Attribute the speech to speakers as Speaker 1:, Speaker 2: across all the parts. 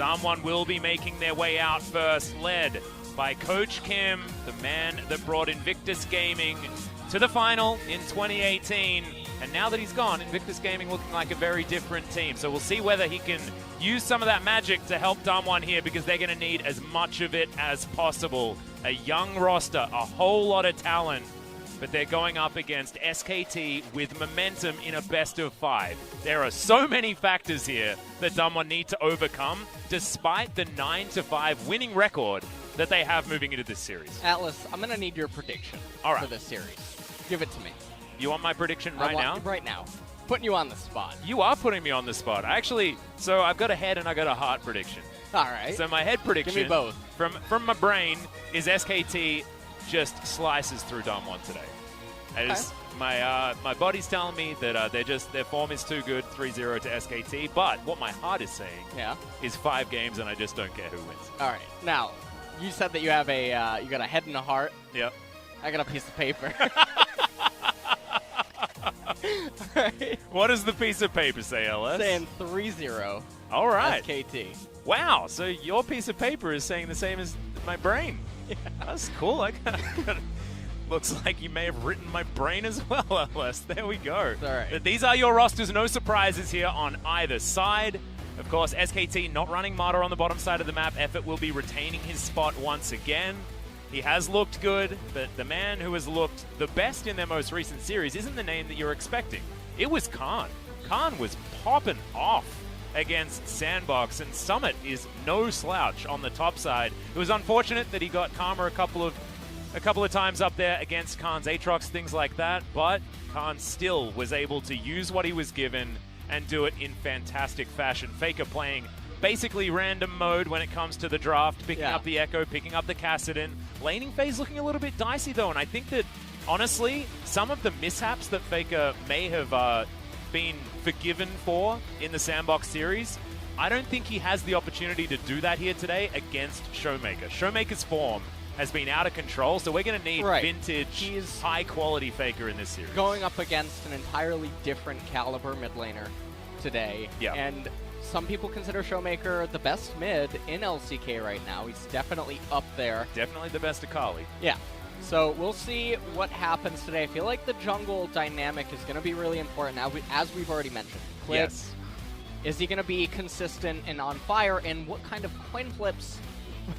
Speaker 1: DAMWON will be making their way out first, led by Coach Kim, the man that brought Invictus Gaming to the final in 2018. And now that he's gone, Invictus Gaming looking like a very different team. So we'll see whether he can use some of that magic to help DAMWON here, because they're going to need as much of it as possible. A young roster, a whole lot of talent, but they're going up against SKT with momentum in a best-of-5. There are so many factors here that DAMWON need to overcome, despite the 9-5 winning record that they have moving into this series.
Speaker 2: Atlas, I'm going to need your prediction for this series. Give it to me.
Speaker 1: You want my prediction right now?
Speaker 2: Right now. Putting you on the spot.
Speaker 1: You are putting me on the spot. Actually, so I've got a head and I got a heart prediction.
Speaker 2: All right.
Speaker 1: So my head prediction,
Speaker 2: give me both.
Speaker 1: From my brain, is SKT just slices through DAMWON today. As my body's telling me that their form is too good, 3-0 to SKT. But what my heart is saying is 5 games, and I just don't care who wins.
Speaker 2: All right. Now, you said that you have you got a head and a heart.
Speaker 1: Yep.
Speaker 2: I got a piece of paper. Right.
Speaker 1: What does the piece of paper say, LS?
Speaker 2: Saying 3-0.
Speaker 1: All right.
Speaker 2: SKT.
Speaker 1: Wow. So your piece of paper is saying the same as my brain. Yeah. That's cool. Looks like you may have written my brain as well, LS. There we go.
Speaker 2: All right.
Speaker 1: But these are your rosters. No surprises here on either side. Of course, SKT not running Martyr on the bottom side of the map. Effort will be retaining his spot once again. He has looked good, but the man who has looked the best in their most recent series isn't the name that you're expecting. It was Khan. Khan was popping off against Sandbox, and Summit is no slouch on the top side. It was unfortunate that he got Karma a couple of times up there against Khan's Aatrox, things like that, but Khan still was able to use what he was given and do it in fantastic fashion. Faker playing basically random mode when it comes to the draft, picking up the Echo, picking up the Kassadin. Laning phase looking a little bit dicey though, and I think that, honestly, some of the mishaps that Faker may have been forgiven for in the Sandbox series, I don't think he has the opportunity to do that here today against Showmaker. Showmaker's form has been out of control, so we're going to need vintage, high-quality Faker in this series.
Speaker 2: Going up against an entirely different caliber mid laner today, and some people consider Showmaker the best mid in LCK right now. He's definitely up there.
Speaker 1: Definitely the best Akali.
Speaker 2: Yeah. So we'll see what happens today. I feel like the jungle dynamic is going to be really important, now, as we've already mentioned. Clips, is he going to be consistent and on fire, and what kind of coin flips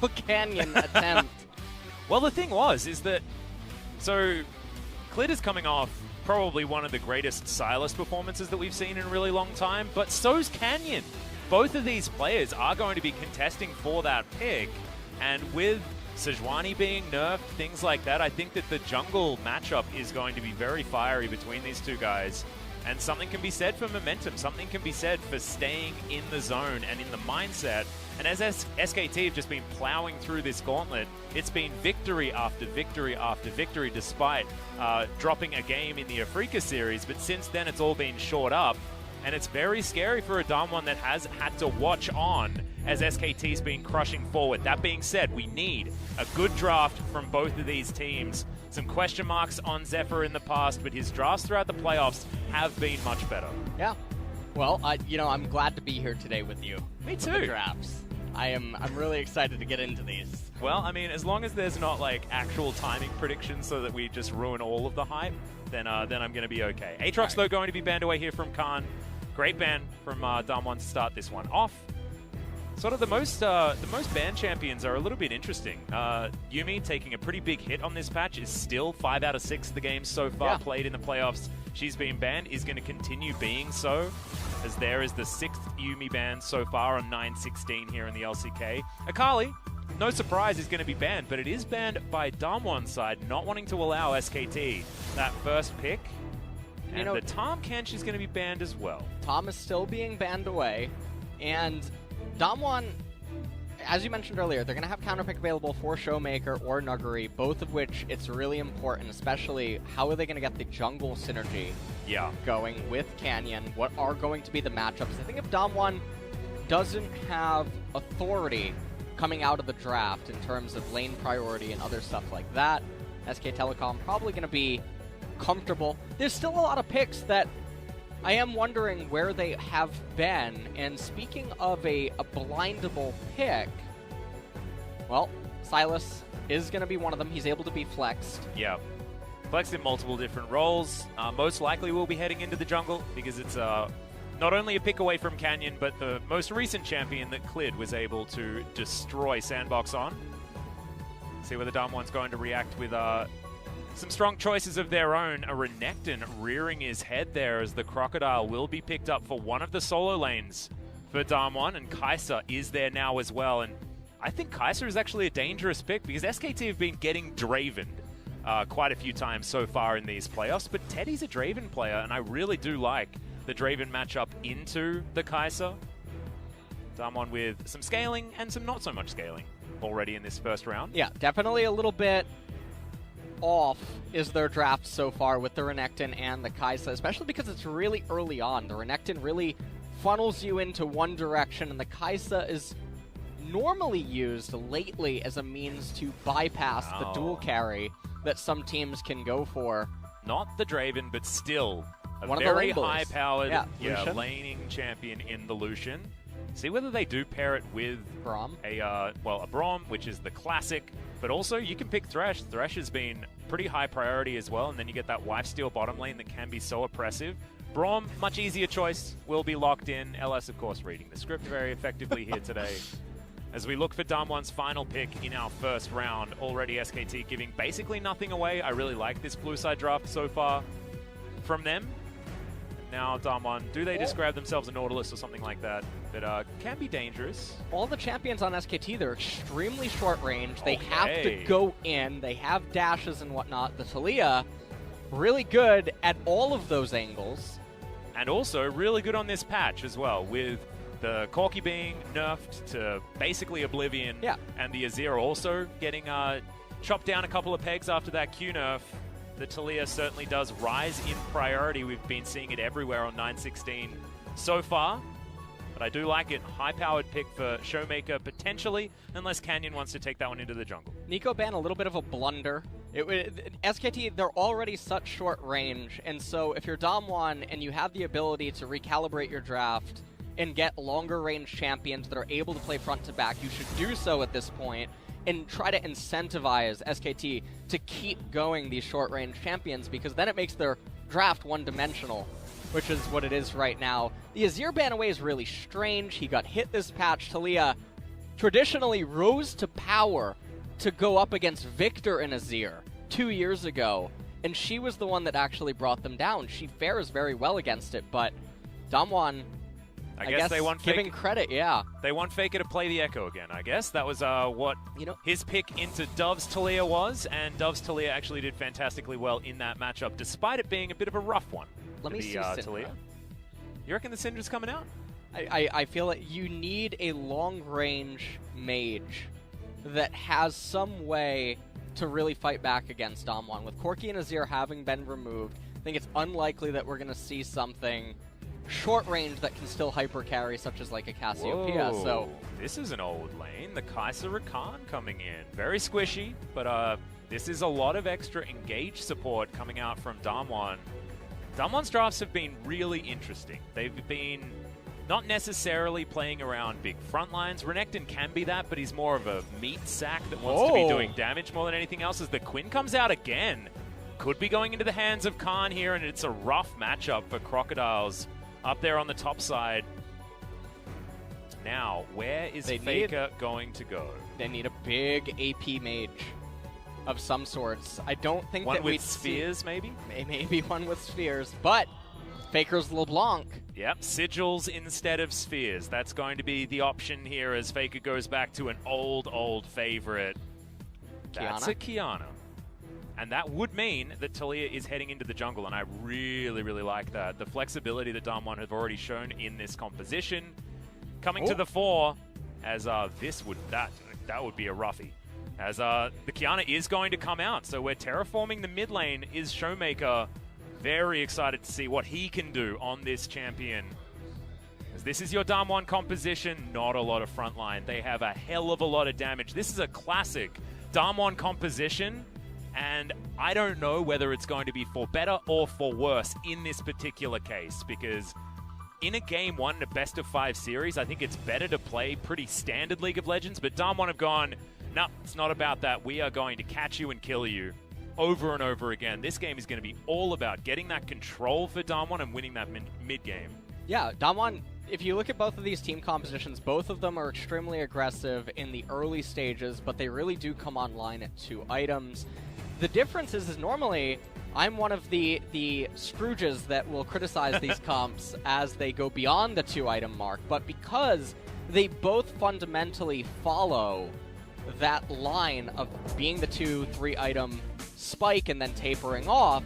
Speaker 2: will Canyon attempt?
Speaker 1: Well, the thing is that, so Clit is coming off probably one of the greatest Sylas performances that we've seen in a really long time, but so's Canyon. Both of these players are going to be contesting for that pick, and with Sejuani being nerfed, things like that, I think that the jungle matchup is going to be very fiery between these two guys, and something can be said for momentum, something can be said for staying in the zone and in the mindset. And as SKT have just been plowing through this gauntlet, it's been victory after victory after victory, despite dropping a game in the Afrika series. But since then, it's all been short up. And it's very scary for a DAMWON that has had to watch on as SKT's been crushing forward. That being said, we need a good draft from both of these teams. Some question marks on Zephyr in the past, but his drafts throughout the playoffs have been much better.
Speaker 2: Yeah. Well, I'm glad to be here today with you.
Speaker 1: Me too.
Speaker 2: With the drafts. I'm really excited to get into these.
Speaker 1: Well, I mean, as long as there's not like actual timing predictions so that we just ruin all of the hype, then I'm going to be okay. Aatrox, though, going to be banned away here from Khan. Great ban from DAMWON to start this one off. Sort of the most banned champions are a little bit interesting. Yuumi taking a pretty big hit on this patch, is still 5 out of 6 of the games so far played in the playoffs. She's been banned, is going to continue being so, as there is the 6th Yuumi ban so far on 9-16 here in the LCK. Akali, no surprise, is going to be banned, but it is banned by DAMWON's side, not wanting to allow SKT that first pick. And the Tahm Kench is going to be banned as well.
Speaker 2: Tahm is still being banned away, and DAMWON, as you mentioned earlier, they're going to have counterpick available for Showmaker or Nuguri, both of which it's really important, especially how are they going to get the jungle synergy going with Canyon? What are going to be the matchups? I think if DAMWON doesn't have authority coming out of the draft in terms of lane priority and other stuff like that, SK Telecom probably going to be comfortable. There's still a lot of picks that I am wondering where they have been, and speaking of a blindable pick, well, Silas is going to be one of them. He's able to be flexed.
Speaker 1: Yeah. Flexed in multiple different roles. Most likely we'll be heading into the jungle because it's not only a pick away from Canyon, but the most recent champion that Clid was able to destroy Sandbox on. See whether DAMWON's going to react with some strong choices of their own. A Renekton rearing his head there as the Crocodile will be picked up for one of the solo lanes for DAMWON, and Kai'Sa is there now as well. And I think Kai'Sa is actually a dangerous pick because SKT have been getting Dravened quite a few times so far in these playoffs, but Teddy's a Draven player, and I really do like the Draven matchup into the Kai'Sa. DAMWON with some scaling and some not so much scaling already in this first round.
Speaker 2: Yeah, definitely a little bit off is their draft so far with the Renekton and the Kai'Sa, especially because it's really early on. The Renekton really funnels you into one direction, and the Kai'Sa is normally used lately as a means to bypass the dual carry that some teams can go for.
Speaker 1: Not the Draven, but still a
Speaker 2: one
Speaker 1: very
Speaker 2: of the
Speaker 1: high-powered
Speaker 2: Lucian.
Speaker 1: laning champion in the Lucian. See whether they do pair it with
Speaker 2: Braum.
Speaker 1: a Braum, which is the classic, but also you can pick Thresh. Thresh has been pretty high priority as well, and then you get that lifesteal bottom lane that can be so oppressive. Braum, much easier choice, will be locked in. LS, of course, reading the script very effectively here today. As we look for DAMWON's final pick in our first round, already SKT giving basically nothing away. I really like this blue side draft so far from them. Now DAMWON, do they just grab themselves a Nautilus or something like that can be dangerous?
Speaker 2: All the champions on SKT, they're extremely short range. They have to go in. They have dashes and whatnot. The Taliyah, really good at all of those angles.
Speaker 1: And also really good on this patch as well, with the Corki being nerfed to basically oblivion, and the Azir also getting chopped down a couple of pegs after that Q nerf. The Taliyah certainly does rise in priority. We've been seeing it everywhere on 9-16 so far. But I do like it. High-powered pick for Showmaker, potentially, unless Canyon wants to take that one into the jungle.
Speaker 2: Nico Ban, a little bit of a blunder. SKT, they're already such short range, and so if you're DAMWON and you have the ability to recalibrate your draft and get longer range champions that are able to play front to back, you should do so at this point and try to incentivize SKT to keep going these short range champions, because then it makes their draft one-dimensional, which is what it is right now. The Azir ban away is really strange. He got hit this patch. Taliyah traditionally rose to power to go up against Victor and Azir 2 years ago, and she was the one that actually brought them down. She fares very well against it, but DAMWON, I guess they want giving credit,
Speaker 1: They want Faker to play the Echo again, I guess. That was what his pick into Dove's Taliyah was, and Dove's Taliyah actually did fantastically well in that matchup, despite it being a bit of a rough one.
Speaker 2: Let me see Taliyah.
Speaker 1: You reckon the Syndra's coming out?
Speaker 2: I feel that you need a long-range mage that has some way to really fight back against DAMWON. With Corki and Azir having been removed, I think it's unlikely that we're going to see something short range that can still hyper carry, such as like a Cassiopeia.
Speaker 1: Whoa.
Speaker 2: So
Speaker 1: this is an old lane. The Kai'Sa Rakan coming in. Very squishy, but this is a lot of extra engage support coming out from DAMWON. DAMWON's drafts have been really interesting. They've been not necessarily playing around big front lines. Renekton can be that, but he's more of a meat sack that wants to be doing damage more than anything else. As the Quinn comes out again, could be going into the hands of Khan here, and it's a rough matchup for Crocodiles up there on the top side. Now, where is Faker going to go?
Speaker 2: They need a big AP mage of some sorts. I don't think
Speaker 1: one
Speaker 2: that
Speaker 1: with spheres, maybe?
Speaker 2: Maybe one with spheres, but Faker's LeBlanc.
Speaker 1: Yep, sigils instead of spheres. That's going to be the option here as Faker goes back to an old favorite. That's a Kiana. And that would mean that Taliyah is heading into the jungle, and I really like that. The flexibility that DAMWON have already shown in this composition coming to the fore, as that would be a roughie. As the Kiana is going to come out, so we're terraforming the mid lane. Is Showmaker very excited to see what he can do on this champion. As this is your DAMWON composition, not a lot of frontline. They have a hell of a lot of damage. This is a classic DAMWON composition And I don't know whether it's going to be for better or for worse in this particular case, because in a Game 1 in a best-of-5 series, I think it's better to play pretty standard League of Legends, but DAMWON have gone, no, it's not about that. We are going to catch you and kill you over and over again. This game is going to be all about getting that control for DAMWON and winning that mid-game.
Speaker 2: Yeah, DAMWON, if you look at both of these team compositions, both of them are extremely aggressive in the early stages, but they really do come online at 2 items. The difference is normally I'm one of the Scrooges that will criticize these comps as they go beyond the 2-item mark, but because they both fundamentally follow that line of being the 2-3 item spike and then tapering off,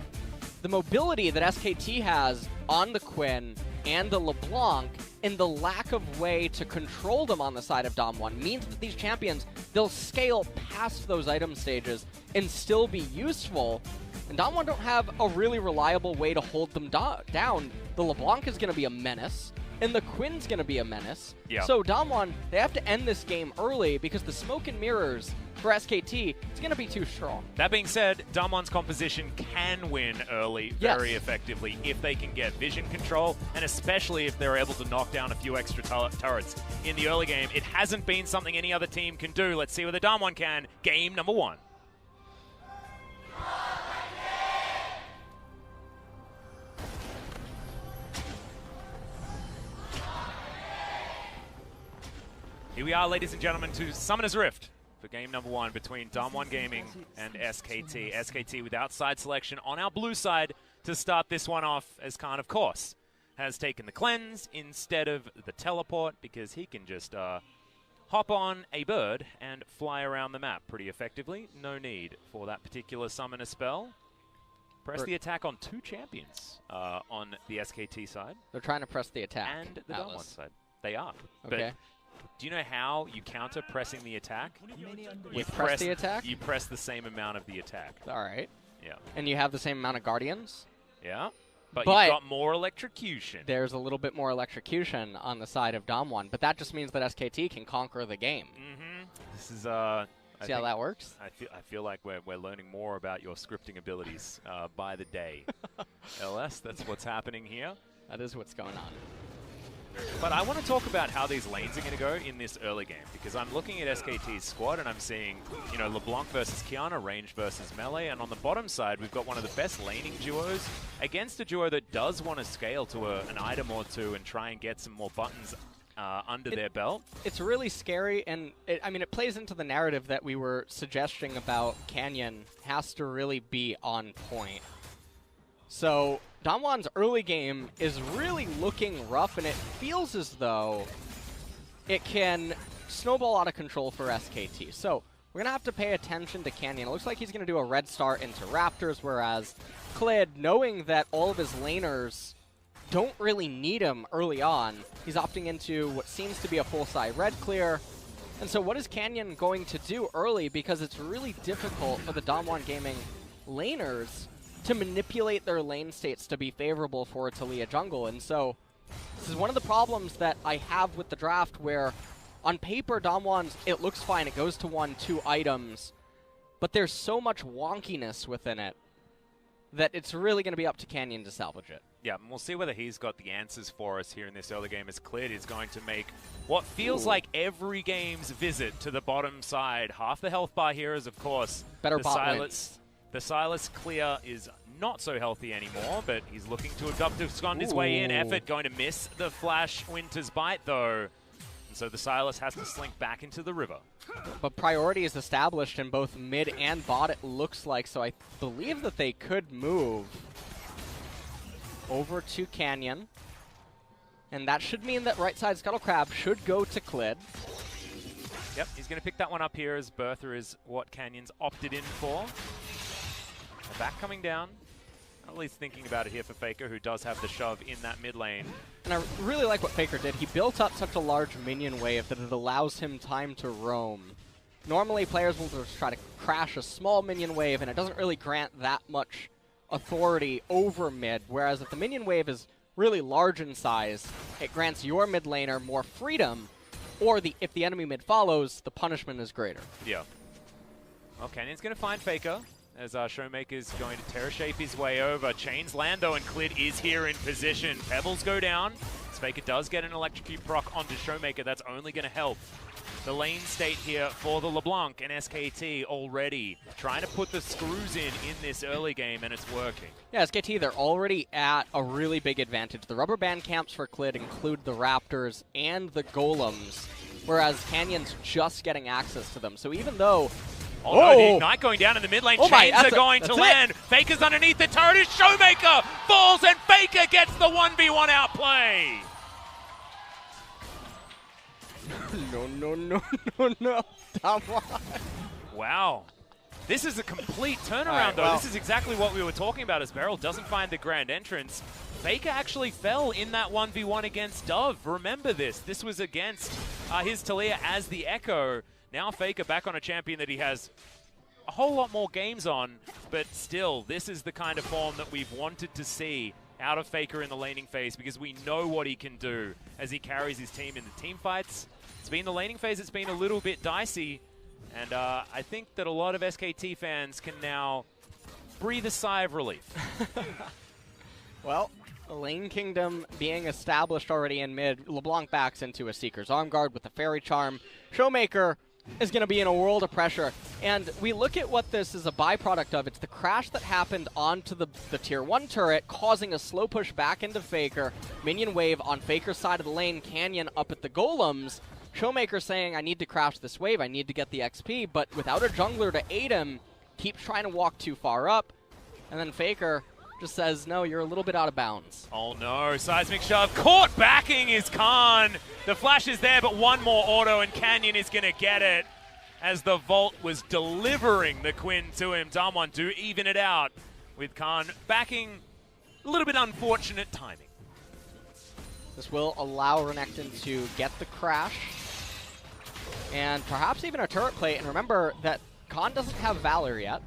Speaker 2: the mobility that SKT has on the Quinn and the LeBlanc and the lack of way to control them on the side of DAMWON means that these champions, they'll scale past those item stages and still be useful. And DAMWON don't have a really reliable way to hold them down. The LeBlanc is going to be a menace, and the Quinn's going to be a menace.
Speaker 1: Yep.
Speaker 2: So DAMWON, they have to end this game early because the smoke and mirrors for SKT, it's going to be too strong.
Speaker 1: That being said, DAMWON's composition can win early very effectively if they can get vision control, and especially if they're able to knock down a few extra turrets in the early game. It hasn't been something any other team can do. Let's see whether DAMWON can. Game number 1. Here we are, ladies and gentlemen, to Summoner's Rift for game number 1 between DAMWON Gaming and SKT. SKT with outside selection on our blue side to start this one off, as Khan, of course, has taken the cleanse instead of the teleport because he can just hop on a bird and fly around the map pretty effectively. No need for that particular summoner spell. Press the attack on 2 champions on the SKT side.
Speaker 2: They're trying to press the attack.
Speaker 1: And the DAMWON side. They are.
Speaker 2: Okay.
Speaker 1: But do you know how you counter pressing the attack?
Speaker 2: You press the attack?
Speaker 1: You press the same amount of the attack.
Speaker 2: All right.
Speaker 1: Yeah.
Speaker 2: And you have the same amount of Guardians?
Speaker 1: Yeah. But you've got more electrocution.
Speaker 2: There's a little bit more electrocution on the side of DAMWON, but that just means that SKT can conquer the game.
Speaker 1: Mm-hmm. This is
Speaker 2: See how that works?
Speaker 1: I feel like we're learning more about your scripting abilities by the day. LS, that's what's happening here.
Speaker 2: That is what's going on.
Speaker 1: But I want to talk about how these lanes are going to go in this early game, because I'm looking at SKT's squad and I'm seeing, you know, LeBlanc versus Kiana, range versus melee, and on the bottom side we've got one of the best laning duos against a duo that does want to scale to an item or 2 and try and get some more buttons under their belt. It's
Speaker 2: really scary, and it plays into the narrative that we were suggesting about Canyon has to really be on point. So DAMWON's early game is really looking rough, and it feels as though it can snowball out of control for SKT. So we're going to have to pay attention to Canyon. It looks like he's going to do a red start into Raptors, whereas Clid, knowing that all of his laners don't really need him early on, he's opting into what seems to be a full-side red clear. And so what is Canyon going to do early? Because it's really difficult for the DAMWON Gaming laners to manipulate their lane states to be favorable for a Taliyah jungle. And so this is one of the problems that I have with the draft, where on paper DAMWON's, it looks fine, it goes to 1-2 items, but there's so much wonkiness within it that it's really going to be up to Canyon to salvage it.
Speaker 1: Yeah, and we'll see whether he's got the answers for us here in this early game, as Clid is going to make what feels like every game's visit to the bottom side. Half the health bar here is, of course,
Speaker 2: better bot wins.
Speaker 1: The Sylas clear is not so healthy anymore, but he's looking to abduct his way in. Effort going to miss the Flash Winter's Bite, though. And so the Sylas has to slink back into the river.
Speaker 2: But priority is established in both mid and bot, it looks like, so I believe that they could move over to Canyon. And that should mean that right side Scuttle Crab should go to Clid.
Speaker 1: Yep, he's going to pick that one up here, as Bertha is what Canyon's opted in for. The back coming down. At least thinking about it here for Faker, who does have the shove in that mid lane.
Speaker 2: And I really like what Faker did. He built up such a large minion wave that it allows him time to roam. Normally, players will just try to crash a small minion wave, and it doesn't really grant that much authority over mid, whereas if the minion wave is really large in size, it grants your mid laner more freedom, or if the enemy mid follows, the punishment is greater.
Speaker 1: Yeah. Well, Canyon's going to find Faker. as Showmaker's going to Terra Shape his way over. Chains Lando and Clid is here in position. Pebbles go down. Faker does get an Electrocute proc onto Showmaker. That's only going to help the lane state here for the LeBlanc, and SKT already trying to put the screws in this early game, and it's working.
Speaker 2: Yeah, SKT, they're already at a really big advantage. The rubber band camps for Clid include the Raptors and the Golems, whereas Canyon's just getting access to them. So even though...
Speaker 1: Oh, no, the Ignite going down in the mid lane. Chains are going to land. Faker's underneath the turret. Is Showmaker falls, and Faker gets the 1v1 outplay.
Speaker 2: No.
Speaker 1: Wow. This is a complete turnaround, though. This is exactly what we were talking about as Beryl doesn't find the grand entrance. Faker actually fell in that 1v1 against Dove. Remember this. This was against his Talia as the Echo. Now Faker back on a champion that he has a whole lot more games on, but still, this is the kind of form that we've wanted to see out of Faker in the laning phase, because we know what he can do as he carries his team in the team fights. It's been the laning phase, it's been a little bit dicey, and I think that a lot of SKT fans can now breathe a sigh of relief.
Speaker 2: Well, the Lane Kingdom being established already in mid, LeBlanc backs into a Seeker's Arm Guard with the Fairy Charm. Showmaker is going to be in a world of pressure, and we look at what this is a byproduct of. It's the crash that happened onto the tier 1 turret, causing a slow push back into Faker. Minion wave on Faker's side of the lane, Canyon up at the Golems. Showmaker saying, I need to crash this wave, I need to get the XP, but without a jungler to aid him, keeps trying to walk too far up, and then Faker just says, no, you're a little bit out of bounds.
Speaker 1: Oh no, Seismic Shove caught backing is Khan. The flash is there, but one more auto and Canyon is going to get it as the Vault was delivering the Quinn to him. DAMWON do even it out with Khan backing. A little bit unfortunate timing.
Speaker 2: This will allow Renekton to get the crash and perhaps even a turret plate. And remember that Khan doesn't have Valor yet.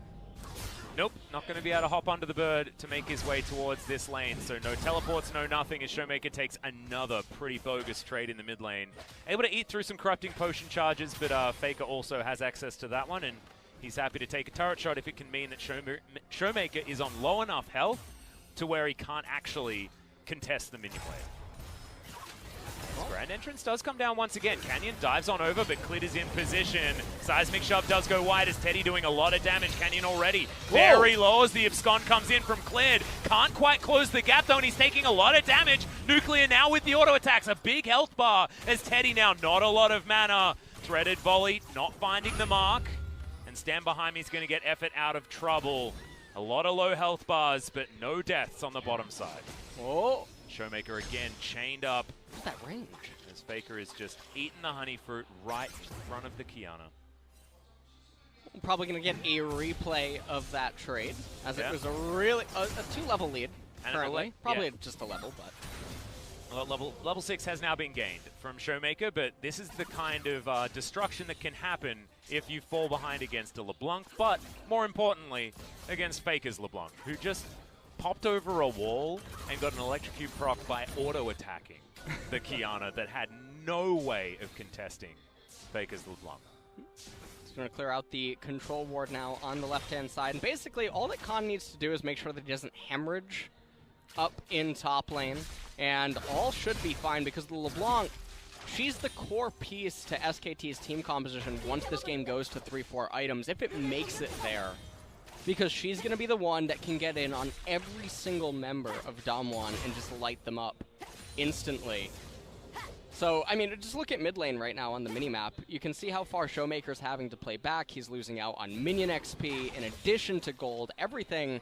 Speaker 1: Nope, not going to be able to hop onto the bird to make his way towards this lane. So no teleports, no nothing, as Showmaker takes another pretty bogus trade in the mid lane. Able to eat through some corrupting potion charges, but Faker also has access to that one, and he's happy to take a turret shot if it can mean that Showmaker is on low enough health to where he can't actually contest the minion wave. Grand entrance does come down once again. Canyon dives on over, but Clid is in position. Seismic Shove does go wide as Teddy doing a lot of damage. Canyon already very low as the abscond comes in from Clid. Can't quite close the gap though, and he's taking a lot of damage. Nuclear now with the auto attacks. A big health bar as Teddy now not a lot of mana. Threaded volley, not finding the mark. And Stand Behind Me is going to get effort out of trouble. A lot of low health bars, but no deaths on the bottom side.
Speaker 2: Oh.
Speaker 1: Showmaker again chained up.
Speaker 2: What's that range?
Speaker 1: As Faker is just eating the honey fruit right in front of the Kiana.
Speaker 2: I'm probably going to get a replay of that trade, as it was a really a 2-level lead and currently. Probably just a level, but
Speaker 1: level 6 has now been gained from Showmaker, but this is the kind of destruction that can happen if you fall behind against a LeBlanc, but more importantly, against Faker's LeBlanc, who just popped over a wall and got an electrocute proc by auto-attacking the Kiana that had no way of contesting Faker's LeBlanc.
Speaker 2: He's going to clear out the control ward now on the left-hand side, and basically all that Khan needs to do is make sure that he doesn't hemorrhage up in top lane, and all should be fine because the LeBlanc, she's the core piece to SKT's team composition once this game goes to 3-4 items, if it makes it there. Because she's going to be the one that can get in on every single member of DAMWON and just light them up instantly. So, I mean, just look at mid lane right now on the minimap. You can see how far Showmaker's having to play back. He's losing out on minion XP in addition to gold. Everything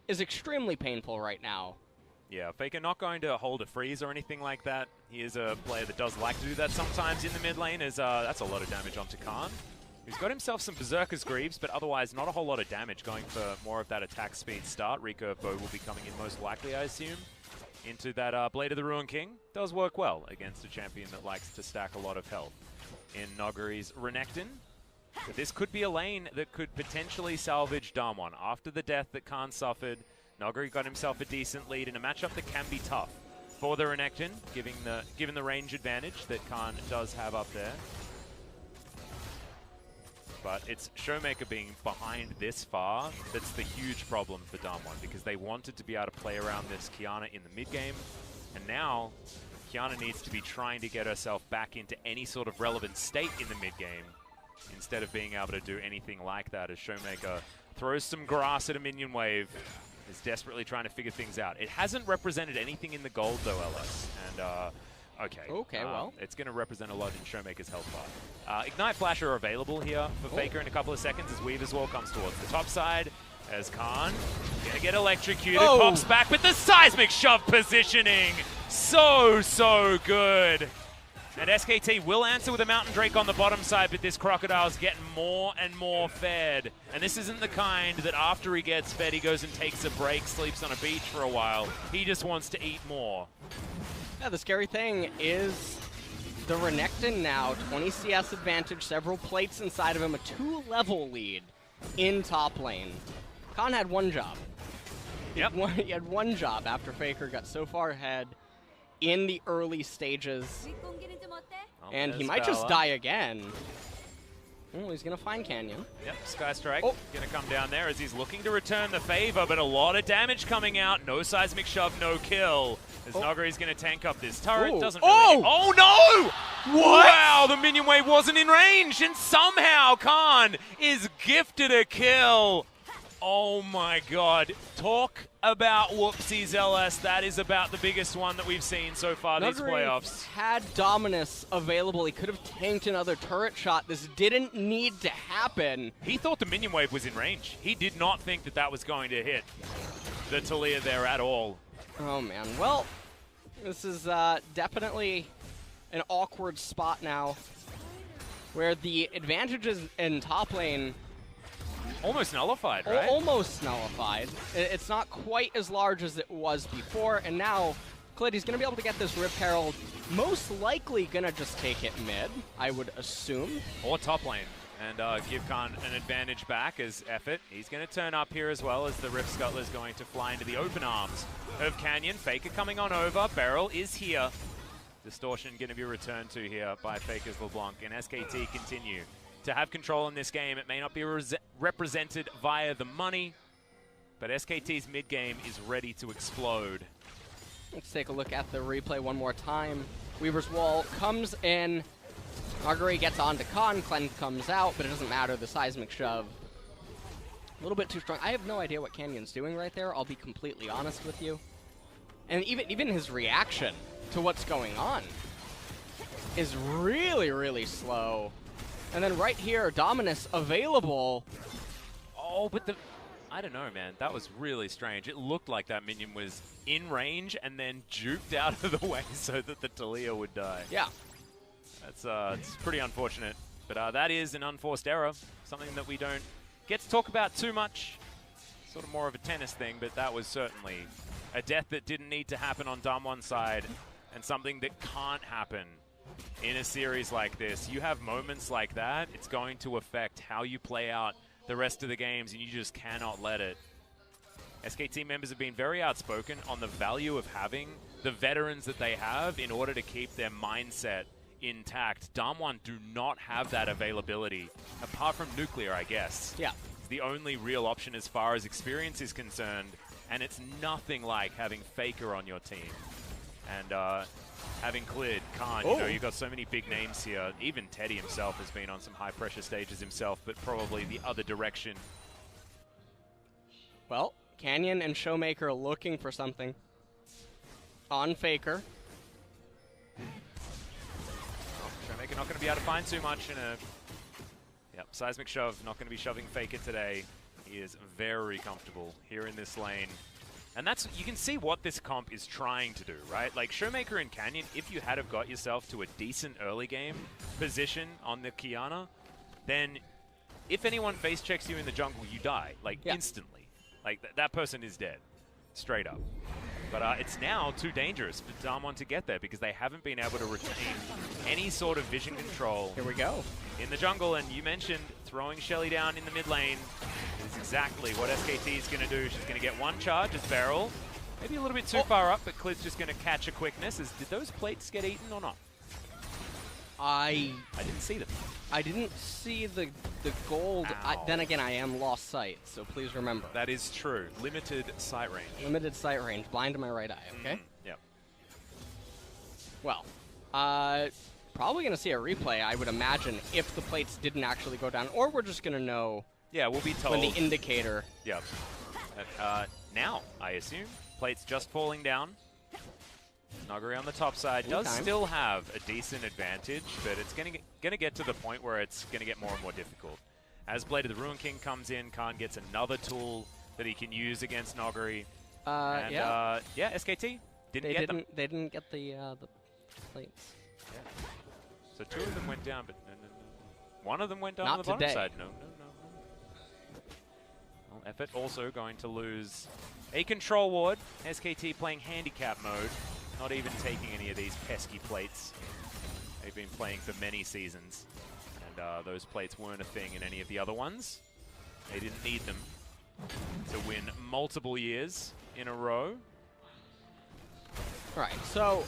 Speaker 2: is extremely painful right now.
Speaker 1: Yeah, Faker not going to hold a freeze or anything like that. He is a player that does like to do that sometimes in the mid lane, as that's a lot of damage onto Khan. He's got himself some Berserker's Greaves, but otherwise not a whole lot of damage, going for more of that attack speed start. Recurve Bow will be coming in most likely, I assume, into that Blade of the Ruined King. Does work well against a champion that likes to stack a lot of health in Nogari's Renekton. But this could be a lane that could potentially salvage DAMWON. After the death that Khan suffered, Nogari got himself a decent lead in a matchup that can be tough for the Renekton, given the range advantage that Khan does have up there. But it's Showmaker being behind this far that's the huge problem for DAMWON, because they wanted to be able to play around this Qiyana in the mid-game, and now Qiyana needs to be trying to get herself back into any sort of relevant state in the mid-game instead of being able to do anything like that, as Showmaker throws some grass at a minion wave, is desperately trying to figure things out. It hasn't represented anything in the gold though, LS, and okay,
Speaker 2: well.
Speaker 1: It's going to represent a lot in Showmaker's health bar. Ignite Flash are available here for Faker in a couple of seconds as Weaver's Wall comes towards the top side. As Khan going to get electrocuted, pops back with the seismic shove positioning. So good. And SKT will answer with a Mountain Drake on the bottom side, but this Crocodile's getting more and more fed. And this isn't the kind that after he gets fed, he goes and takes a break, sleeps on a beach for a while. He just wants to eat more.
Speaker 2: Yeah, the scary thing is the Renekton now, 20 CS advantage, several plates inside of him, a 2-level lead in top lane. Khan had one job.
Speaker 1: Yep.
Speaker 2: He had one job after Faker got so far ahead in the early stages. And he might just die again. Oh, he's going to find Canyon.
Speaker 1: Yep, Sky Strike going to come down there as he's looking to return the favor, but a lot of damage coming out. No seismic shove, no kill. As Nogari's going to tank up this turret. Doesn't really Oh no!
Speaker 2: What?
Speaker 1: Wow, the minion wave wasn't in range, and somehow Khan is gifted a kill. Oh my god. Talk about whoopsies, LS. That is about the biggest one that we've seen so far these playoffs.
Speaker 2: Had Dominus available. He could have tanked another turret shot. This didn't need to happen.
Speaker 1: He thought the minion wave was in range. He did not think that that was going to hit the Talia there at all.
Speaker 2: Oh man. Well, this is definitely an awkward spot now where the advantages in top lane
Speaker 1: almost nullified, right?
Speaker 2: Almost nullified. It's not quite as large as it was before, and now Cliddy's going to be able to get this Rip Herald, most likely going to just take it mid, I would assume.
Speaker 1: Or top lane, and give Khan an advantage back as Effort. He's going to turn up here as well as the Rip Scuttler is going to fly into the open arms of Canyon. Faker coming on over. Beryl is here. Distortion going to be returned to here by Faker's LeBlanc, and SKT continue to have control in this game. It may not be represented via the money, but SKT's mid-game is ready to explode.
Speaker 2: Let's take a look at the replay one more time. Weaver's Wall comes in. Marguerite gets onto Khan. Cleanse comes out, but it doesn't matter. The seismic shove, a little bit too strong. I have no idea what Canyon's doing right there. I'll be completely honest with you. And even his reaction to what's going on is really slow. And then right here, Dominus available.
Speaker 1: Oh, but I don't know, man. That was really strange. It looked like that minion was in range and then juked out of the way so that the Talia would die.
Speaker 2: Yeah.
Speaker 1: That's it's pretty unfortunate. But that is an unforced error. Something that we don't get to talk about too much. Sort of more of a tennis thing, but that was certainly a death that didn't need to happen on DAMWON's side, and something that can't happen in a series like this. You have moments like that, it's going to affect how you play out the rest of the games, and you just cannot let it. SKT members have been very outspoken on the value of having the veterans that they have in order to keep their mindset intact. DAMWON do not have that availability, apart from Nuclear, I guess.
Speaker 2: Yeah.
Speaker 1: It's the only real option as far as experience is concerned, and it's nothing like having Faker on your team. And having cleared Khan, you know, you've got so many big names here. Even Teddy himself has been on some high-pressure stages himself, but probably the other direction.
Speaker 2: Well, Canyon and Showmaker are looking for something on Faker.
Speaker 1: Showmaker not going to be able to find too much in a... Yep, seismic shove, not going to be shoving Faker today. He is very comfortable here in this lane. And that's, you can see what this comp is trying to do, right? Like Showmaker and Canyon, if you had have got yourself to a decent early game position on the Qiyana, then if anyone face checks you in the jungle, you die, like instantly. Like that person is dead, straight up. But it's now too dangerous for DAMWON to get there because they haven't been able to retain any sort of vision control.
Speaker 2: Here we go.
Speaker 1: In the jungle, and you mentioned throwing Shelly down in the mid lane is exactly what SKT is going to do. She's going to get one charge as Beryl. Maybe a little bit too far up, but Clid's just going to catch a quickness. Did those plates get eaten or not?
Speaker 2: I
Speaker 1: didn't see them.
Speaker 2: I didn't see the gold. Then again, I am lost sight, so please remember.
Speaker 1: That is true. Limited sight range.
Speaker 2: Limited sight range. Blind to my right eye, okay?
Speaker 1: Yep.
Speaker 2: Well, probably going to see a replay, I would imagine, if the plates didn't actually go down. Or we're just going to know
Speaker 1: Yeah, we'll be told.
Speaker 2: when the indicator...
Speaker 1: Yep. Now, I assume. Plates just falling down. Nuggery on the top side does still have a decent advantage, but it's going to get to the point where it's going to get more and more difficult. As Blade of the Ruin King comes in, Khan gets another tool that he can use against Nuggery. Yeah, SKT didn't get them.
Speaker 2: They didn't get the plates.
Speaker 1: Yeah. So 2 of them went down, but no. One of them went down
Speaker 2: Not
Speaker 1: on the bottom
Speaker 2: today.
Speaker 1: side. No. Well, Effort also going to lose a control ward. SKT playing handicap mode. Not even taking any of these pesky plates. They've been playing for many seasons. And those plates weren't a thing in any of the other ones. They didn't need them to win multiple years in a row.
Speaker 2: Right, so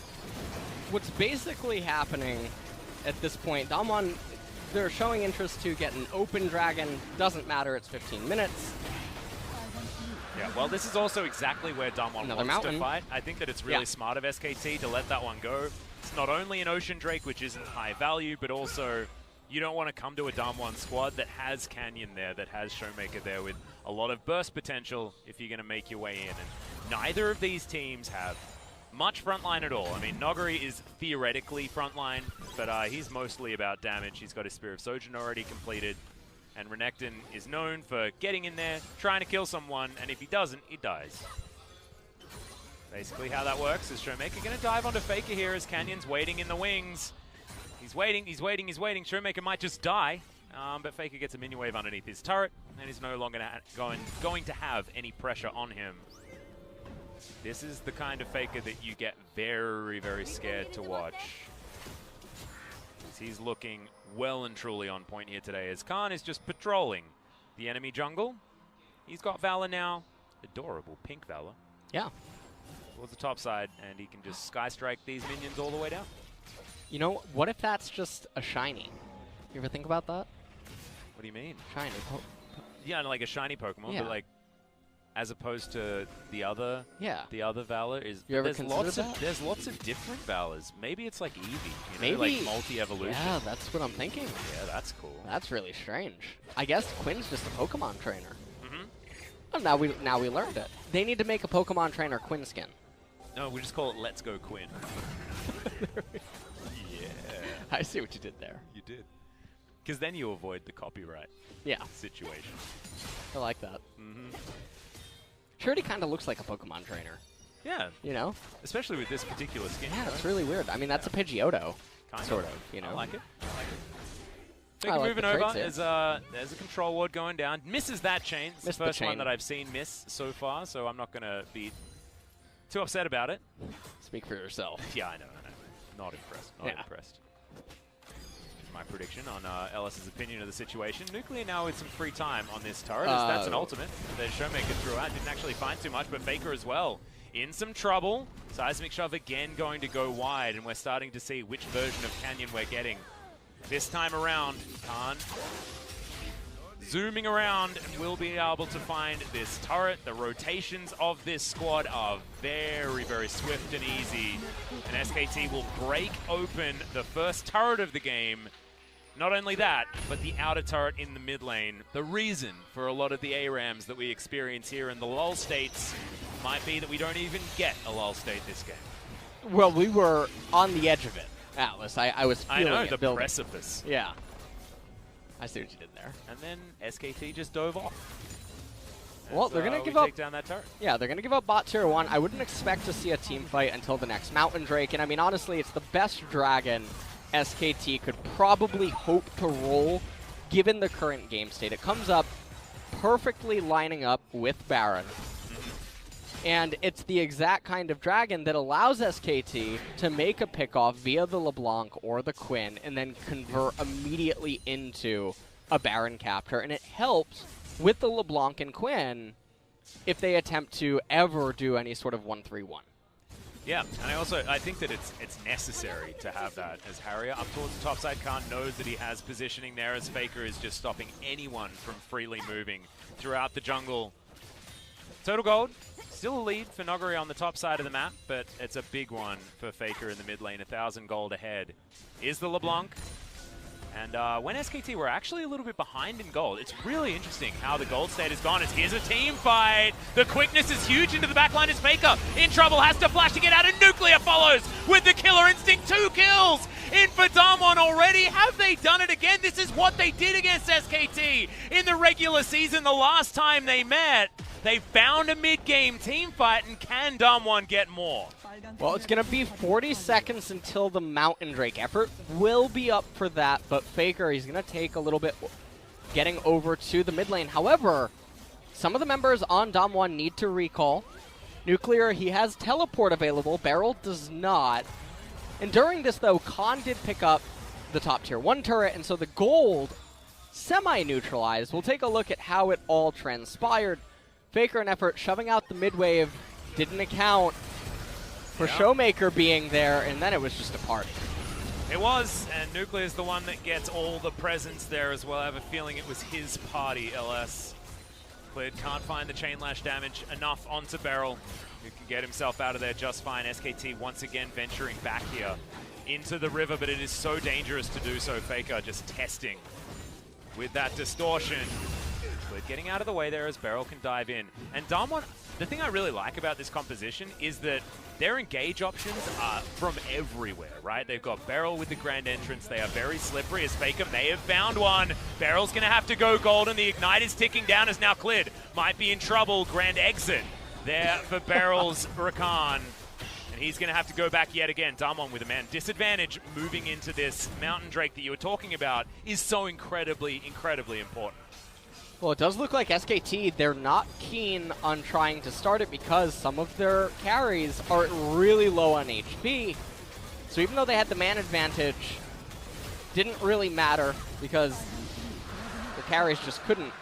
Speaker 2: what's basically happening at this point, DAMWON, they're showing interest to get an open dragon. Doesn't matter, it's 15 minutes.
Speaker 1: Yeah, well, this is also exactly where DAMWON wants to fight. I think that it's really smart of SKT to let that one go. It's not only an Ocean Drake, which isn't high value, but also you don't want to come to a DAMWON squad that has Canyon there, that has Showmaker there with a lot of burst potential if you're going to make your way in. And neither of these teams have much frontline at all. I mean, Nuggery is theoretically frontline, but he's mostly about damage. He's got his Spear of Sojourn already completed. And Renekton is known for getting in there, trying to kill someone, and if he doesn't, he dies. Basically how that works is Showmaker going to dive onto Faker here as Canyon's waiting in the wings. He's waiting. Showmaker might just die, but Faker gets a minion wave underneath his turret, and he's no longer going to have any pressure on him. This is the kind of Faker that you get very, very scared to watch. He's looking well and truly on point here today as Khan is just patrolling the enemy jungle. He's got Valor now. Adorable pink Valor.
Speaker 2: Yeah.
Speaker 1: Towards the top side, and he can just Sky Strike these minions all the way down.
Speaker 2: You know, what if that's just a shiny? You ever think about that?
Speaker 1: What do you mean?
Speaker 2: Shiny.
Speaker 1: Yeah, like a shiny Pokemon, but like as opposed to the other Valor is there's lots of different Valors. Maybe it's like Eevee, you know, like multi-evolution.
Speaker 2: Yeah, that's what I'm thinking.
Speaker 1: Yeah, that's cool.
Speaker 2: That's really strange. I guess Quinn's just a Pokemon trainer. Oh, now we learned it. They need to make a Pokemon trainer Quinn skin.
Speaker 1: No, we just call it Let's Go Quinn. Yeah.
Speaker 2: I see what you did there.
Speaker 1: You did. Because then you avoid the copyright situation.
Speaker 2: I like that. Shirley kind of looks like a Pokemon trainer.
Speaker 1: Yeah.
Speaker 2: You know?
Speaker 1: Especially with this particular skin.
Speaker 2: Yeah, it's really weird. I mean, that's a Pidgeotto. Sort of, you know?
Speaker 1: I like it. Faker moving over. There's a control ward going down. Misses that chain. It's the first one that I've seen miss so far, so I'm not going to be too upset about it.
Speaker 2: Speak for yourself.
Speaker 1: Yeah, I know. Not impressed. Not impressed. My prediction on LS's opinion of the situation. Nuclear now with some free time on this turret. That's an ultimate that Showmaker threw out. Didn't actually find too much, but Faker as well in some trouble. Seismic Shove again going to go wide, and we're starting to see which version of Canyon we're getting. This time around, Khan zooming around and will be able to find this turret. The rotations of this squad are very, very swift and easy. And SKT will break open the first turret of the game. Not only that, but the outer turret in the mid lane. The reason for a lot of the ARAMs that we experience here in the lull states might be that we don't even get a lull state this game.
Speaker 2: Well, we were on the edge of it, Atlas. I was feeling
Speaker 1: the precipice.
Speaker 2: Yeah. I see what you did there.
Speaker 1: And then SKT just dove off.
Speaker 2: Well, they're going to give up.
Speaker 1: Take down that turret.
Speaker 2: Yeah, they're going to give up bot tier 1. I wouldn't expect to see a team fight until the next Mountain Drake. And I mean, honestly, it's the best dragon SKT could probably hope to roll given the current game state. It comes up perfectly lining up with Baron. And it's the exact kind of dragon that allows SKT to make a pickoff via the LeBlanc or the Quinn and then convert immediately into a Baron capture. And it helps with the LeBlanc and Quinn if they attempt to ever do any sort of 1-3-1.
Speaker 1: Yeah, and I think that it's necessary to have that, as Harrier up towards the top side. Khan knows that he has positioning there, as Faker is just stopping anyone from freely moving throughout the jungle. Total gold, still a lead for Noguri on the top side of the map, but it's a big one for Faker in the mid lane. 1,000 gold ahead is the LeBlanc. And when SKT were actually a little bit behind in gold, it's really interesting how the gold state has gone. Here's a team fight. The quickness is huge into the backline. Is Faker in trouble, has to flash to get out, and Nuclear follows with the killer instinct. 2 kills in for DAMWON already. Have they done it again? This is what they did against SKT in the regular season the last time they met. They found a mid-game team fight, and can DAMWON get more?
Speaker 2: Well, it's going to be 40 seconds until the Mountain Drake. Effort will be up for that, but Faker, he's going to take a little bit getting over to the mid lane. However, some of the members on DAMWON need to recall. Nuclear, he has teleport available. Beryl does not. And during this, though, Khan did pick up the top tier 1 turret, and so the gold semi-neutralized. We'll take a look at how it all transpired. Faker and Effort shoving out the mid wave didn't account for Showmaker being there, and then it was just a party.
Speaker 1: It was, and Nuclear is the one that gets all the presents there as well. I have a feeling it was his party, LS. Clid can't find the chain lash damage enough onto Beryl, who can get himself out of there just fine. SKT once again venturing back here into the river, but it is so dangerous to do so. Faker just testing with that distortion. Clid getting out of the way there as Beryl can dive in. And DAMWON, the thing I really like about this composition is that their engage options are from everywhere, right? They've got Beryl with the Grand Entrance. They are very slippery, as Faker may have found one. Beryl's going to have to go golden. The Ignite is ticking down as now Clid might be in trouble. Grand Exit there for Beryl's Rakan. And he's going to have to go back yet again. DAMWON with a man disadvantage moving into this Mountain Drake that you were talking about is so incredibly, incredibly important.
Speaker 2: Well, it does look like SKT, they're not keen on trying to start it because some of their carries are really low on HP. So even though they had the man advantage, didn't really matter because the carries just couldn't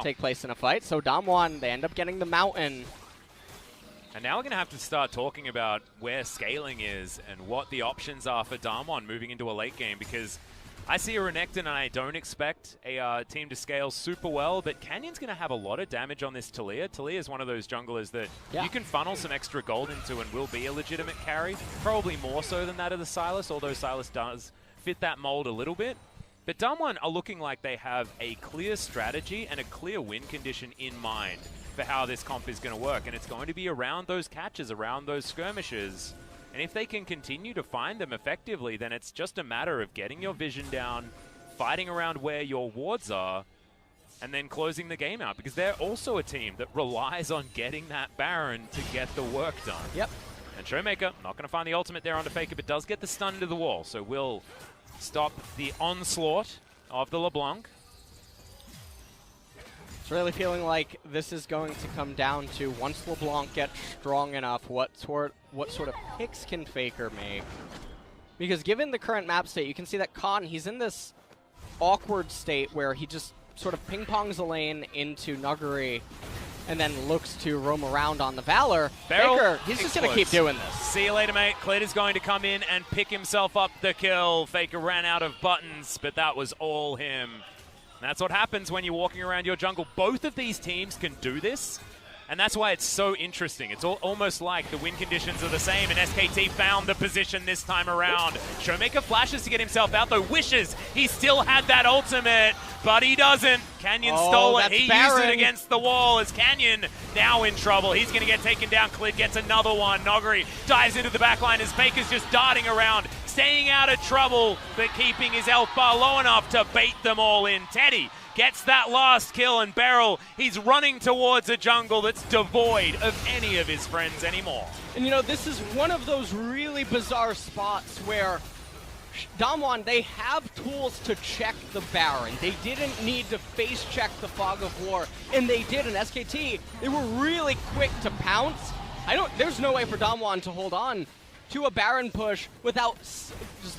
Speaker 2: take place in a fight. So DAMWON, they end up getting the mountain.
Speaker 1: And now we're going to have to start talking about where scaling is and what the options are for DAMWON moving into a late game, because I see a Renekton and I don't expect a team to scale super well, but Canyon's going to have a lot of damage on this Taliyah. Taliyah is one of those junglers that you can funnel some extra gold into and will be a legitimate carry. Probably more so than that of the Sylas, although Sylas does fit that mold a little bit. But DAMWON are looking like they have a clear strategy and a clear win condition in mind for how this comp is going to work. And it's going to be around those catches, around those skirmishes. And if they can continue to find them effectively, then it's just a matter of getting your vision down, fighting around where your wards are, and then closing the game out. Because they're also a team that relies on getting that Baron to get the work done.
Speaker 2: Yep.
Speaker 1: And Showmaker, not going to find the ultimate there onto Faker, but does get the stun into the wall. So will stop the onslaught of the LeBlanc.
Speaker 2: It's really feeling like this is going to come down to, once LeBlanc gets strong enough, what sort of picks can Faker make? Because given the current map state, you can see that Khan, he's in this awkward state where he just sort of ping-pongs a lane into Nuguri and then looks to roam around on the Valor. Faker, he's just going to keep doing this.
Speaker 1: See you later, mate. Clid is going to come in and pick himself up the kill. Faker ran out of buttons, but that was all him. And that's what happens when you're walking around your jungle. Both of these teams can do this, and that's why it's so interesting. It's almost like the win conditions are the same, and SKT found the position this time around. Showmaker flashes to get himself out, though wishes he still had that ultimate, but he doesn't. Canyon stole it. He used it against the wall as Canyon now in trouble. He's going to get taken down. Clid gets another one. Noguri dives into the backline as Faker's just darting around, staying out of trouble, but keeping his health bar low enough to bait them all in. Teddy gets that last kill, and Beryl, he's running towards a jungle that's devoid of any of his friends anymore.
Speaker 2: And you know, this is one of those really bizarre spots where DAMWON, they have tools to check the Baron. They didn't need to face check the Fog of War, and they did. In SKT, they were really quick to pounce. There's no way for DAMWON to hold on to a Baron push without just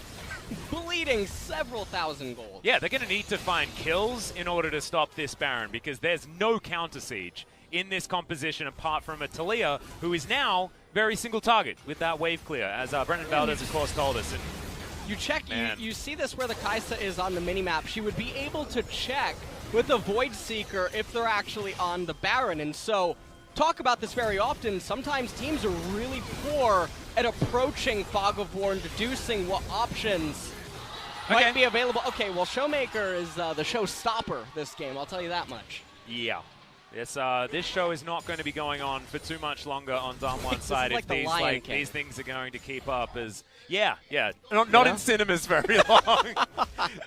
Speaker 2: bleeding several thousand gold.
Speaker 1: Yeah, they're going to need to find kills in order to stop this Baron, because there's no counter siege in this composition apart from a Taliyah, who is now very single target with that wave clear, as Brendan Valdez, of course, told us. And
Speaker 2: you check, you see this where the Kai'Sa is on the minimap. She would be able to check with the Void Seeker if they're actually on the Baron. And so, talk about this very often, sometimes teams are really poor at approaching Fog of War and deducing what options might be available. Okay, well, Showmaker is the showstopper this game, I'll tell you that much.
Speaker 1: Yeah. This show is not going to be going on for too much longer on DAMWON's side
Speaker 2: like
Speaker 1: if these things are going to keep up. As not in cinemas very long.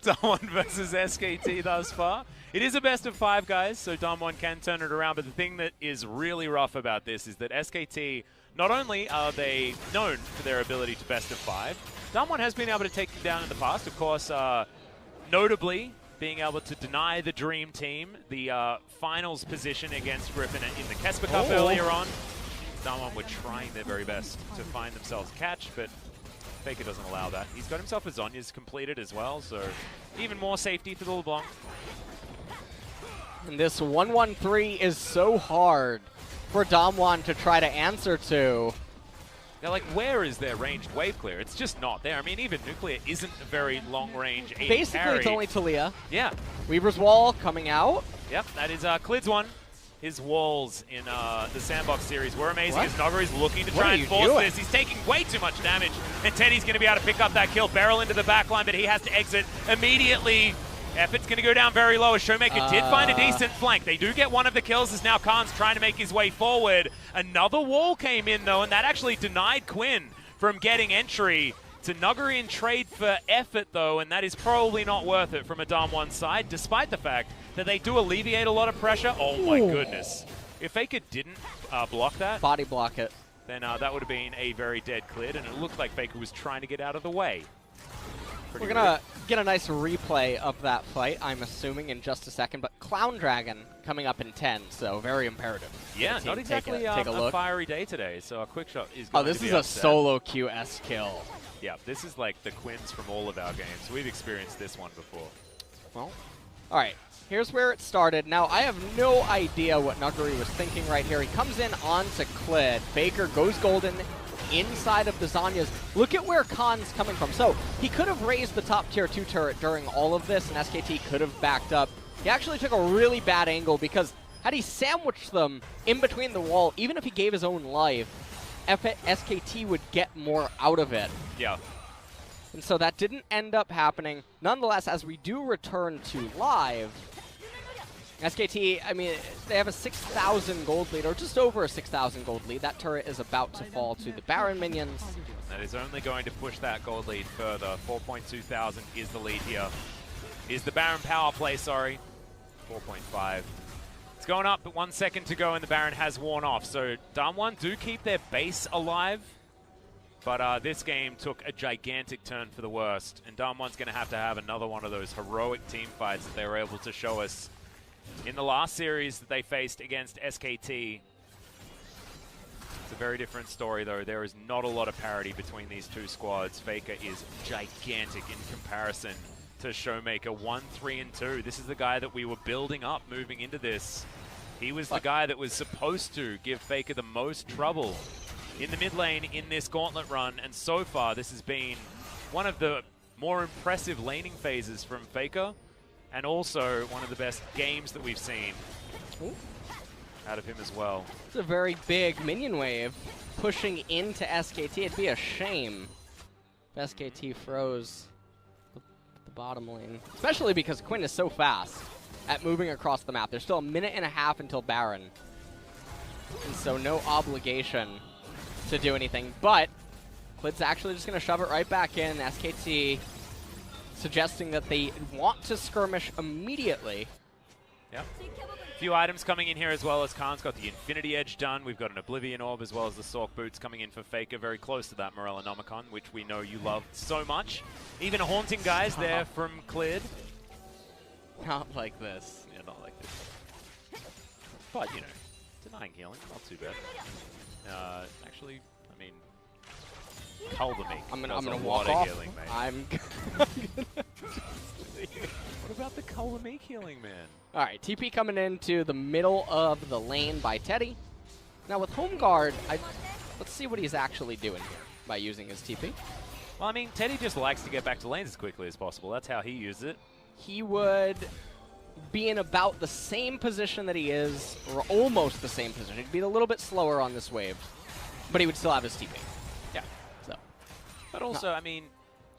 Speaker 1: DAMWON versus SKT thus far. It is a best of 5, guys, so DAMWON can turn it around. But the thing that is really rough about this is that SKT, not only are they known for their ability to best of 5, DAMWON has been able to take them down in the past. Of course, notably, being able to deny the Dream Team the finals position against Griffin in the Kesper Cup earlier on. DAMWON were trying their very best to find themselves a catch, but Faker doesn't allow that. He's got himself a Zhonya's completed as well, so even more safety for the LeBlanc.
Speaker 2: And this 1-1-3 is so hard for DAMWON to try to answer to.
Speaker 1: They're like, where is their ranged wave clear? It's just not there. I mean, even Nuclear isn't a very long-range AD
Speaker 2: Basically,
Speaker 1: carry.
Speaker 2: it's only Talia.
Speaker 1: Yeah.
Speaker 2: Weaver's Wall coming out.
Speaker 1: Yep, that is Klid's one. His walls in the Sandbox series were amazing as Nogari's looking to try and force this. He's taking way too much damage, and Teddy's going to be able to pick up that kill. Barrel into the backline, but he has to exit immediately. Effort's going to go down very low as Showmaker did find a decent flank. They do get one of the kills as now Khan's trying to make his way forward. Another wall came in, though, and that actually denied Quinn from getting entry to Nuggery in trade for effort, though, and that is probably not worth it from a DAMWON side, despite the fact that they do alleviate a lot of pressure. Oh, my goodness. If Faker didn't block that,
Speaker 2: body block it,
Speaker 1: then that would have been a very dead Clid, and it looked like Faker was trying to get out of the way.
Speaker 2: We're going to get a nice replay of that fight, I'm assuming, in just a second. But Clown Dragon coming up in 10, so very imperative.
Speaker 1: Yeah, not exactly a fiery day today, so a quick shot is going to be
Speaker 2: this is a solo QS kill.
Speaker 1: Yeah, this is like the Quins from all of our games. We've experienced this one before.
Speaker 2: Well, all right. Here's where it started. Now, I have no idea what Nuggery was thinking right here. He comes in onto Clid. Faker goes golden inside of the Zhonya's. Look at where Khan's coming from. So he could have raised the top tier 2 turret during all of this, and SKT could have backed up. He actually took a really bad angle because had he sandwiched them in between the wall, even if he gave his own life, SKT would get more out of it.
Speaker 1: Yeah.
Speaker 2: And so that didn't end up happening. Nonetheless, as we do return to live, SKT, I mean, they have a 6,000 gold lead, or just over a 6,000 gold lead. That turret is about to fall to the Baron minions.
Speaker 1: That is only going to push that gold lead further. 4.2 thousand is the lead here. Is the Baron power play, sorry. 4.5. It's going up, but 1 second to go, and the Baron has worn off. So DAMWON do keep their base alive, but this game took a gigantic turn for the worst, and DAMWON's going to have another one of those heroic team fights that they were able to show us in the last series that they faced against SKT. It's a very different story, though. There is not a lot of parity between these two squads. Faker is gigantic in comparison to Showmaker. 1, 3, and 2. This is the guy that we were building up moving into this. He was the guy that was supposed to give Faker the most trouble in the mid lane in this gauntlet run, and so far this has been one of the more impressive laning phases from Faker, and also one of the best games that we've seen out of him as well.
Speaker 2: It's a very big minion wave pushing into SKT. It'd be a shame if SKT froze the bottom lane, especially because Quinn is so fast at moving across the map. There's still a minute and a half until Baron, and so no obligation to do anything. But Clid's actually just going to shove it right back in. SKT suggesting that they want to skirmish immediately.
Speaker 1: Yep. A few items coming in here as well, as Khan's got the Infinity Edge done. We've got an Oblivion Orb as well as the Sork Boots coming in for Faker, very close to that Morellonomicon, which we know you love so much. Even a Haunting Guys there from Clid.
Speaker 2: Not like this.
Speaker 1: Yeah, not like this. But, you know, denying healing, not too bad. Actually, I mean, cull the Meek.
Speaker 2: I'm gonna walk off.
Speaker 1: Healing, mate.
Speaker 2: I'm
Speaker 1: What about the cull the Meek healing, man?
Speaker 2: All right, TP coming into the middle of the lane by Teddy. Now with Home Guard, Let's see what he's actually doing here by using his TP.
Speaker 1: Well, I mean, Teddy just likes to get back to lanes as quickly as possible. That's how he used it.
Speaker 2: He would be in about the same position that he is, or almost the same position. He'd be a little bit slower on this wave, but he would still have his TP. Yeah. So.
Speaker 1: But also, I mean,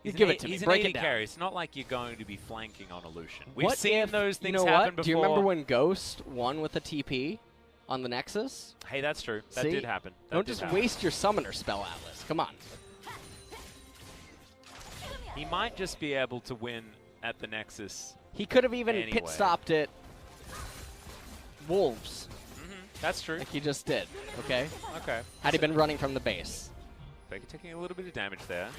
Speaker 2: you give it to me.
Speaker 1: He's
Speaker 2: Break
Speaker 1: an
Speaker 2: it down.
Speaker 1: carry. It's not like you're going to be flanking on a Lucian. We've
Speaker 2: What
Speaker 1: seen
Speaker 2: if,
Speaker 1: those things
Speaker 2: you know
Speaker 1: happen
Speaker 2: what?
Speaker 1: before.
Speaker 2: Do you remember when Ghost won with a TP on the Nexus?
Speaker 1: Hey, that's true. That
Speaker 2: See?
Speaker 1: did happen. That
Speaker 2: Don't
Speaker 1: did
Speaker 2: just
Speaker 1: happen.
Speaker 2: waste your Summoner spell, Atlas. Come on.
Speaker 1: He might just be able to win at the Nexus.
Speaker 2: He could have even
Speaker 1: Anyway.
Speaker 2: pit-stopped it Wolves,
Speaker 1: That's true.
Speaker 2: like he just did, okay?
Speaker 1: Okay.
Speaker 2: Had he been running from the base.
Speaker 1: Faker taking a little bit of damage there.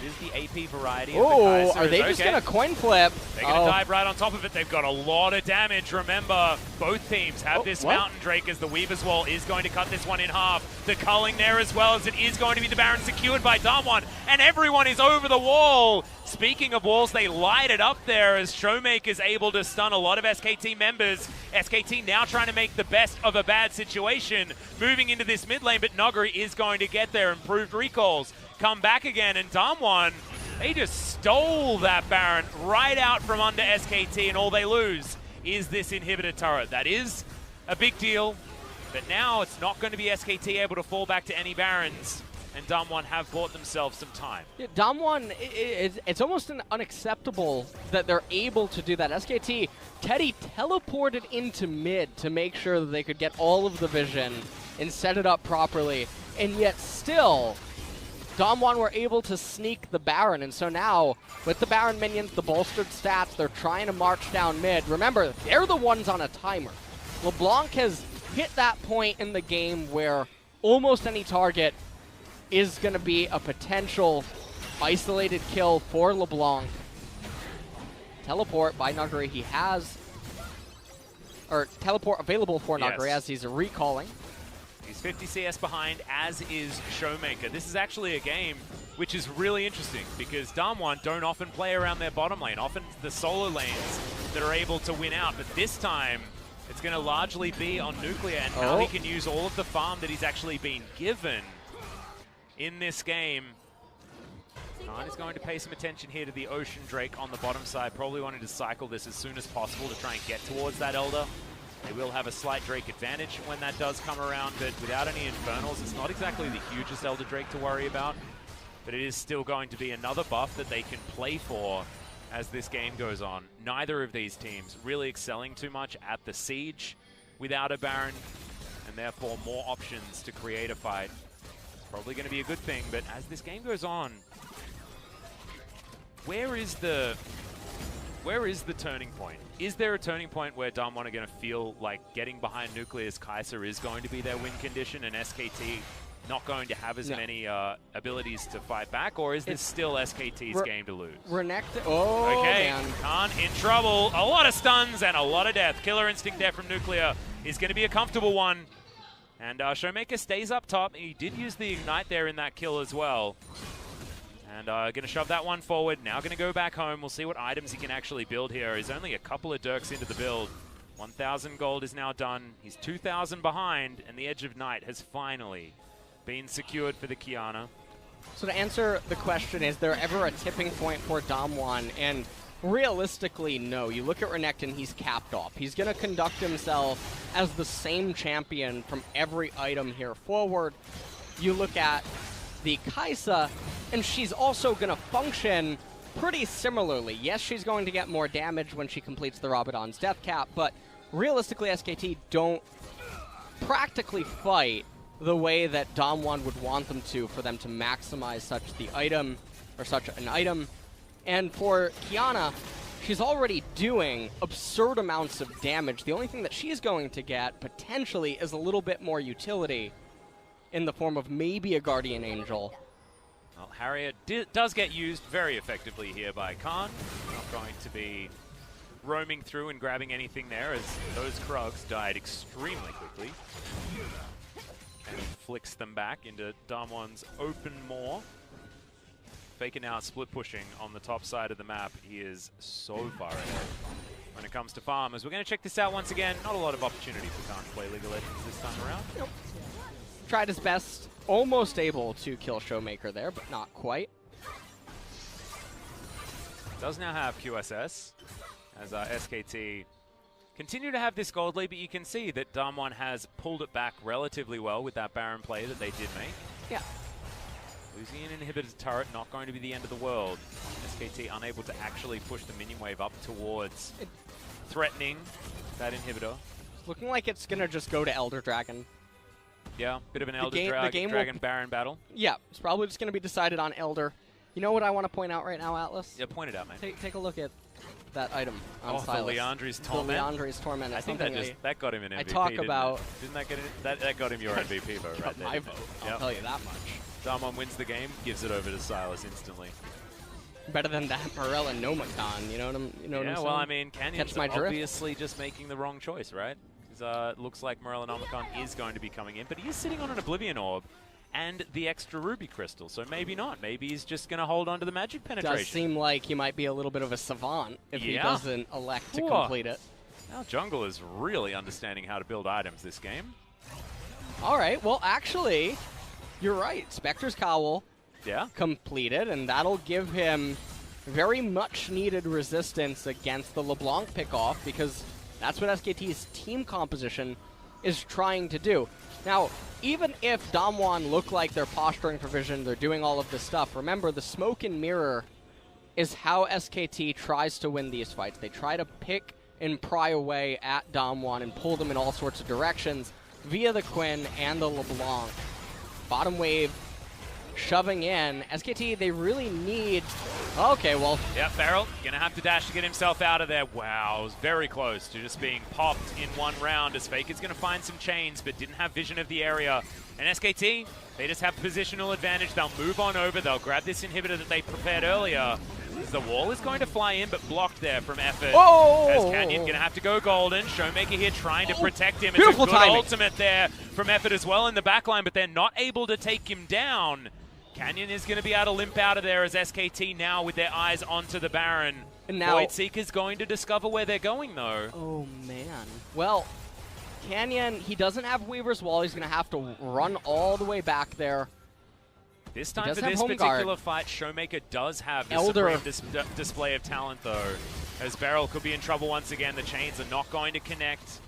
Speaker 1: It is the AP variety of the
Speaker 2: Oh,
Speaker 1: Kaiser.
Speaker 2: are they
Speaker 1: It's
Speaker 2: just
Speaker 1: okay.
Speaker 2: going to coin flip?
Speaker 1: They're going to dive right on top of it. They've got a lot of damage. Remember, both teams have this
Speaker 2: what?
Speaker 1: Mountain Drake as the Weaver's Wall is going to cut this one in half. The culling there as well, as it is going to be the Baron secured by DAMWON, and everyone is over the wall. Speaking of walls, they light it up there as Showmaker is able to stun a lot of SKT members. SKT now trying to make the best of a bad situation, moving into this mid lane, but Nuguri is going to get there. Improved recalls come back again, and DAMWON, they just stole that Baron right out from under SKT, and all they lose is this inhibitor turret. That is a big deal, but now it's not going to be SKT able to fall back to any Barons, and DAMWON have bought themselves some time.
Speaker 2: Yeah, DAMWON, it's almost unacceptable that they're able to do that. SKT, Teddy teleported into mid to make sure that they could get all of the vision and set it up properly, and yet still, DAMWON were able to sneak the Baron, and so now, with the Baron minions, the bolstered stats, they're trying to march down mid. Remember, they're the ones on a timer. LeBlanc has hit that point in the game where almost any target is going to be a potential isolated kill for LeBlanc. Teleport by Nuguri, he has, or teleport available for Nuguri as he's recalling.
Speaker 1: He's 50 CS behind, as is Showmaker. This is actually a game which is really interesting because DAMWON don't often play around their bottom lane. Often the solo lanes that are able to win out, but this time it's going to largely be on Nuclear and how he can use all of the farm that he's actually been given in this game. Khan is going to pay some attention here to the Ocean Drake on the bottom side, probably wanting to cycle this as soon as possible to try and get towards that Elder. They will have a slight Drake advantage when that does come around, but without any Infernals, it's not exactly the hugest Elder Drake to worry about. But it is still going to be another buff that they can play for as this game goes on. Neither of these teams really excelling too much at the Siege without a Baron, and therefore more options to create a fight. It's probably going to be a good thing, but as this game goes on, where is the turning point? Is there a turning point where DAMWON are going to feel like getting behind Nuclear's Kaiser is going to be their win condition and SKT not going to have as many abilities to fight back? Or is this still SKT's game to lose?
Speaker 2: Okay, man.
Speaker 1: Khan in trouble. A lot of stuns and a lot of death. Killer Instinct there from Nuclear is going to be a comfortable one. And Showmaker stays up top. He did use the Ignite there in that kill as well. And going to shove that one forward. Now going to go back home. We'll see what items he can actually build here. He's only a couple of Dirks into the build. 1,000 gold is now done. He's 2,000 behind, and the Edge of Night has finally been secured for the Qiyana.
Speaker 2: So to answer the question, is there ever a tipping point for DAMWON? And realistically, no. You look at Renekton, he's capped off. He's going to conduct himself as the same champion from every item here forward. You look at the Kai'Sa, and she's also going to function pretty similarly. Yes, she's going to get more damage when she completes the Rabadon's death cap, but realistically, SKT don't practically fight the way that DAMWON would want them to for them to maximize such an item. And for Qiyana, she's already doing absurd amounts of damage. The only thing that she's going to get, potentially, is a little bit more utility in the form of maybe a Guardian Angel.
Speaker 1: Well, Harriet does get used very effectively here by Khan. Not going to be roaming through and grabbing anything there, as those Krugs died extremely quickly. And flicks them back into DAMWON's open maw. Faker now split pushing on the top side of the map. He is so far ahead when it comes to farmers. We're going to check this out once again. Not a lot of opportunity for Khan to play League of Legends this time around.
Speaker 2: Nope. tried his best, almost able to kill Showmaker there, but not quite.
Speaker 1: Does now have QSS as SKT continue to have this gold lead, but you can see that DAMWON has pulled it back relatively well with that Baron play that they did make.
Speaker 2: Yeah.
Speaker 1: Losing an inhibitor turret, not going to be the end of the world. SKT unable to actually push the minion wave up towards threatening that inhibitor.
Speaker 2: Looking like it's going to just go to Elder Dragon.
Speaker 1: Yeah, bit of an Elder
Speaker 2: game
Speaker 1: Dragon Baron battle.
Speaker 2: Yeah, it's probably just going to be decided on Elder. You know what I want to point out right now, Atlas?
Speaker 1: Yeah, point it out, man.
Speaker 2: Take a look at that item on
Speaker 1: the
Speaker 2: Silas.
Speaker 1: Liandry's Torment.
Speaker 2: The Liandry's Torment.
Speaker 1: I think that got him an MVP.
Speaker 2: I talk about.
Speaker 1: Didn't that get it? That got him your MVP vote right there.
Speaker 2: My vote. I'll tell you that much.
Speaker 1: DAMWON wins the game, gives it over to Silas instantly.
Speaker 2: Better than that Morel and Nomakon. You know what I'm saying?
Speaker 1: Yeah, well, I mean, Canyon's
Speaker 2: my drift.
Speaker 1: obviously just making the wrong choice, right? Because it looks like Morel and Nomakon is going to be coming in, but he is sitting on an Oblivion Orb and the extra Ruby Crystal, so maybe not. Maybe he's just going to hold on to the magic penetration.
Speaker 2: Does seem like he might be a little bit of a savant if he doesn't elect to complete it.
Speaker 1: Now Jungle is really understanding how to build items this game.
Speaker 2: All right, well, actually, you're right. Spectre's Cowl completed, and that'll give him very much needed resistance against the LeBlanc pickoff, because that's what SKT's team composition is trying to do. Now, even if DAMWON look like they're posturing for vision, they're doing all of this stuff, remember the smoke and mirror is how SKT tries to win these fights. They try to pick and pry away at DAMWON and pull them in all sorts of directions via the Quinn and the LeBlanc. Bottom wave shoving in. SKT, they really need... Okay, well...
Speaker 1: Yeah, Beryl gonna have to dash to get himself out of there. Wow, it was very close to just being popped in one round as Faker's gonna find some chains, but didn't have vision of the area. And SKT, they just have positional advantage. They'll move on over. They'll grab this inhibitor that they prepared earlier. The wall is going to fly in, but blocked there from Effort.
Speaker 2: Oh!
Speaker 1: As Canyon going to have to go golden. Showmaker here trying to protect him. It's
Speaker 2: Beautiful
Speaker 1: a good
Speaker 2: timing.
Speaker 1: ultimate there from Effort as well in the backline, but they're not able to take him down. Canyon is going to be able to limp out of there as SKT now with their eyes onto the Baron.
Speaker 2: And now
Speaker 1: Voidseeker's going to discover where they're going, though.
Speaker 2: Oh, man. Well, Canyon, he doesn't have Weaver's Wall. He's going to have to run all the way back there.
Speaker 1: This time for this particular fight, Showmaker does have the
Speaker 2: Elder
Speaker 1: supreme display of talent, though. As Beryl could be in trouble once again. The chains are not going to connect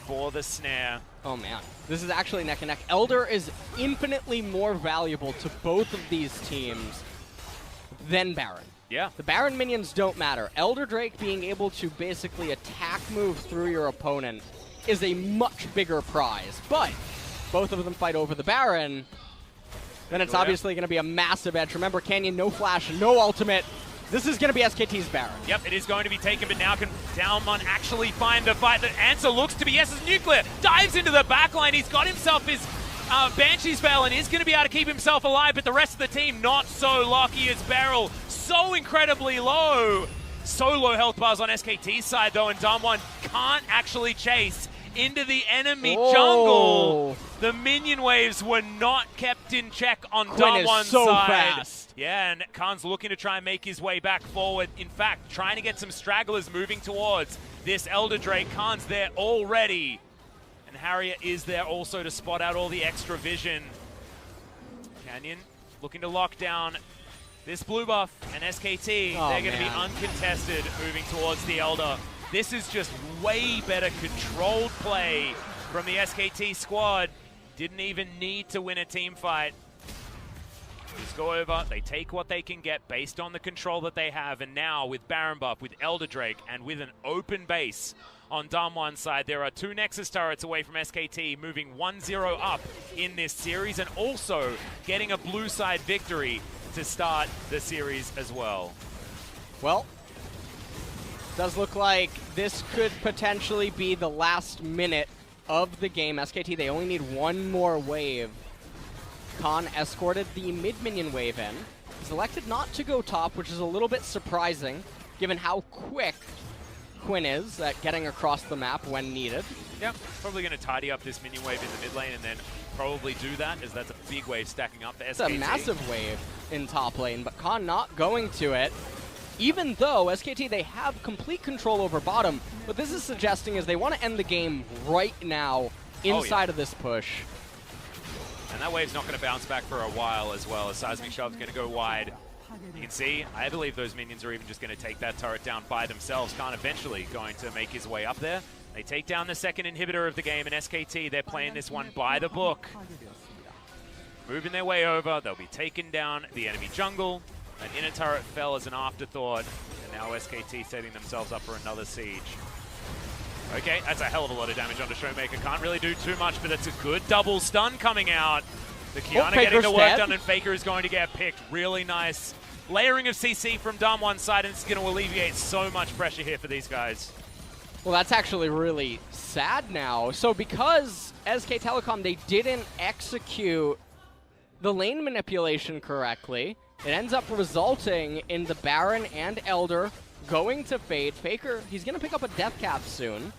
Speaker 1: for the snare.
Speaker 2: Oh, man. This is actually neck and neck. Elder is infinitely more valuable to both of these teams than Baron.
Speaker 1: Yeah.
Speaker 2: The Baron minions don't matter. Elder Drake being able to basically attack move through your opponent is a much bigger prize. But both of them fight over the Baron, then it's obviously going to be a massive edge. Remember, Canyon, no flash, no ultimate. This is going to be SKT's Baron.
Speaker 1: Yep, it is going to be taken, but now can DAMWON actually find the fight? The answer looks to be yes, it's Nuclear. Dives into the backline. He's got himself his Banshee's Veil and is going to be able to keep himself alive, but the rest of the team not so lucky as Beryl. So incredibly low. So low health bars on SKT's side, though, and DAMWON can't actually chase into the enemy jungle. The minion waves were not kept in check on DAMWON's side.
Speaker 2: Fast.
Speaker 1: Yeah, and Khan's looking to try and make his way back forward. In fact, trying to get some stragglers moving towards this Elder Drake. Khan's there already. And Harriet is there also to spot out all the extra vision. Canyon looking to lock down this blue buff, and SKT, they're going to be uncontested moving towards the Elder. This is just way better controlled play from the SKT squad. Didn't even need to win a team fight. Just go over, they take what they can get based on the control that they have, and now with Baron buff, with Elder Drake, and with an open base on DAMWON's side, there are 2 Nexus turrets away from SKT, moving 1-0 up in this series, and also getting a blue side victory to start the series as well.
Speaker 2: Well, does look like this could potentially be the last minute of the game. SKT, they only need one more wave. Khan escorted the mid-minion wave in. He's elected not to go top, which is a little bit surprising, given how quick Quinn is at getting across the map when needed.
Speaker 1: Yeah, probably going to tidy up this minion wave in the mid lane and then probably do that, as that's a big wave stacking up for SKT.
Speaker 2: It's a massive wave in top lane, but Khan not going to it. Even though SKT, they have complete control over bottom, what this is suggesting is they want to end the game right now inside of this push.
Speaker 1: that wave's not going to bounce back for a while as well, as Seismic Shove's going to go wide. You can see, I believe those minions are even just going to take that turret down by themselves. Khan eventually going to make his way up there. They take down the second inhibitor of the game, and SKT, they're playing this one by the book. Moving their way over, they'll be taking down the enemy jungle. An inner turret fell as an afterthought, and now SKT setting themselves up for another siege. Okay, that's a hell of a lot of damage onto Showmaker. Can't really do too much, but it's a good double stun coming out. The Kiana getting the work done, and Faker is going to get picked. Really nice layering of CC from DAMWON's side, and it's going to alleviate so much pressure here for these guys.
Speaker 2: Well, that's actually really sad now. So because SK Telecom, they didn't execute the lane manipulation correctly, it ends up resulting in the Baron and Elder going to Fade. Faker, he's going to pick up a death cap soon.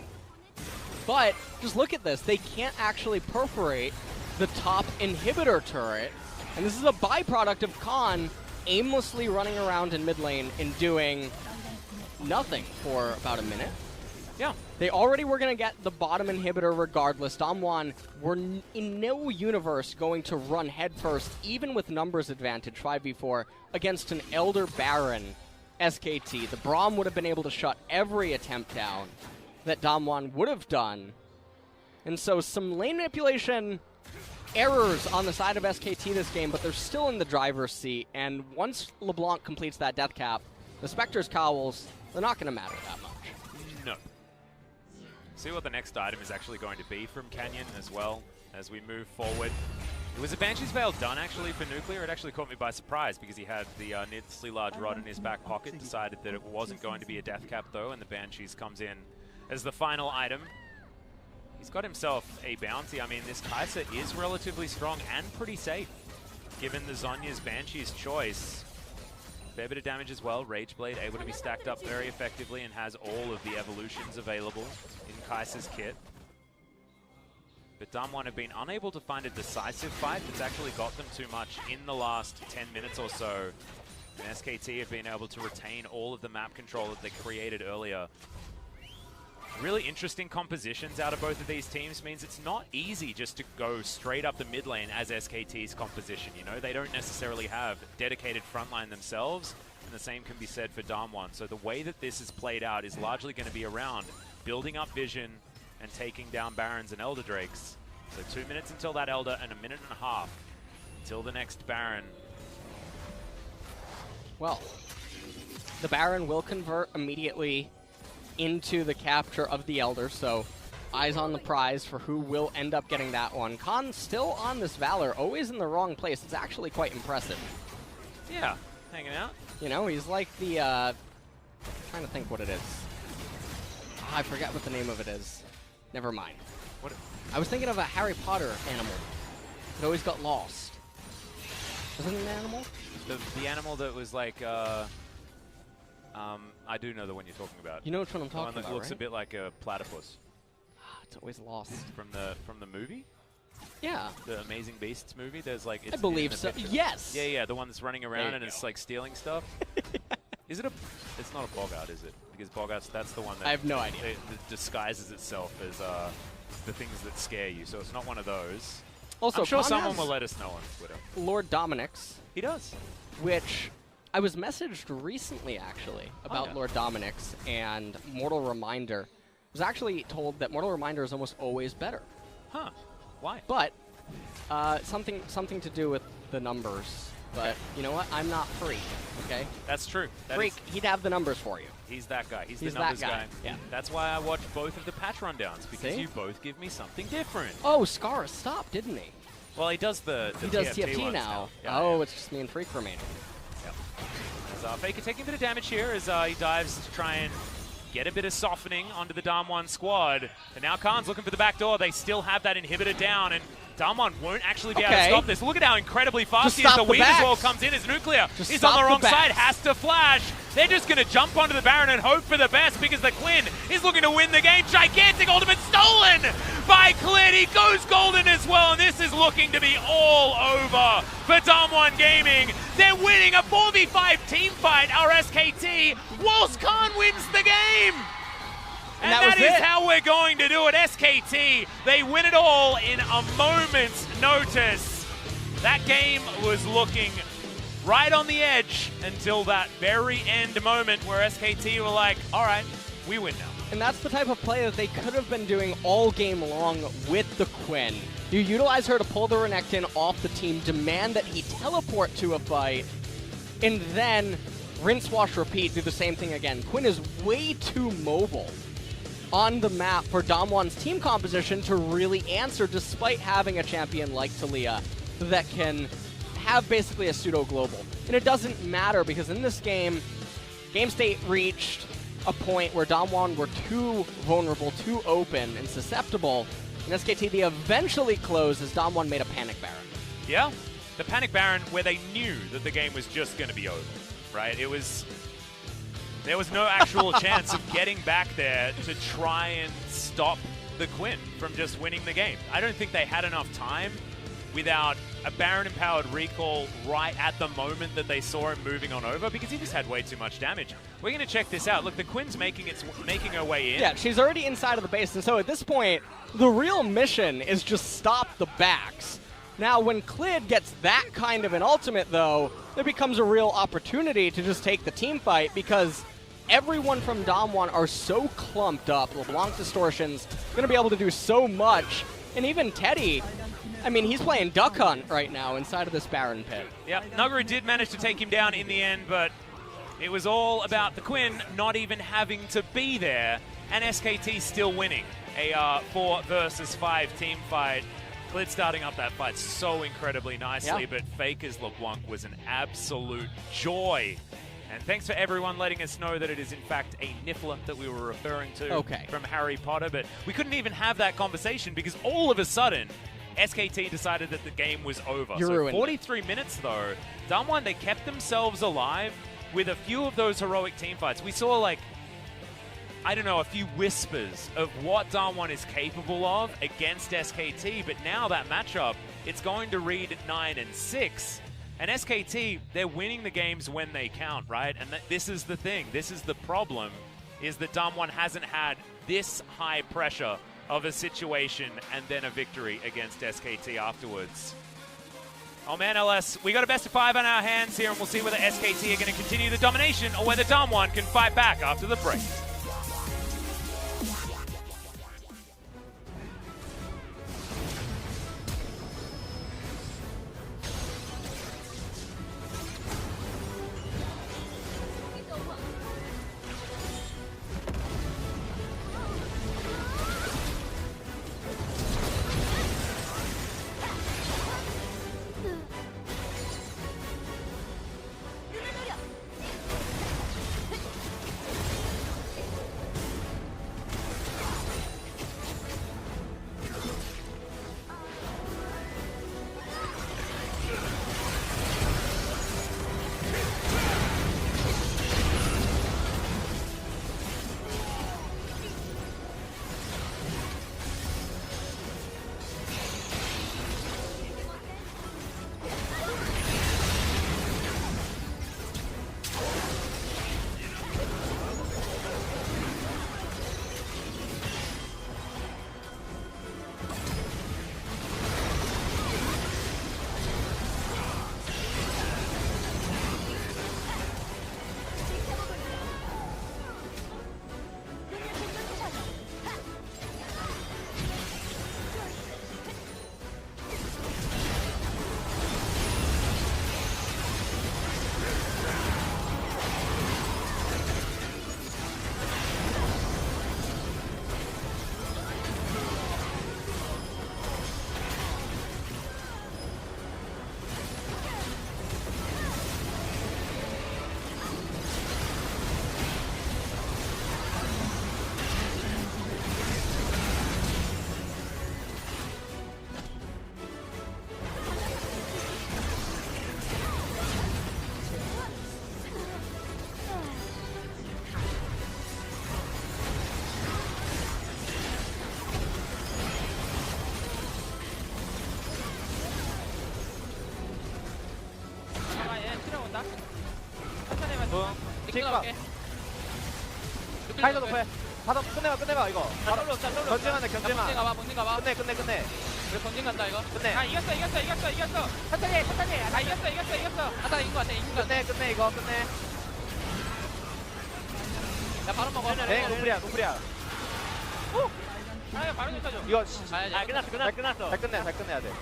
Speaker 2: But just look at this. They can't actually perforate the top inhibitor turret. And this is a byproduct of Khan aimlessly running around in mid lane and doing nothing for about a minute.
Speaker 1: Yeah.
Speaker 2: They already were going to get the bottom inhibitor regardless. DAMWON were in no universe going to run headfirst, even with numbers advantage, 5v4, against an Elder Baron SKT. The Braum would have been able to shut every attempt down that DAMWON would have done. And so some lane manipulation errors on the side of SKT this game, but they're still in the driver's seat. And once LeBlanc completes that death cap, the Spectre's Cowls, they're not going to matter that much.
Speaker 1: No. See what the next item is actually going to be from Canyon as well as we move forward. It was a Banshee's Veil done actually for Nuclear. It actually caught me by surprise because he had the needlessly large rod in his back pocket, decided that it wasn't going to be a death cap though, and the Banshees comes in as the final item. He's got himself a bounty. I mean, this Kai'Sa is relatively strong and pretty safe, given the Zhonya's Banshee's choice. Fair bit of damage as well. Rageblade able to be stacked up very effectively and has all of the evolutions available in Kai'Sa's kit. But DAMWON have been unable to find a decisive fight that's actually got them too much in the last 10 minutes or so. And SKT have been able to retain all of the map control that they created earlier. Really interesting compositions out of both of these teams means it's not easy just to go straight up the mid lane as SKT's composition. You know, they don't necessarily have dedicated frontline themselves, and the same can be said for DAMWON. So the way that this is played out is largely going to be around building up vision and taking down Barons and Elder Drakes. So 2 minutes until that Elder and a minute and a half until the next Baron.
Speaker 2: Well, the Baron will convert immediately into the capture of the Elder, so eyes on the prize for who will end up getting that one. Khan still on this Valor, always in the wrong place. It's actually quite impressive.
Speaker 1: Yeah, hanging out.
Speaker 2: You know, he's like the, trying to think what it is. I forget what the name of it is. Never mind.
Speaker 1: What?
Speaker 2: I was thinking of a Harry Potter animal. It always got lost. Wasn't it an animal?
Speaker 1: The animal that was like, I do know the one you're talking about.
Speaker 2: You know which one I'm
Speaker 1: the one
Speaker 2: talking
Speaker 1: that
Speaker 2: about,
Speaker 1: looks
Speaker 2: right?
Speaker 1: a bit like a platypus.
Speaker 2: It's always lost.
Speaker 1: From the movie?
Speaker 2: Yeah.
Speaker 1: The Amazing Beasts movie? There's like... It's
Speaker 2: I believe so.
Speaker 1: picture.
Speaker 2: Yes!
Speaker 1: Yeah, yeah, the one that's running around and
Speaker 2: go.
Speaker 1: it's like stealing stuff. Is it a... It's not a Bogart, is it? Because Bogart's, that's the one that...
Speaker 2: I have no idea.
Speaker 1: That disguises itself as the things that scare you, so it's not one of those.
Speaker 2: Also,
Speaker 1: I'm sure
Speaker 2: Khan
Speaker 1: someone
Speaker 2: has
Speaker 1: will let us know on Twitter.
Speaker 2: Lord Dominic's,
Speaker 1: He does.
Speaker 2: which I was messaged recently, actually, about
Speaker 1: yeah.
Speaker 2: Lord Dominic's and Mortal Reminder. I was actually told that Mortal Reminder is almost always better.
Speaker 1: Huh. Why?
Speaker 2: But something to do with the numbers. But you know what? I'm not Freak, okay?
Speaker 1: That's true.
Speaker 2: Freak, he'd have the numbers for you.
Speaker 1: He's that guy. He's
Speaker 2: He's
Speaker 1: the numbers
Speaker 2: that guy. Yeah.
Speaker 1: That's why I watch both of the patch rundowns, because
Speaker 2: See?
Speaker 1: you both give me something different.
Speaker 2: Oh, Scar stopped, didn't he?
Speaker 1: Well, he does the
Speaker 2: He does
Speaker 1: TFT
Speaker 2: TFT
Speaker 1: ones
Speaker 2: now.
Speaker 1: Yeah,
Speaker 2: oh,
Speaker 1: yeah.
Speaker 2: it's just me and Freak remaining.
Speaker 1: Yep. As Faker taking a bit of damage here as he dives to try and get a bit of softening onto the DAMWON squad. And now Khan's looking for the back door. They still have that inhibitor down, and DAMWON won't actually be able to stop this. Look at how incredibly fast he is. The Weave as well comes in as Nuclear is on the wrong side, has to flash. They're just going to jump onto the Baron and hope for the best because the Clin is looking to win the game. Gigantic ultimate stolen by Clin. He goes golden as well, and this is looking to be all over for DWG Gaming. They're winning a 4v5 team fight, our SKT, whilst Khan wins the game. And that is how we're going to do it. SKT, they win it all in a moment's notice. That game was looking right on the edge until that very end moment where SKT were like, all right, we win now.
Speaker 2: And that's the type of play that they could have been doing all game long with the Quinn. You utilize her to pull the Renekton off the team, demand that he teleport to a fight, and then rinse, wash, repeat, do the same thing again. Quinn is way too mobile on the map for DAMWON's team composition to really answer, despite having a champion like Talia that can have basically a pseudo-global. And it doesn't matter because in this game, game state reached a point where DAMWON were too vulnerable, too open, and susceptible. And SKT, they eventually closed as DAMWON made a Panic Baron.
Speaker 1: Yeah, the Panic Baron where they knew that the game was just going to be over, right? There was no actual chance of getting back there to try and stop the Quinn from just winning the game. I don't think they had enough time without a Baron-empowered recall right at the moment that they saw him moving on over, because he just had way too much damage. We're going to check this out. Look, the Quinn's making her way in.
Speaker 2: Yeah, she's already inside of the base, and so at this point, the real mission is just stop the backs. Now, when Clid gets that kind of an ultimate, though, there becomes a real opportunity to just take the team fight, because everyone from DAMWON are so clumped up. LeBlanc Distortion's going to be able to do so much, and even Teddy, I mean, he's playing Duck Hunt right now inside of this Baron pit.
Speaker 1: Yeah, Nuguri did manage to take him down in the end, but it was all about the Quinn not even having to be there, and SKT still winning a 4 versus 5 team fight. Clid starting up that fight so incredibly nicely, but Faker's LeBlanc was an absolute joy. And thanks for everyone letting us know that it is in fact a Niffler that we were referring to from Harry Potter, but we couldn't even have that conversation because all of a sudden, SKT decided that the game was over. So 43 minutes though, DAMWON, they kept themselves alive with a few of those heroic team fights. We saw, like, I don't know, a few whispers of what DAMWON is capable of against SKT, but now that matchup, it's going to read 9 and 6. And SKT, they're winning the games when they count, right? And this is the thing, this is the problem, is that DAMWON hasn't had this high pressure of a situation and then a victory against SKT afterwards. Oh man, LS, we got a best of 5 on our hands here, and we'll see whether SKT are going to continue the domination or whether DAMWON can fight back after the break.
Speaker 3: 카이저 높여. 받아 끝내봐 이거. 견제만 해 견제만. 끝내. 그래 전진 간다 이거.
Speaker 4: 끝내.
Speaker 3: 아 이겼어.
Speaker 4: 천천히 해, 천천히 해.
Speaker 3: 아 이겼어. 아나 이긴 거 같아. 이긴 거 같아.
Speaker 4: 끝내 이거 끝내.
Speaker 3: 야 바로 먹어.
Speaker 4: 네, 노플이야.
Speaker 3: 아 바로 좀 쳐줘.
Speaker 4: 이거
Speaker 3: 가야지.
Speaker 4: 잘 끝내야 돼.
Speaker 3: 오케이.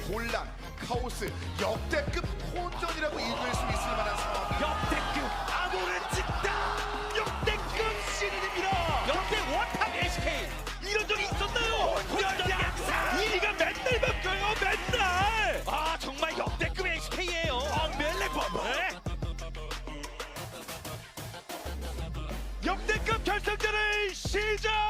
Speaker 5: 혼란, 카오스, 역대급 혼전이라고 읽을 수 있을 만한 상황.
Speaker 6: 역대급 암호를 찍다. 역대급 시즌입니다. 역대 원탑 SK 이런 적이 있었나요? 혼전양상 1위가 맨날 바뀌어요. 맨날. 아 정말 역대급 SK예요. 멜레 봐봐. 역대급 결승전을 시작하겠습니다.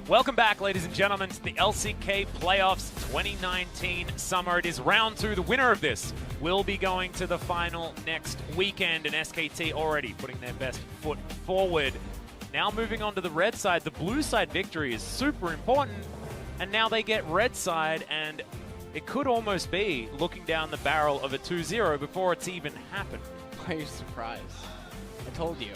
Speaker 1: Welcome back, ladies and gentlemen, to the LCK Playoffs 2019 Summer. It is round 2. The winner of this will be going to the final next weekend, and SKT already putting their best foot forward. Now moving on to the red side. The blue side victory is super important, and now they get red side, and it could almost be looking down the barrel of a 2-0 before it's even happened.
Speaker 2: Why are you surprised? I told you.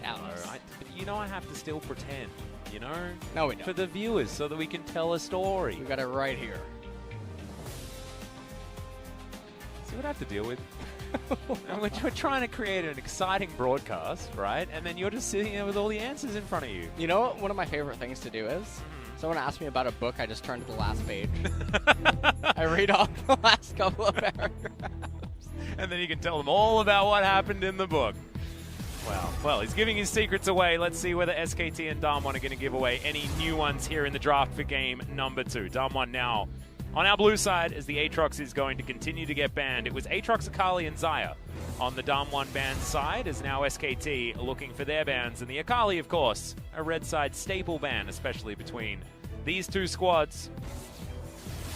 Speaker 2: Alex.
Speaker 1: But you know I have to still pretend. You know?
Speaker 2: No, we don't.
Speaker 1: For the viewers, so that we can tell a story.
Speaker 2: We got it right here.
Speaker 1: See what I have to deal with? And we're trying to create an exciting broadcast, right? And then you're just sitting there with all the answers in front of you.
Speaker 2: You know what one of my favorite things to do is? Someone asked me about a book, I just turn to the last page. I read off the last couple of paragraphs.
Speaker 1: And then you can tell them all about what happened in the book. Wow. Well, he's giving his secrets away. Let's see whether SKT and DAMWON are going to give away any new ones here in the draft for game number 2. DAMWON now on our blue side as the Aatrox is going to continue to get banned. It was Aatrox, Akali, and Xayah on the DAMWON ban side, as now SKT looking for their bans. And the Akali, of course, a red side staple ban, especially between these two squads.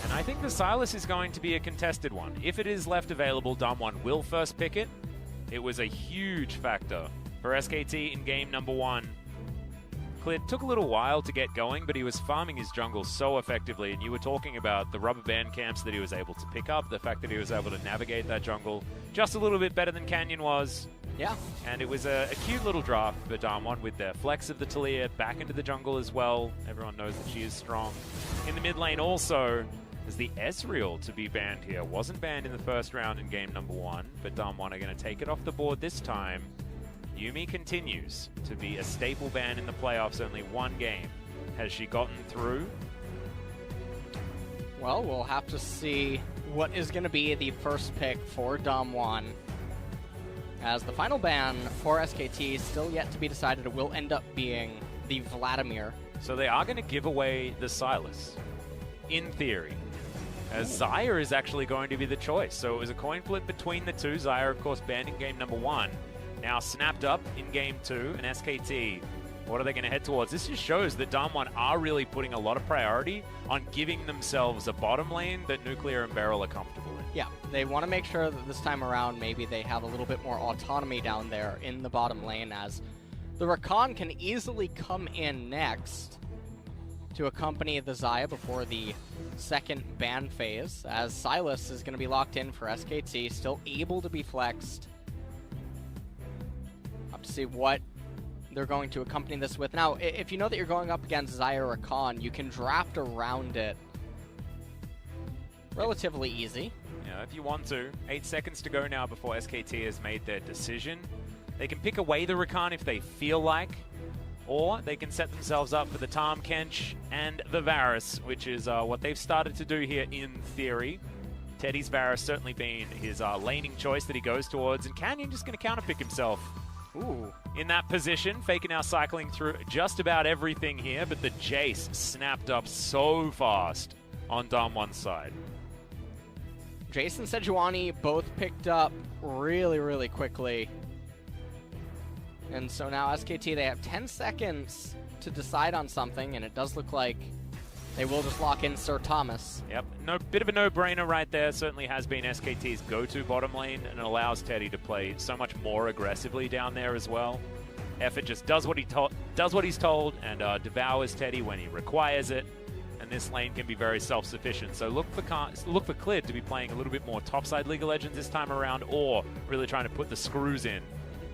Speaker 1: And I think the Sylas is going to be a contested one. If it is left available, DAMWON will first pick it. It was a huge factor for SKT in game number 1. It took a little while to get going, but he was farming his jungle so effectively, and you were talking about the rubber band camps that he was able to pick up, the fact that he was able to navigate that jungle just a little bit better than Canyon was.
Speaker 2: Yeah.
Speaker 1: And it was a cute little draft for DAMWON with their flex of the Talia back into the jungle as well. Everyone knows that she is strong. In the mid lane also, as the Ezreal to be banned here. Wasn't banned in the first round in game number 1, but DAMWON are going to take it off the board this time. Yuumi continues to be a staple ban in the playoffs. Only one game has she gotten through.
Speaker 2: Well, we'll have to see what is going to be the first pick for DAMWON, as the final ban for SKT is still yet to be decided. It will end up being the Vladimir.
Speaker 1: So they are going to give away the Sylas, in theory, as Xayah is actually going to be the choice. So it was a coin flip between the two. Xayah, of course, banned in game number 1. Now snapped up in game 2, and SKT, what are they going to head towards? This just shows that DAMWON are really putting a lot of priority on giving themselves a bottom lane that Nuclear and Beryl are comfortable in.
Speaker 2: Yeah, they want to make sure that this time around maybe they have a little bit more autonomy down there in the bottom lane, as the Rakan can easily come in next to accompany the Xayah before the second ban phase, as Silas is going to be locked in for SKT, still able to be flexed. Up to see what they're going to accompany this with. Now, if you know that you're going up against Xayah or Rakan, you can draft around it relatively easy.
Speaker 1: Yeah, if you want to. 8 seconds to go now before SKT has made their decision. They can pick away the Rakan if they feel like, or they can set themselves up for the Tahm Kench and the Varus, which is what they've started to do here in theory. Teddy's Varus certainly being his laning choice that he goes towards, and Canyon just going to counterpick himself.
Speaker 2: Ooh.
Speaker 1: In that position, Faker now cycling through just about everything here, but the Jace snapped up so fast on DAMWON's side.
Speaker 2: Jace and Sejuani both picked up really, really quickly. And so now SKT, they have 10 seconds to decide on something, and it does look like they will just lock in Sir Thomas.
Speaker 1: Yep, bit of a no-brainer right there. Certainly has been SKT's go-to bottom lane, and it allows Teddy to play so much more aggressively down there as well. Effort just does what he's told, and devours Teddy when he requires it. And this lane can be very self-sufficient. So look for Clid to be playing a little bit more topside League of Legends this time around, or really trying to put the screws in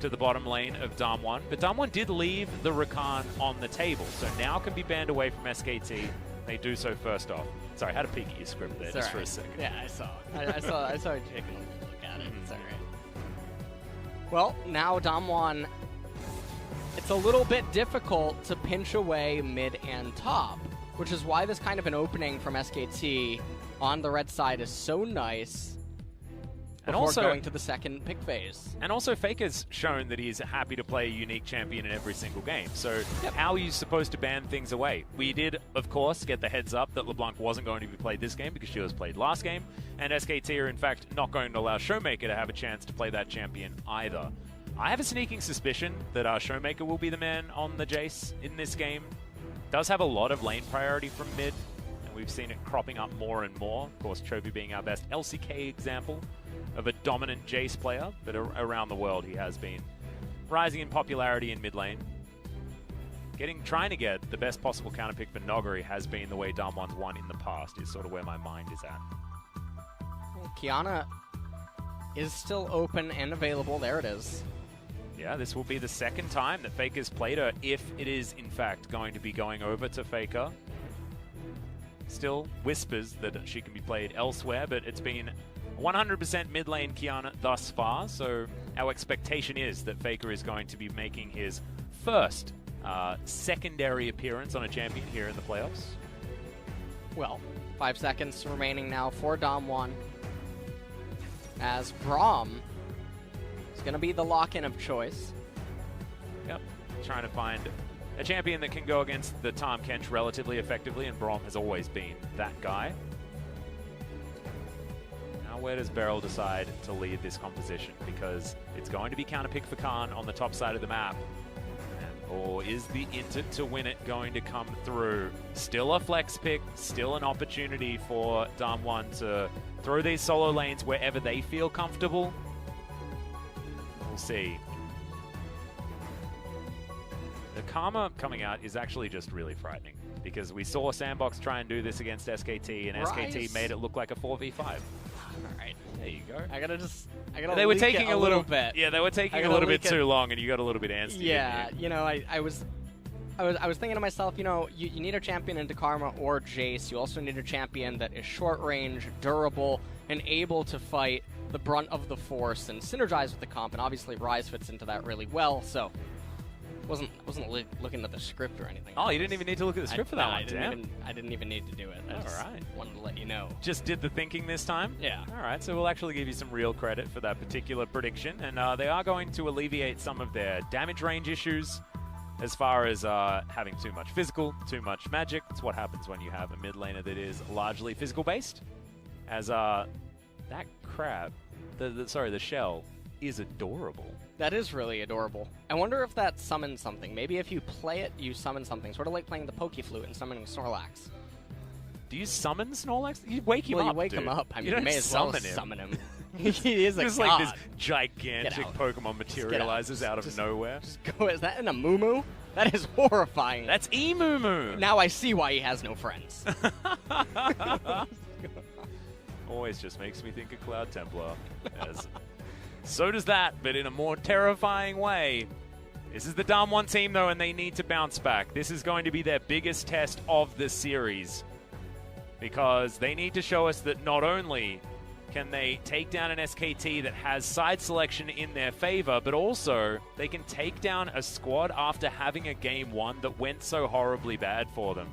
Speaker 1: to the bottom lane of DAMWON. But DAMWON did leave the Rakan on the table, so now can be banned away from SKT. They do so first off. Sorry, I had a peek at your script there just for a second.
Speaker 2: Yeah, I saw it. I saw you taking a look at it. It's all right. Well, now DAMWON, it's a little bit difficult to pinch away mid and top, which is why this kind of an opening from SKT on the red side is so nice. And also going to the second pick phase.
Speaker 1: And also Faker's shown that he's happy to play a unique champion in every single game. So how are you supposed to ban things away? We did, of course, get the heads up that LeBlanc wasn't going to be played this game because she was played last game. And SKT are, in fact, not going to allow Showmaker to have a chance to play that champion either. I have a sneaking suspicion that Showmaker will be the man on the Jace in this game. Does have a lot of lane priority from mid, and we've seen it cropping up more and more. Of course, Chovy being our best LCK example of a dominant Jace player, but around the world he has been rising in popularity in mid lane. Trying to get the best possible counter pick for Noguri has been the way DAMWON's won in the past, is sort of where my mind is at.
Speaker 2: Well, Kiana is still open and available. There it is.
Speaker 1: Yeah, this will be the second time that Faker's played her, if it is in fact going to be going over to Faker. Still whispers that she can be played elsewhere, but it's been 100% mid lane Kiana thus far, so our expectation is that Faker is going to be making his first secondary appearance on a champion here in the playoffs.
Speaker 2: Well, 5 seconds remaining now for DAMWON, as Braum is going to be the lock-in of choice.
Speaker 1: Yep, trying to find a champion that can go against the Tahm Kench relatively effectively, and Braum has always been that guy. Now where does Beryl decide to lead this composition? Because it's going to be counterpick for Khan on the top side of the map. Or is the Intit to win it going to come through? Still a flex pick, still an opportunity for DAMWON to throw these solo lanes wherever they feel comfortable. We'll see. The Karma coming out is actually just really frightening, because we saw Sandbox try and do this against SKT, and SKT made it look like a 4v5.
Speaker 2: All right,
Speaker 1: there you go.
Speaker 2: I gotta
Speaker 1: they were taking
Speaker 2: a little bit.
Speaker 1: Yeah, they were taking a little bit too long, and you got a little bit antsy.
Speaker 2: Yeah, you know, I was thinking to myself, you know, you need a champion into Karma or Jace. You also need a champion that is short range, durable, and able to fight the brunt of the force and synergize with the comp. And obviously, Ryze fits into that really well. So, wasn't looking at the script or anything.
Speaker 1: Oh, you didn't even need to look at the script for that one.
Speaker 2: I didn't even need to do it. I just wanted to let you know.
Speaker 1: Just did the thinking this time?
Speaker 2: Yeah.
Speaker 1: All right, so we'll actually give you some real credit for that particular prediction. And they are going to alleviate some of their damage range issues as far as having too much physical, too much magic. It's what happens when you have a mid laner that is largely physical-based. As that crab, the shell, is adorable.
Speaker 2: That is really adorable. I wonder if that summons something. Maybe if you play it, you summon something. Sort of like playing the Poke Flute and summoning Snorlax.
Speaker 1: Do you summon Snorlax? You wake him
Speaker 2: well,
Speaker 1: up,
Speaker 2: you wake
Speaker 1: dude.
Speaker 2: him up. I mean,
Speaker 1: you
Speaker 2: you
Speaker 1: don't
Speaker 2: may as well
Speaker 1: summon him.
Speaker 2: He is a
Speaker 1: Just
Speaker 2: god.
Speaker 1: like this gigantic
Speaker 2: out.
Speaker 1: Pokemon materializes out of nowhere.
Speaker 2: Just go. Is that an Amumu? That is horrifying.
Speaker 1: That's Emumu.
Speaker 2: Now I see why he has no friends.
Speaker 1: Always just makes me think of Cloud Templar. Yes. So does that, but in a more terrifying way. This is the DAMWON team, though, and they need to bounce back. This is going to be their biggest test of the series, because they need to show us that not only can they take down an SKT that has side selection in their favor, but also they can take down a squad after having a game one that went so horribly bad for them,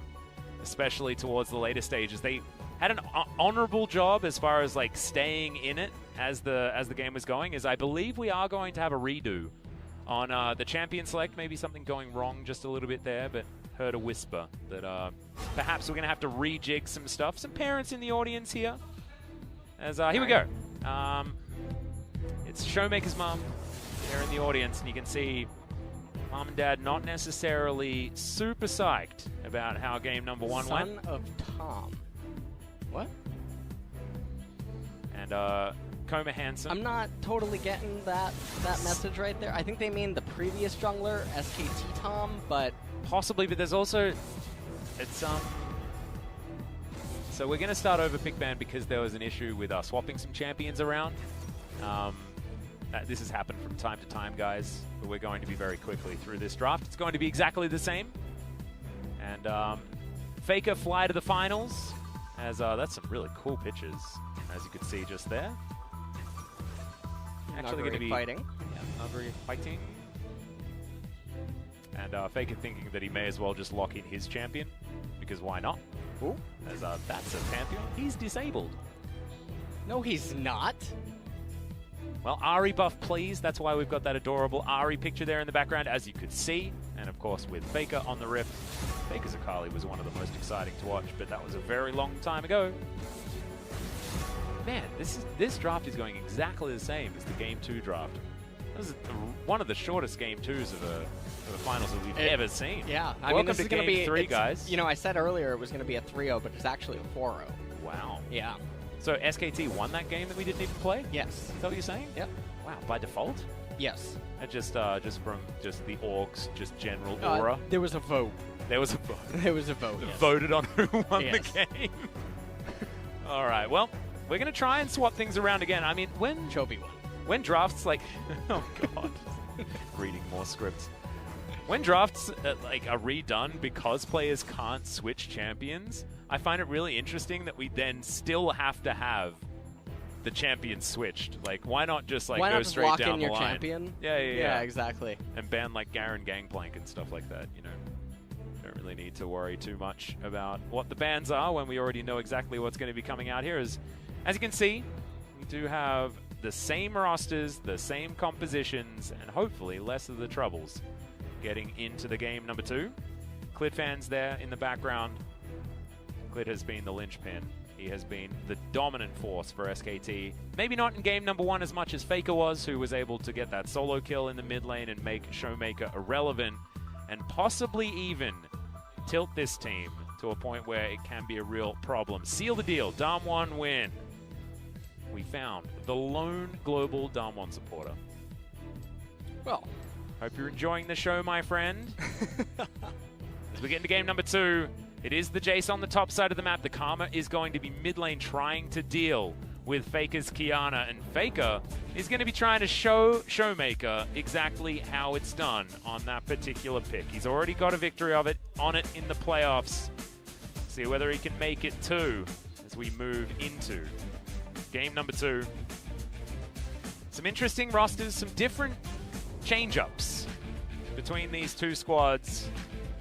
Speaker 1: especially towards the later stages. They had an honorable job as far as like staying in it as the game was going. As I believe we are going to have a redo on the champion select. Maybe something going wrong just a little bit there, but heard a whisper that perhaps we're going to have to rejig some stuff. Some parents in the audience here. As here we go. It's Showmaker's mom there in the audience, and you can see mom and dad not necessarily super psyched about how game number one went.
Speaker 2: Son of Tom. What?
Speaker 1: And Coma Handsome.
Speaker 2: I'm not totally getting that message right there. I think they mean the previous jungler, SKT Tom, but
Speaker 1: Possibly, but there's also it's So we're going to start over pick ban because there was an issue with swapping some champions around. This has happened from time to time, guys, but we're going to be very quickly through this draft. It's going to be exactly the same. And Faker fly to the finals, as that's some really cool pitches, as you could see just there. Actually going to be
Speaker 2: fighting.
Speaker 1: Yeah, Nuguri fighting. And Faker thinking that he may as well just lock in his champion, because why not?
Speaker 2: Ooh.
Speaker 1: As that's a Pantheon. He's disabled.
Speaker 2: No, he's not.
Speaker 1: Well, Ari buff, please. That's why we've got that adorable Ari picture there in the background, as you could see. And, of course, with Faker on the Rift. Faker's Akali was one of the most exciting to watch, but that was a very long time ago. Man, this draft is going exactly the same as the Game 2 draft. This is one of the shortest Game 2s of the finals that we've ever seen.
Speaker 2: Yeah. I mean,
Speaker 1: Welcome
Speaker 2: this
Speaker 1: to
Speaker 2: is going to
Speaker 1: Game
Speaker 2: be
Speaker 1: 3, guys.
Speaker 2: You know, I said earlier it was going to be a 3-0, but it's actually a 4-0.
Speaker 1: Wow.
Speaker 2: Yeah.
Speaker 1: So SKT won that game that we didn't even play?
Speaker 2: Yes.
Speaker 1: Is that what you're saying?
Speaker 2: Yep.
Speaker 1: Wow, by default?
Speaker 2: Yes.
Speaker 1: Just from just the orcs, just general aura.
Speaker 2: There was a vote.
Speaker 1: There was a vote.
Speaker 2: There was a vote. Yes.
Speaker 1: Voted on who won
Speaker 2: Yes.
Speaker 1: the game. All right. Well, we're gonna try and swap things around again. I mean,
Speaker 2: Chobi won.
Speaker 1: when drafts like, oh god, reading more scripts. When drafts are redone because players can't switch champions, I find it really interesting that we then still have to have the champion switched. Like, why not just
Speaker 2: Why
Speaker 1: go
Speaker 2: not just
Speaker 1: straight
Speaker 2: lock
Speaker 1: down
Speaker 2: in
Speaker 1: the
Speaker 2: your
Speaker 1: line?
Speaker 2: champion?
Speaker 1: Yeah,
Speaker 2: Yeah, exactly.
Speaker 1: And ban like Garen Gangplank and stuff like that. You know, don't really need to worry too much about what the bans are when we already know exactly what's going to be coming out here. As you can see, we do have the same rosters, the same compositions, and hopefully less of the troubles getting into the game number 2. Clit fans there in the background. Clit has been the linchpin. He has been the dominant force for SKT. Maybe not in game number 1 as much as Faker was, who was able to get that solo kill in the mid lane and make Showmaker irrelevant, and possibly even tilt this team to a point where it can be a real problem. Seal the deal. DAMWON win. We found the lone global DAMWON supporter.
Speaker 2: Well,
Speaker 1: hope you're enjoying the show, my friend. As we get into game number 2, it is the Jace on the top side of the map. The Karma is going to be mid lane trying to deal with Faker's Kiana, and Faker is going to be trying to show Showmaker exactly how it's done on that particular pick. He's already got a victory on it in the playoffs. See whether he can make it too as we move into game number 2. Some interesting rosters, some different change-ups between these two squads.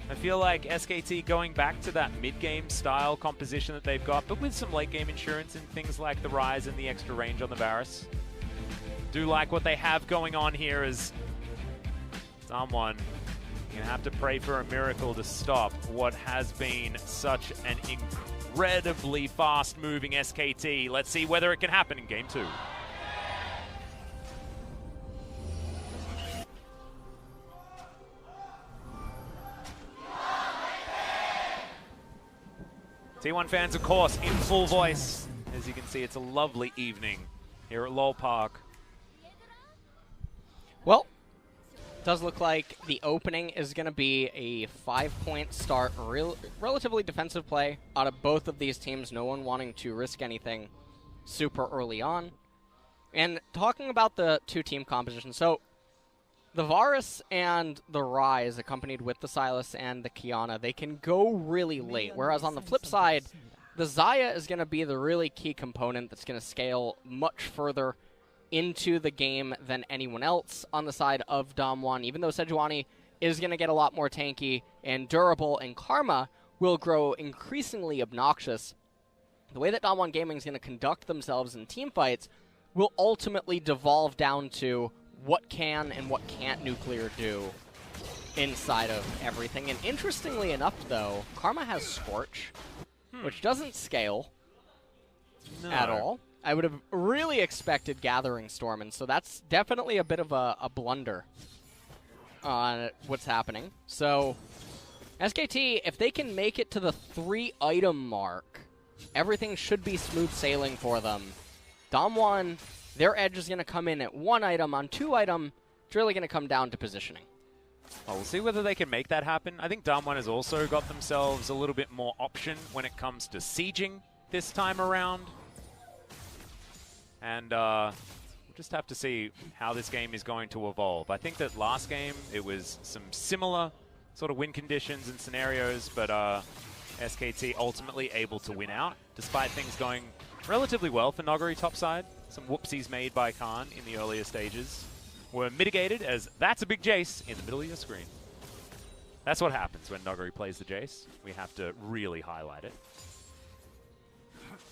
Speaker 1: I feel like SKT going back to that mid-game style composition that they've got, but with some late-game insurance and things like the Rise and the extra range on the Varus. Do like what they have going on here as someone going to have to pray for a miracle to stop what has been such an incredibly fast-moving SKT. Let's see whether it can happen in Game 2. T1 fans, of course, in full voice. As you can see, it's a lovely evening here at LoL Park.
Speaker 2: Well, does look like the opening is going to be a 5-point start. Relatively defensive play out of both of these teams. No one wanting to risk anything super early on. And talking about the two-team composition, so the Varus and the Ryze, accompanied with the Sylas and the Kiana, they can go really late. Whereas on the flip side, the Xayah is going to be the really key component that's going to scale much further into the game than anyone else on the side of DAMWON. Even though Sejuani is going to get a lot more tanky and durable, and Karma will grow increasingly obnoxious, the way that DAMWON Gaming is going to conduct themselves in team fights will ultimately devolve down to what can and what can't Nuclear do inside of everything. And interestingly enough, though, Karma has Scorch, which doesn't scale at all. I would have really expected Gathering Storm, and so that's definitely a bit of a blunder on what's happening. So SKT, if they can make it to the 3-item mark, everything should be smooth sailing for them. DAMWON, their edge is going to come in at 1 item. On 2 item, it's really going to come down to positioning.
Speaker 1: Well, we'll see whether they can make that happen. I think DAMWON has also got themselves a little bit more option when it comes to sieging this time around. And we'll just have to see how this game is going to evolve. I think that last game, it was some similar sort of win conditions and scenarios, but SKT ultimately able to win out, despite things going relatively well for Noguri topside. Some whoopsies made by Khan in the earlier stages were mitigated, as that's a big Jace in the middle of your screen. That's what happens when Noguri plays the Jace. We have to really highlight it.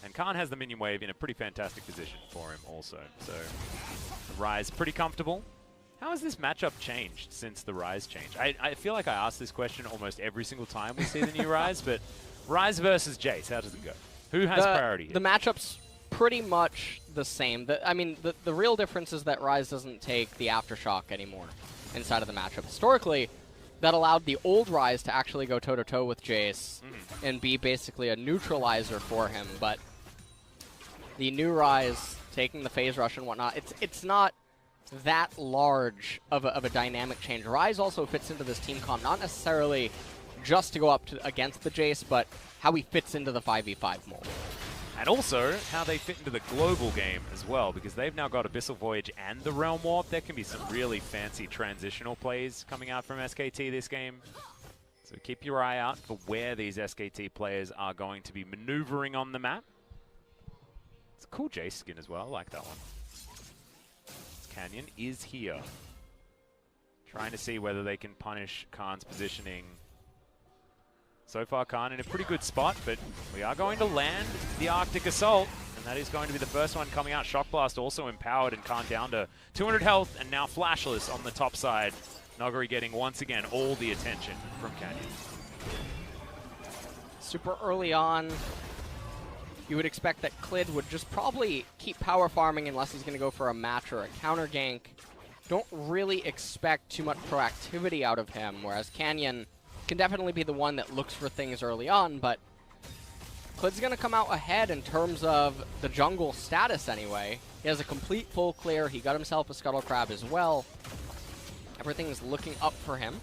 Speaker 1: And Khan has the minion wave in a pretty fantastic position for him also. So Ryze pretty comfortable. How has this matchup changed since the Ryze change? I feel like I ask this question almost every single time we see the new Ryze, but Ryze versus Jace, how does it go? Who has priority here?
Speaker 2: The matchup's pretty much the same. The real difference is that Ryze doesn't take the Aftershock anymore inside of the matchup. Historically, that allowed the old Ryze to actually go toe-to-toe with Jace and be basically a neutralizer for him, but the new Ryze taking the phase rush and whatnot, it's not that large of a dynamic change. Ryze also fits into this team comp, not necessarily just to go up against the Jace, but how he fits into the 5v5 mold.
Speaker 1: And also, how they fit into the global game as well, because they've now got Abyssal Voyage and the Realm Warp. There can be some really fancy transitional plays coming out from SKT this game. So keep your eye out for where these SKT players are going to be maneuvering on the map. It's a cool Jace skin as well, I like that one. Canyon is here. Trying to see whether they can punish Khan's positioning. So far, Khan in a pretty good spot, but we are going to land the Arctic Assault, and that is going to be the first one coming out. Shock Blast also empowered, and Khan down to 200 health, and now Flashless on the top side. Noguri getting, once again, all the attention from Canyon.
Speaker 2: Super early on, you would expect that Clid would just probably keep power farming unless he's going to go for a match or a counter gank. Don't really expect too much proactivity out of him, whereas Canyon can definitely be the one that looks for things early on, but Clid's going to come out ahead in terms of the jungle status anyway. He has a complete full clear. He got himself a Scuttle Crab as well. Everything's looking up for him.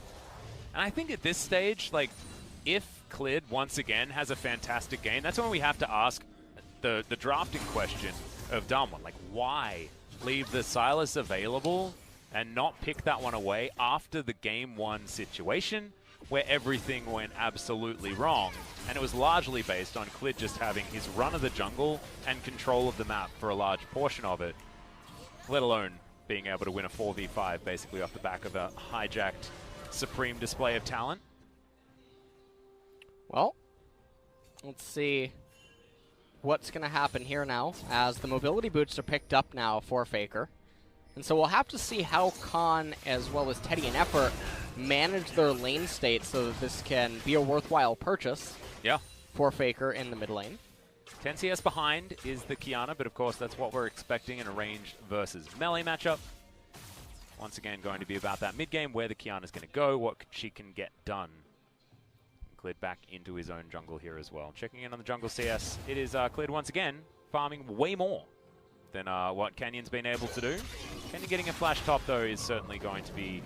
Speaker 1: And I think at this stage, like, if Clid once again has a fantastic game, that's when we have to ask the drafting question of DAMWON. Like, why leave the Sylas available and not pick that one away after the game 1 situation where everything went absolutely wrong? And it was largely based on Clid just having his run of the jungle and control of the map for a large portion of it, let alone being able to win a 4v5 basically off the back of a hijacked supreme display of talent.
Speaker 2: Well, let's see what's going to happen here now, as the mobility boots are picked up now for Faker. And so we'll have to see how Khan, as well as Teddy and Effort, manage their lane state so that this can be a worthwhile purchase for Faker in the mid lane.
Speaker 1: 10 CS behind is the Kiana, but of course that's what we're expecting in a ranged versus melee matchup. Once again, going to be about that mid game, where the Kiana's going to go, what she can get done. Clid back into his own jungle here as well. Checking in on the jungle CS, it is Clid once again farming way more than what Canyon's been able to do. Canyon getting a flash top though is certainly going to be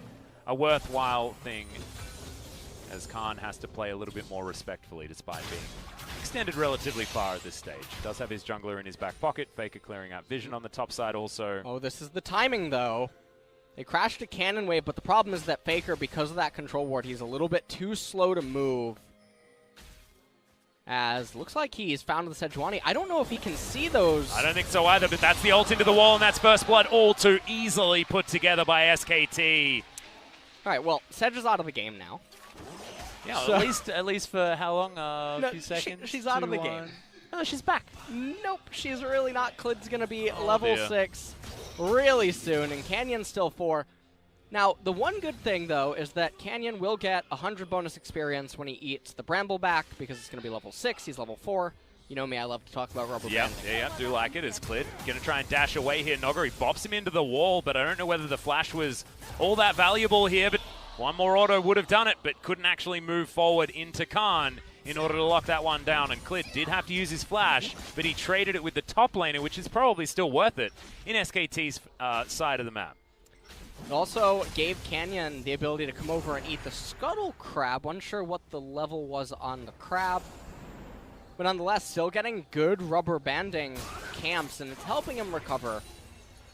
Speaker 1: a worthwhile thing, as Khan has to play a little bit more respectfully despite being extended relatively far at this stage. Does have his jungler in his back pocket. Faker clearing out vision on the top side also.
Speaker 2: Oh, this is the timing though. They crashed a cannon wave, but the problem is that Faker, because of that control ward, he's a little bit too slow to move. As looks like he's found the Sejuani. I don't know if he can see those.
Speaker 1: I don't think so either, but that's the ult into the wall, and that's First Blood all too easily put together by SKT.
Speaker 2: All right, well, Sedge is out of the game now.
Speaker 1: Yeah,
Speaker 2: So-
Speaker 1: at least for how long?
Speaker 2: No,
Speaker 1: A few seconds?
Speaker 2: she's out of the game. No, she's back. Nope, she's really not. Clid's going to be level
Speaker 1: dear.
Speaker 2: 6 really soon, and Canyon's still 4. Now, the one good thing, though, is that Canyon will get 100 bonus experience when he eats the Bramble back, because it's going to be level 6. He's level 4. You know me, I love to talk about rubber
Speaker 1: Yeah,
Speaker 2: band.
Speaker 1: yeah, do like it. Is Clid going to try and dash away here? Noguri bops him into the wall, but I don't know whether the flash was all that valuable here, but one more auto would have done it, but couldn't actually move forward into Khan in order to lock that one down. And Clid did have to use his flash, but he traded it with the top laner, which is probably still worth it in SKT's side of the map.
Speaker 2: It also gave Canyon the ability to come over and eat the Scuttle Crab. Unsure what the level was on the crab. But nonetheless, still getting good rubber banding camps, and it's helping him recover.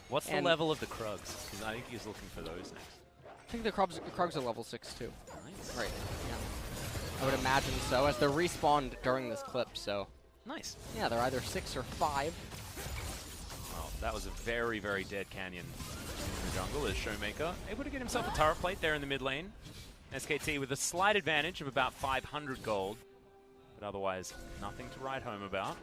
Speaker 1: What's the
Speaker 2: And-
Speaker 1: level of the Krugs? Because I think he's looking for those next.
Speaker 2: I think the Krugs are level 6 too.
Speaker 1: Nice.
Speaker 2: Right, yeah. I would imagine so, as they're respawned during this clip, so.
Speaker 1: Nice.
Speaker 2: Yeah, they're either 6 or 5.
Speaker 1: Well, that was a very, very dead Canyon in the jungle as Showmaker able to get himself a turret plate there in the mid lane. SKT with a slight advantage of about 500 gold, but otherwise nothing to write home about.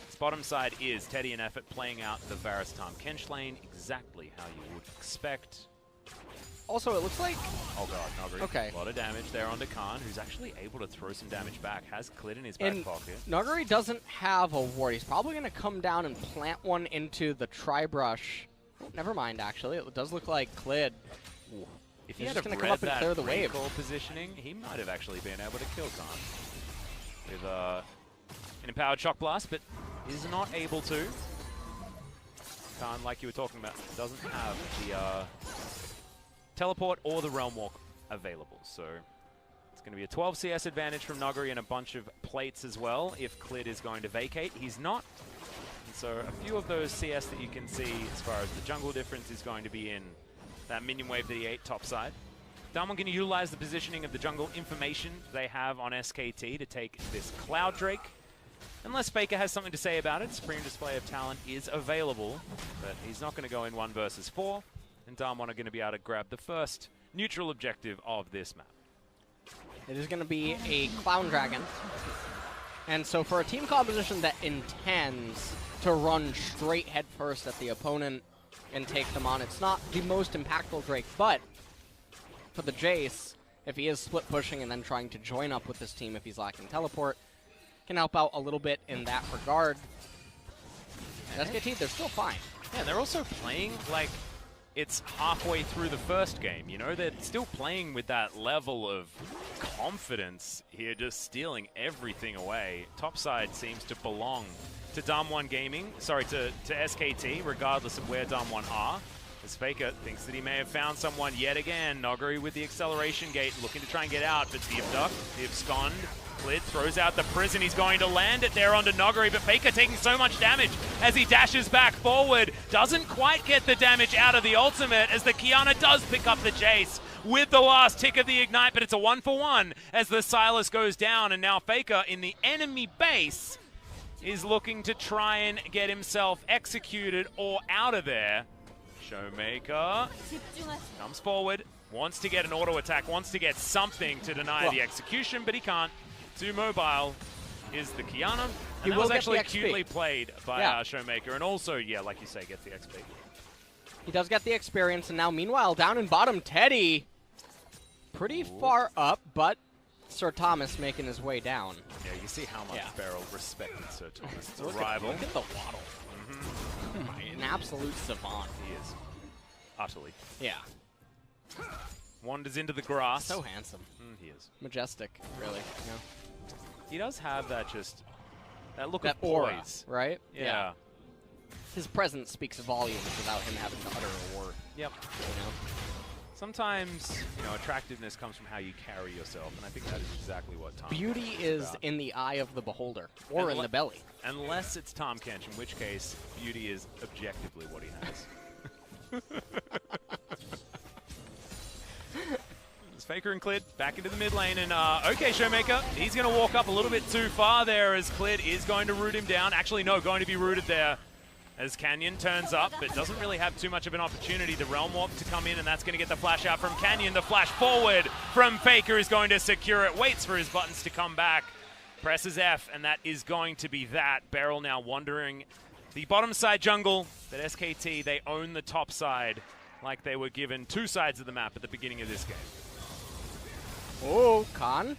Speaker 1: This bottom side is Teddy and Effort playing out the Varus Tom Kench lane exactly how you would expect.
Speaker 2: Also, it looks like
Speaker 1: Oh god, Noguri.
Speaker 2: Okay.
Speaker 1: A lot of damage there onto Khan, who's actually able to throw some damage back. Has Clid in his back
Speaker 2: And
Speaker 1: pocket.
Speaker 2: Noguri doesn't have a ward. He's probably going to come down and plant one into the Tri-Brush. Oh, never mind, actually. It does look like Clid.
Speaker 1: If
Speaker 2: He's
Speaker 1: he had
Speaker 2: just
Speaker 1: have
Speaker 2: gonna
Speaker 1: read
Speaker 2: come up and
Speaker 1: that
Speaker 2: clear the wave.
Speaker 1: recall positioning, he might have actually been able to kill Khan with an empowered shock blast, but is not able to. Khan, like you were talking about, doesn't have the teleport or the realm walk available, so it's going to be a 12 CS advantage from Noguri and a bunch of plates as well if Clid is going to vacate. He's not. And so a few of those CS that you can see as far as the jungle difference is going to be in that minion wave that he ate topside. DAMWON going to utilize the positioning of the jungle information they have on SKT to take this Cloud Drake. Unless Faker has something to say about it, Supreme Display of Talent is available, but he's not going to go in 1 versus 4, and DAMWON are going to be able to grab the first neutral objective of this map.
Speaker 2: It is going to be a Clown Dragon. And so for a team composition that intends to run straight headfirst at the opponent and take them on, it's not the most impactful Drake, but for the Jace, if he is split pushing and then trying to join up with this team if he's lacking teleport, can help out a little bit in that regard. SKT, they're still fine.
Speaker 1: Yeah, they're also playing like it's halfway through the first game, you know? They're still playing with that level of confidence here, just stealing everything away. Topside seems to belong to DAMWON Gaming, sorry, to SKT, regardless of where DAMWON are. As Faker thinks that he may have found someone yet again. Noguri with the acceleration gate, looking to try and get out, but the abduct, the abscond. Clid throws out the prison. He's going to land it there onto Noguri, but Faker taking so much damage as he dashes back forward. Doesn't quite get the damage out of the ultimate as the Kiana does pick up the chase with the last tick of the ignite, but it's a 1-for-1 as the Silas goes down, and now Faker in the enemy base is looking to try and get himself executed or out of there. Showmaker comes forward, wants to get an auto attack, wants to get something to deny the execution, but he can't. Too mobile is the Kiana, and that was actually cutely played by Showmaker, and also, yeah, like you say, gets the XP.
Speaker 2: He does get the experience, and now meanwhile, down in bottom, Teddy pretty far up, but Sir Thomas making his way down.
Speaker 1: Yeah, you see how much Beryl respected Sir Thomas. It's a
Speaker 2: Look
Speaker 1: rival.
Speaker 2: Look at the waddle. An absolute savant.
Speaker 1: He is. Utterly.
Speaker 2: Yeah.
Speaker 1: wanders into the grass.
Speaker 2: So handsome.
Speaker 1: He is.
Speaker 2: Majestic, really. You know?
Speaker 1: He does have that that look
Speaker 2: That
Speaker 1: of
Speaker 2: aura,
Speaker 1: poise.
Speaker 2: right?
Speaker 1: Yeah.
Speaker 2: His presence speaks volumes without him having to utter a word.
Speaker 1: Yep.
Speaker 2: You know?
Speaker 1: Sometimes, attractiveness comes from how you carry yourself, and I think that is exactly what Tom
Speaker 2: Beauty
Speaker 1: Kench
Speaker 2: is
Speaker 1: about.
Speaker 2: in the eye of the beholder, or in the belly.
Speaker 1: Unless it's Tom Kench, in which case, beauty is objectively what he has. It's Faker and Clid back into the mid lane, and okay, Showmaker, he's going to walk up a little bit too far there as Clid is going to root him down. Actually, no, going to be rooted there as Canyon turns up, but doesn't really have too much of an opportunity. The Realm Walk to come in, and that's going to get the flash out from Canyon. The flash forward from Faker is going to secure it, waits for his buttons to come back, presses F, and that is going to be that. Beryl now wandering the bottom side jungle, but SKT, they own the top side like they were given two sides of the map at the beginning of this game.
Speaker 2: Oh, Khan.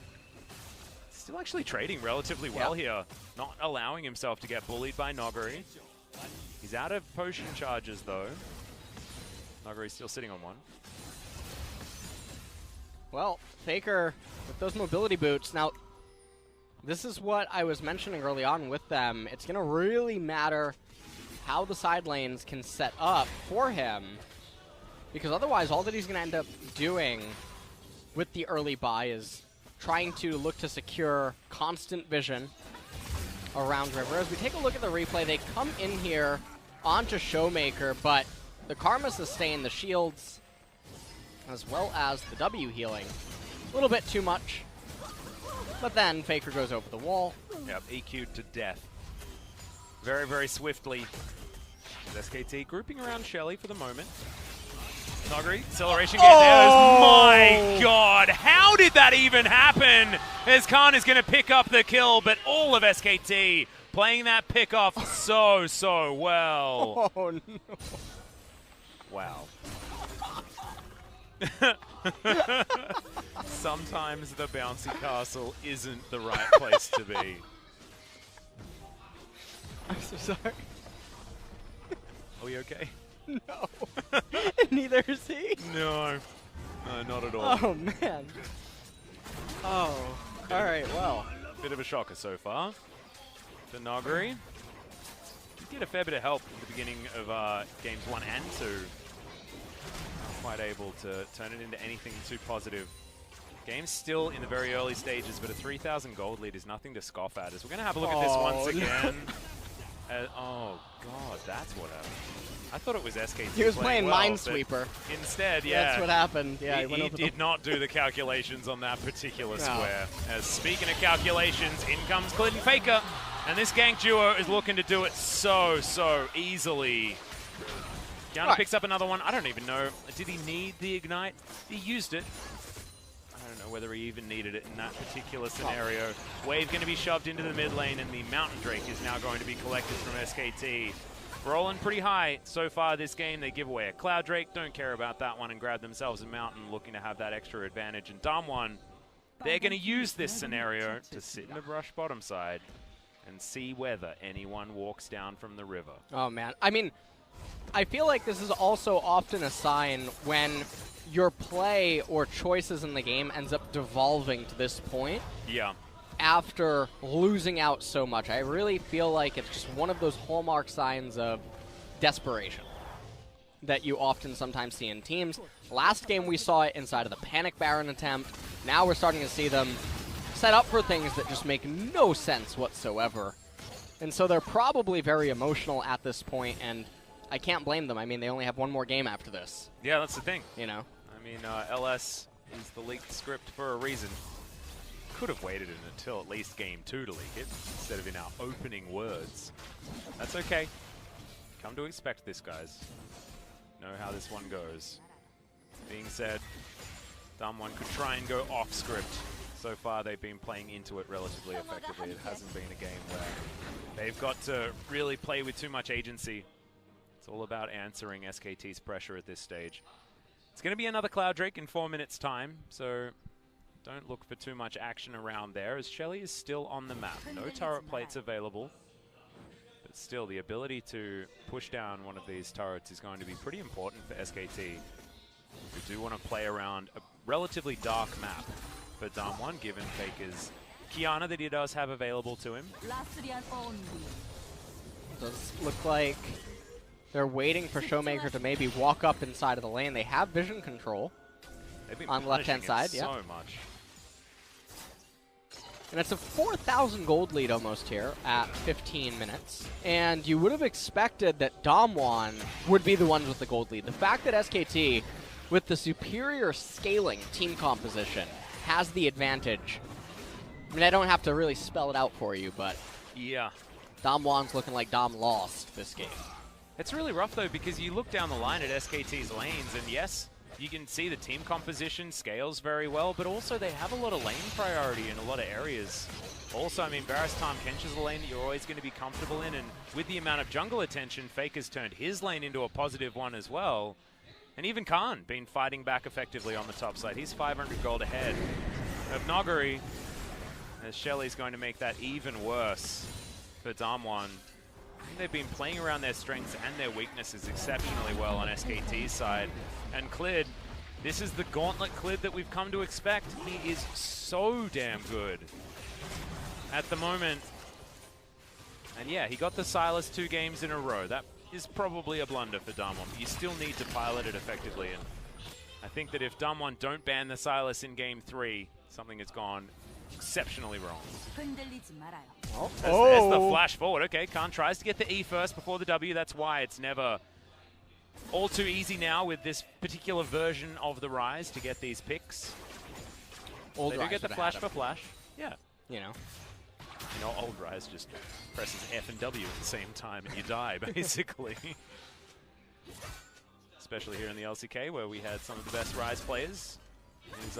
Speaker 1: Still actually trading relatively well here, not allowing himself to get bullied by Noguri. He's out of potion charges though. Noguri's still sitting on one.
Speaker 2: Well, Faker with those mobility boots. Now, this is what I was mentioning early on with them. It's going to really matter how the side lanes can set up for him, because otherwise all that he's going to end up doing with the early buy is trying to look to secure constant vision around River. As we take a look at the replay, they come in here onto Showmaker, but the Karma sustain, the shields, as well as the W healing. A little bit too much. But then Faker goes over the wall.
Speaker 1: Yep, EQ'd to death. Very, very swiftly. SKT grouping around Shelly for the moment. Noguri, acceleration gate there. My God, how did that even happen? As Khan is going to pick up the kill, but all of SKT playing that pick off so well.
Speaker 2: Oh, no.
Speaker 1: Wow. Sometimes the bouncy castle isn't the right place to be.
Speaker 2: I'm so sorry.
Speaker 1: Are we okay?
Speaker 2: No. Neither is he.
Speaker 1: No. No, not at all.
Speaker 2: Oh, man. Oh. All right, well.
Speaker 1: Bit of a shocker so far. To Noguri. Did get a fair bit of help at the beginning of games 1 and 2. Not quite able to turn it into anything too positive. Game's still in the very early stages, but a 3,000 gold lead is nothing to scoff at. As we're going to have a look at this once again. Oh, God, that's what happened. I thought it was SKT.
Speaker 2: He was playing
Speaker 1: well,
Speaker 2: Minesweeper.
Speaker 1: Instead, yeah.
Speaker 2: That's what happened. Yeah,
Speaker 1: he did not do the calculations on that particular square. As speaking of calculations, in comes Clinton Faker. And this gank duo is looking to do it so easily. Gianna picks up another one. I don't even know. Did he need the Ignite? He used it. I don't know whether he even needed it in that particular scenario. Wave going to be shoved into the mid lane, and the Mountain Drake is now going to be collected from SKT. Rolling pretty high so far this game. They give away a Cloud Drake. Don't care about that one and grab themselves a Mountain, looking to have that extra advantage. And DAMWON, they're going to use this scenario to sit in the brush bottom side and see whether anyone walks down from the river.
Speaker 2: Oh, man. I mean, I feel like this is also often a sign when your play or choices in the game ends up devolving to this point.
Speaker 1: Yeah.
Speaker 2: After losing out so much. I really feel like it's just one of those hallmark signs of desperation that you often sometimes see in teams. Last game we saw it inside of the Panic Baron attempt. Now we're starting to see them set up for things that just make no sense whatsoever. And so they're probably very emotional at this point, and I can't blame them. I mean, they only have one more game after this.
Speaker 1: Yeah, that's the thing.
Speaker 2: You know?
Speaker 1: I mean, LS is the leaked script for a reason. Could have waited until at least game 2 to leak it, instead of in our opening words. That's okay. Come to expect this, guys. Know how this one goes. Being said, DAMWON could try and go off script. So far, they've been playing into it relatively effectively. It hasn't been a game where they've got to really play with too much agency. It's all about answering SKT's pressure at this stage. It's going to be another Cloud Drake in 4 minutes' time, so don't look for too much action around there, as Shelly is still on the map. No turret plates available, but still the ability to push down one of these turrets is going to be pretty important for SKT. We do want to play around relatively dark map for DAMWON, given Faker's Kiana that he does have available to him.
Speaker 2: Does look like they're waiting for Showmaker to maybe walk up inside of the lane. They have vision control
Speaker 1: They've been
Speaker 2: on the left-hand
Speaker 1: punishing it
Speaker 2: side. Yeah.
Speaker 1: so much.
Speaker 2: And it's a 4,000 gold lead almost here at 15 minutes. And you would have expected that DAMWON would be the ones with the gold lead. The fact that SKT, with the superior scaling team composition, has the advantage. I mean, I don't have to really spell it out for you, but
Speaker 1: Yeah.
Speaker 2: DAMWON's looking like Dom lost this game.
Speaker 1: It's really rough, though, because you look down the line at SKT's lanes, and yes, you can see the team composition scales very well, but also they have a lot of lane priority in a lot of areas. Also, I mean, Varus Time Kench is a lane that you're always going to be comfortable in, and with the amount of jungle attention, Faker's turned his lane into a positive one as well. And even Khan been fighting back effectively on the top side. He's 500 gold ahead of Noguri, as Shelly's going to make that even worse for DAMWON. I think they've been playing around their strengths and their weaknesses exceptionally well on SKT's side. And Clid, this is the gauntlet Clid that we've come to expect. He is so damn good at the moment. And yeah, he got the Silas 2 games in a row. That is probably a blunder for DAMWON, but you still need to pilot it effectively. And I think that if DAMWON don't ban the Silas in game 3, something has gone exceptionally wrong. There's the flash forward. Okay, Khan tries to get the E first before the W. That's why it's never all too easy now with this particular version of the Rise to get these picks.
Speaker 2: Old
Speaker 1: They do
Speaker 2: Rise
Speaker 1: get the
Speaker 2: would've
Speaker 1: flash
Speaker 2: had
Speaker 1: for
Speaker 2: him.
Speaker 1: flash. Yeah.
Speaker 2: You know.
Speaker 1: You know, old Rise just presses F and W at the same time and you die, basically. Especially here in the LCK, where we had some of the best Rise players. His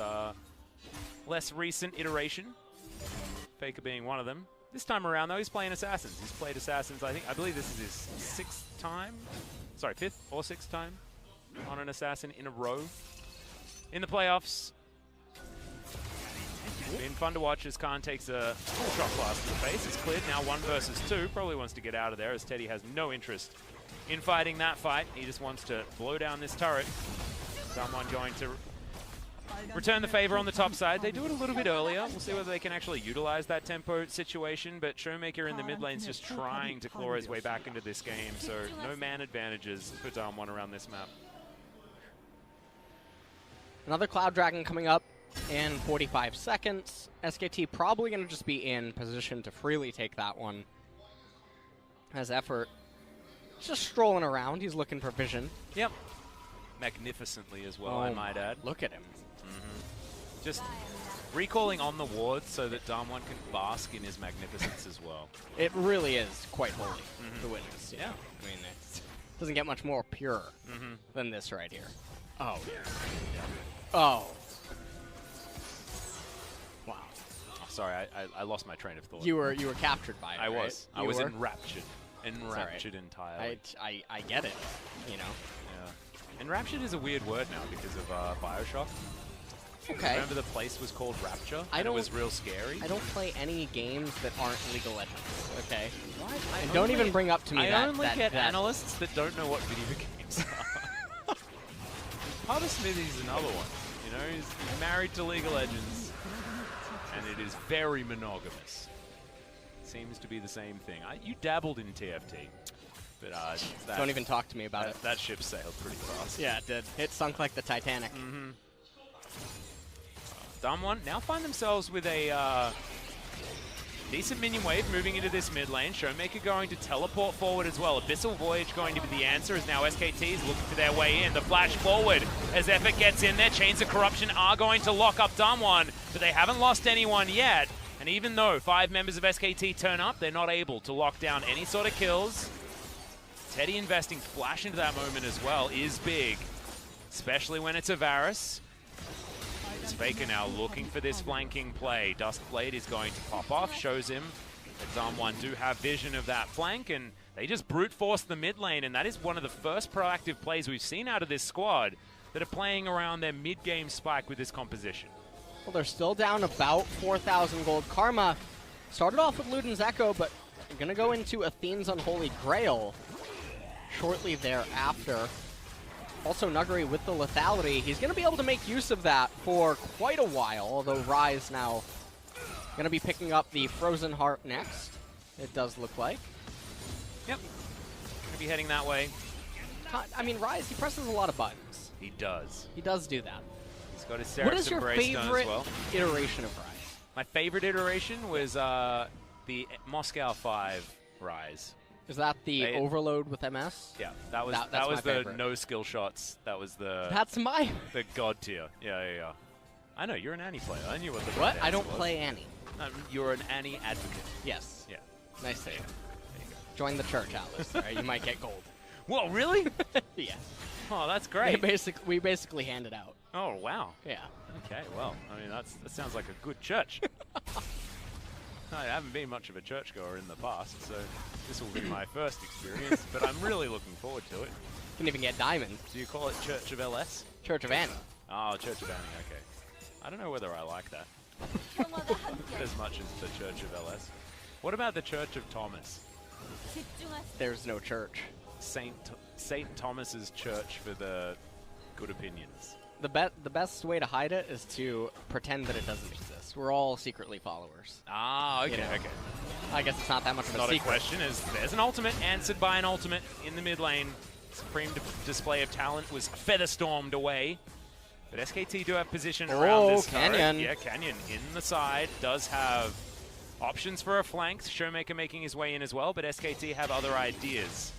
Speaker 1: less recent iteration, Faker being one of them. This time around, though, he's playing Assassins. He's played Assassins, I believe this is his 6th time? Sorry, 5th or 6th time on an Assassin in a row in the playoffs. Been fun to watch as Khan takes a full shot blast in the face. It's cleared now 1 versus 2. Probably wants to get out of there as Teddy has no interest in fighting that fight. He just wants to blow down this turret. Someone going to return the favor on the top side. They do it a little bit earlier. We'll see whether they can actually utilize that tempo situation, but Showmaker in the mid lane's just trying to claw his way back into this game, so no man advantages for DAMWON around this map.
Speaker 2: Another Cloud Dragon coming up in 45 seconds. SKT probably going to just be in position to freely take that one. Has effort. Just strolling around. He's looking for vision.
Speaker 1: Yep. Magnificently as well, I might add.
Speaker 2: Look at him.
Speaker 1: Just recalling on the ward so that DAMWON can bask in his magnificence as well.
Speaker 2: It really is quite holy to witness. Yeah. I mean, it doesn't get much more pure than this right here. Oh. Oh. Wow.
Speaker 1: Oh, sorry, I lost my train of thought.
Speaker 2: You were captured by it.
Speaker 1: I
Speaker 2: right?
Speaker 1: was. I
Speaker 2: You
Speaker 1: was
Speaker 2: were?
Speaker 1: enraptured. Enraptured entirely.
Speaker 2: I get it. You know.
Speaker 1: Yeah. Enraptured is a weird word now because of Bioshock.
Speaker 2: Okay.
Speaker 1: Remember the place was called Rapture?
Speaker 2: I
Speaker 1: and
Speaker 2: don't-
Speaker 1: it was real scary?
Speaker 2: I don't play any games that aren't League of Legends. Okay.
Speaker 1: What?
Speaker 2: And don't even bring up to me
Speaker 1: I
Speaker 2: that.
Speaker 1: only
Speaker 2: that,
Speaker 1: get
Speaker 2: that
Speaker 1: analysts that don't know what video games are. Papa Smithy's another one. You know, he's married to League of Legends, and it is very monogamous. Seems to be the same thing. You dabbled in TFT, but that,
Speaker 2: Don't even talk to me about it.
Speaker 1: that ship sailed pretty fast.
Speaker 2: Yeah, it did. It sunk like the Titanic.
Speaker 1: DAMWON now find themselves with a decent minion wave moving into this mid lane. Showmaker going to teleport forward as well. Abyssal Voyage going to be the answer as now SKT is looking for their way in. The flash forward as Effort gets in there. Chains of Corruption are going to lock up DAMWON, but they haven't lost anyone yet. And even though 5 members of SKT turn up, they're not able to lock down any sort of kills. Teddy investing flash into that moment as well is big, especially when it's a Varus. It's Faker now looking for this flanking play. Duskblade is going to pop off, shows him that DAMWON do have vision of that flank, and they just brute force the mid lane, and that is one of the first proactive plays we've seen out of this squad that are playing around their mid-game spike with this composition.
Speaker 2: Well, they're still down about 4,000 gold. Karma started off with Luden's Echo, but they're going to go into Athene's Unholy Grail shortly thereafter. Also, Nuguri with the lethality, he's going to be able to make use of that for quite a while, although Rise now going to be picking up the Frozen Heart next, it does look like.
Speaker 1: Yep. Going to be heading that way.
Speaker 2: I mean, Rise, he presses a lot of buttons.
Speaker 1: He does.
Speaker 2: He does do that.
Speaker 1: He's got his
Speaker 2: What is
Speaker 1: Seraph's
Speaker 2: your
Speaker 1: Embrace Stone
Speaker 2: favorite
Speaker 1: as well.
Speaker 2: iteration of Rise?
Speaker 1: My favorite iteration was the Moscow 5 Rise.
Speaker 2: Is that the Overload with MS?
Speaker 1: Yeah, that was
Speaker 2: that's my
Speaker 1: the
Speaker 2: favorite.
Speaker 1: no skill shots. That was the
Speaker 2: That's my...
Speaker 1: the god tier. Yeah. I know you're an Annie player. I knew what the
Speaker 2: What?
Speaker 1: right
Speaker 2: I don't
Speaker 1: answer was.
Speaker 2: play Annie.
Speaker 1: You're an Annie advocate.
Speaker 2: Yes.
Speaker 1: Yeah.
Speaker 2: Nice save.
Speaker 1: There you go.
Speaker 2: Join the church, Atlas. All right, you might get gold.
Speaker 1: Whoa, really?
Speaker 2: Yeah.
Speaker 1: Oh, that's great.
Speaker 2: We basically hand it out.
Speaker 1: Oh, wow.
Speaker 2: Yeah.
Speaker 1: Okay, well, I mean, that sounds like a good church. I haven't been much of a churchgoer in the past, so this will be my first experience, but I'm really looking forward to it.
Speaker 2: Can even get diamond.
Speaker 1: Do you call it Church of LS?
Speaker 2: Church of Annie.
Speaker 1: Oh, Church of Annie, okay. I don't know whether I like that as much as the Church of LS. What about the Church of Thomas?
Speaker 2: There's no church.
Speaker 1: Saint Thomas's church for the good opinions.
Speaker 2: The best way to hide it is to pretend that it doesn't exist. We're all secretly followers.
Speaker 1: Ah, okay,
Speaker 2: You know.
Speaker 1: okay.
Speaker 2: I guess it's not that much of a
Speaker 1: Not a
Speaker 2: secret.
Speaker 1: question, as there's an ultimate answered by an ultimate in the mid lane. Supreme display of talent was feather-stormed away. But SKT do have position around this turret.
Speaker 2: Canyon.
Speaker 1: Yeah, Canyon in the side. Does have options for a flank. Showmaker making his way in as well, but SKT have other ideas.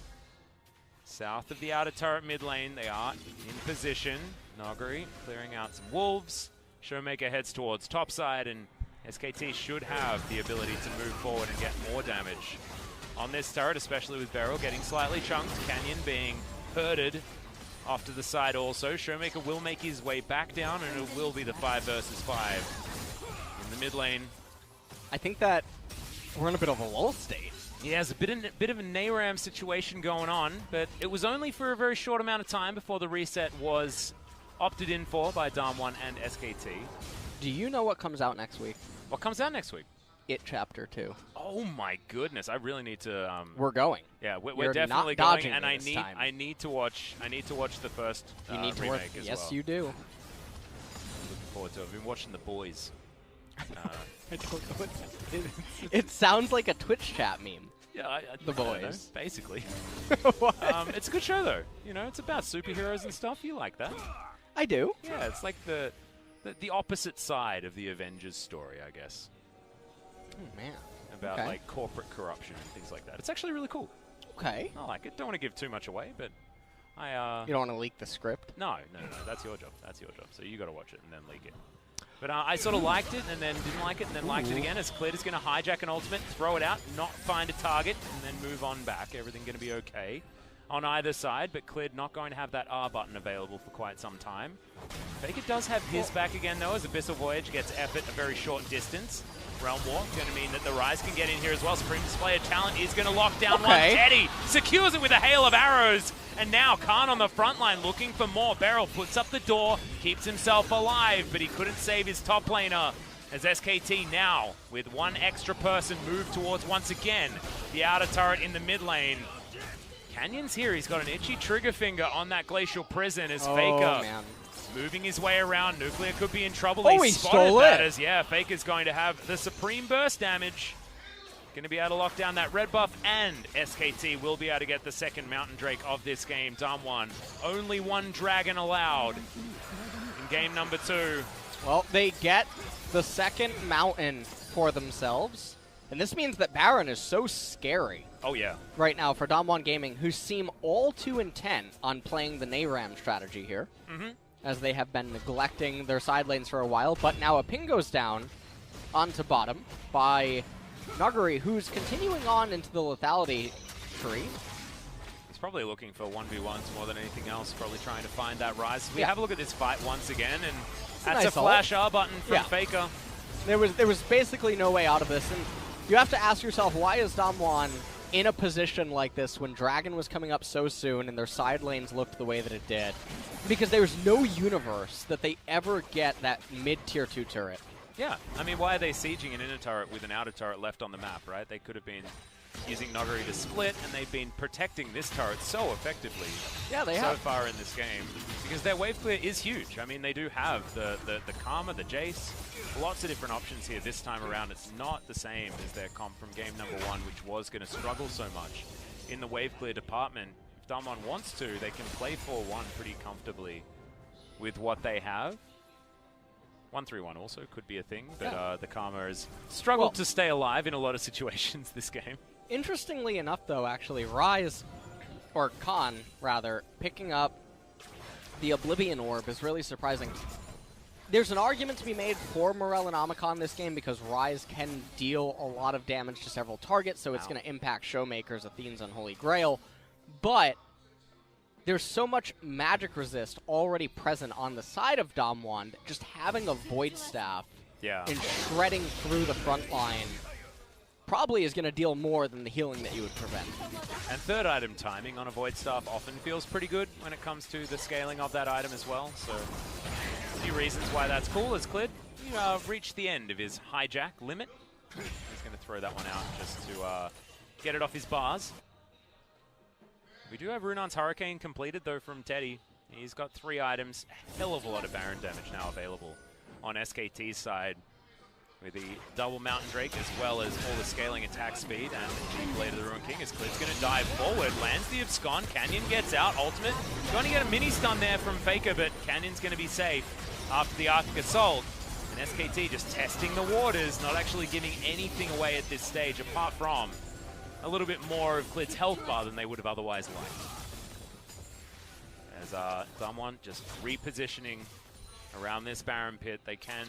Speaker 1: South of the outer turret mid lane, they are in position. Naguri clearing out some wolves. Showmaker heads towards topside, and SKT should have the ability to move forward and get more damage on this turret, especially with Beryl getting slightly chunked. Canyon being herded off to the side also. Showmaker will make his way back down, and it will be the 5 versus 5 in the mid lane.
Speaker 2: I think that we're in a bit of a lull state.
Speaker 1: Yeah, there's a bit of a Nayram situation going on, but it was only for a very short amount of time before the reset was opted in for by DAMWON and SKT.
Speaker 2: Do you know what comes out next week?
Speaker 1: What comes out next week?
Speaker 2: It Chapter 2.
Speaker 1: Oh my goodness! I really need to.
Speaker 2: We're going.
Speaker 1: Yeah, we're
Speaker 2: You're
Speaker 1: definitely
Speaker 2: not
Speaker 1: going,
Speaker 2: dodging
Speaker 1: and
Speaker 2: me this time.
Speaker 1: I need to watch the first
Speaker 2: You need to
Speaker 1: remake
Speaker 2: work.
Speaker 1: as
Speaker 2: Yes,
Speaker 1: well.
Speaker 2: you do.
Speaker 1: Looking forward to it. I've been watching The Boys.
Speaker 2: I don't know what that is. It sounds like a Twitch chat meme.
Speaker 1: Yeah,
Speaker 2: The
Speaker 1: I don't know,
Speaker 2: Boys.
Speaker 1: basically.
Speaker 2: What?
Speaker 1: It's a good show though. You know, it's about superheroes and stuff. You like that?
Speaker 2: I do.
Speaker 1: Yeah, it's like the opposite side of the Avengers story, I guess.
Speaker 2: Oh, man.
Speaker 1: About
Speaker 2: Okay.
Speaker 1: like corporate corruption and things like that. It's actually really cool.
Speaker 2: Okay.
Speaker 1: I like it. Don't want to give too much away, but I
Speaker 2: You don't want to leak the script?
Speaker 1: no, that's your job. That's your job. So you got to watch it and then leak it. But I sort of liked it and then didn't like it and then liked it again, as Clid is going to hijack an ultimate, throw it out, not find a target, and then move on back. Everything going to be okay on either side, but Clid not going to have that R button available for quite some time. Faker does have his back again, though, as Abyssal Voyage gets F at a very short distance. Realm Walk going to mean that the Rise can get in here as well. Supreme Display of Talent is going to lock down one. Teddy secures it with a hail of arrows. And now Khan on the front line looking for more. Beryl puts up the door, keeps himself alive, but he couldn't save his top laner. As SKT now, with one extra person, move towards, once again, the outer turret in the mid lane. Canyon's here. He's got an itchy trigger finger on that Glacial Prison as Faker
Speaker 2: Man.
Speaker 1: moving his way around. Nuclear could be in trouble.
Speaker 2: Oh,
Speaker 1: he
Speaker 2: he
Speaker 1: spotted
Speaker 2: stole
Speaker 1: that
Speaker 2: it.
Speaker 1: as, yeah, Faker's going to have the Supreme Burst damage. Going to be able to lock down that red buff, and SKT will be able to get the second Mountain Drake of this game. DAMWON, only one dragon allowed in game number 2.
Speaker 2: Well, they get the second mountain for themselves. And this means that Baron is so scary
Speaker 1: Oh, yeah.
Speaker 2: right now for DAMWON Gaming, who seem all too intent on playing the Nayram strategy here, as they have been neglecting their side lanes for a while. But now a ping goes down onto bottom by Naguri, who's continuing on into the lethality tree.
Speaker 1: He's probably looking for 1v1s more than anything else, probably trying to find that Rise. We
Speaker 2: Yeah.
Speaker 1: have a look at this fight once again, and
Speaker 2: a
Speaker 1: that's
Speaker 2: nice
Speaker 1: a flash
Speaker 2: ult.
Speaker 1: R button from
Speaker 2: Yeah.
Speaker 1: Faker.
Speaker 2: There was basically no way out of this, and you have to ask yourself, why is DAMWON in a position like this when Dragon was coming up so soon and their side lanes looked the way that it did? Because there's no universe that they ever get that mid-tier 2 turret.
Speaker 1: Yeah, I mean, why are they sieging an inner turret with an outer turret left on the map, right? They could have been using Noguri to split, and they've been protecting this turret so effectively so far in this game, because their wave clear is huge. I mean, they do have the Karma, the Jace, lots of different options here this time around. It's not the same as their comp from game number 1, which was going to struggle so much in the wave clear department. If DAMWON wants to, they can play 4-1 pretty comfortably with what they have. 1-3-1 also could be a thing, but the Karma has struggled to stay alive in a lot of situations this game.
Speaker 2: Interestingly enough, though, actually, Rise, or Khan, rather, picking up the Oblivion Orb is really surprising. There's an argument to be made for Morel and Omicron this game because Rise can deal a lot of damage to several targets, so it's going to impact Showmakers, Athene's Unholy Grail. But there's so much magic resist already present on the side of DAMWON that just having a Void Staff and shredding through the front line probably is going to deal more than the healing that you would prevent.
Speaker 1: And third item timing on a Void Staff often feels pretty good when it comes to the scaling of that item as well. So a few reasons why that's cool as Clid reached the end of his hijack limit. He's going to throw that one out just to get it off his bars. We do have Runon's Hurricane completed, though, from Teddy. He's got 3 items, a hell of a lot of Baron damage now available on SKT's side, with the double Mountain Drake as well as all the scaling attack speed, and the Blade of the Ruined King as Clid's going to dive forward, lands the Abscond, Canyon gets out, ultimate. Going to get a mini stun there from Faker, but Canyon's going to be safe after the Arctic Assault. And SKT just testing the waters, not actually giving anything away at this stage, apart from a little bit more of Clid's health bar than they would have otherwise liked. As DAMWON just repositioning around this Baron pit, they can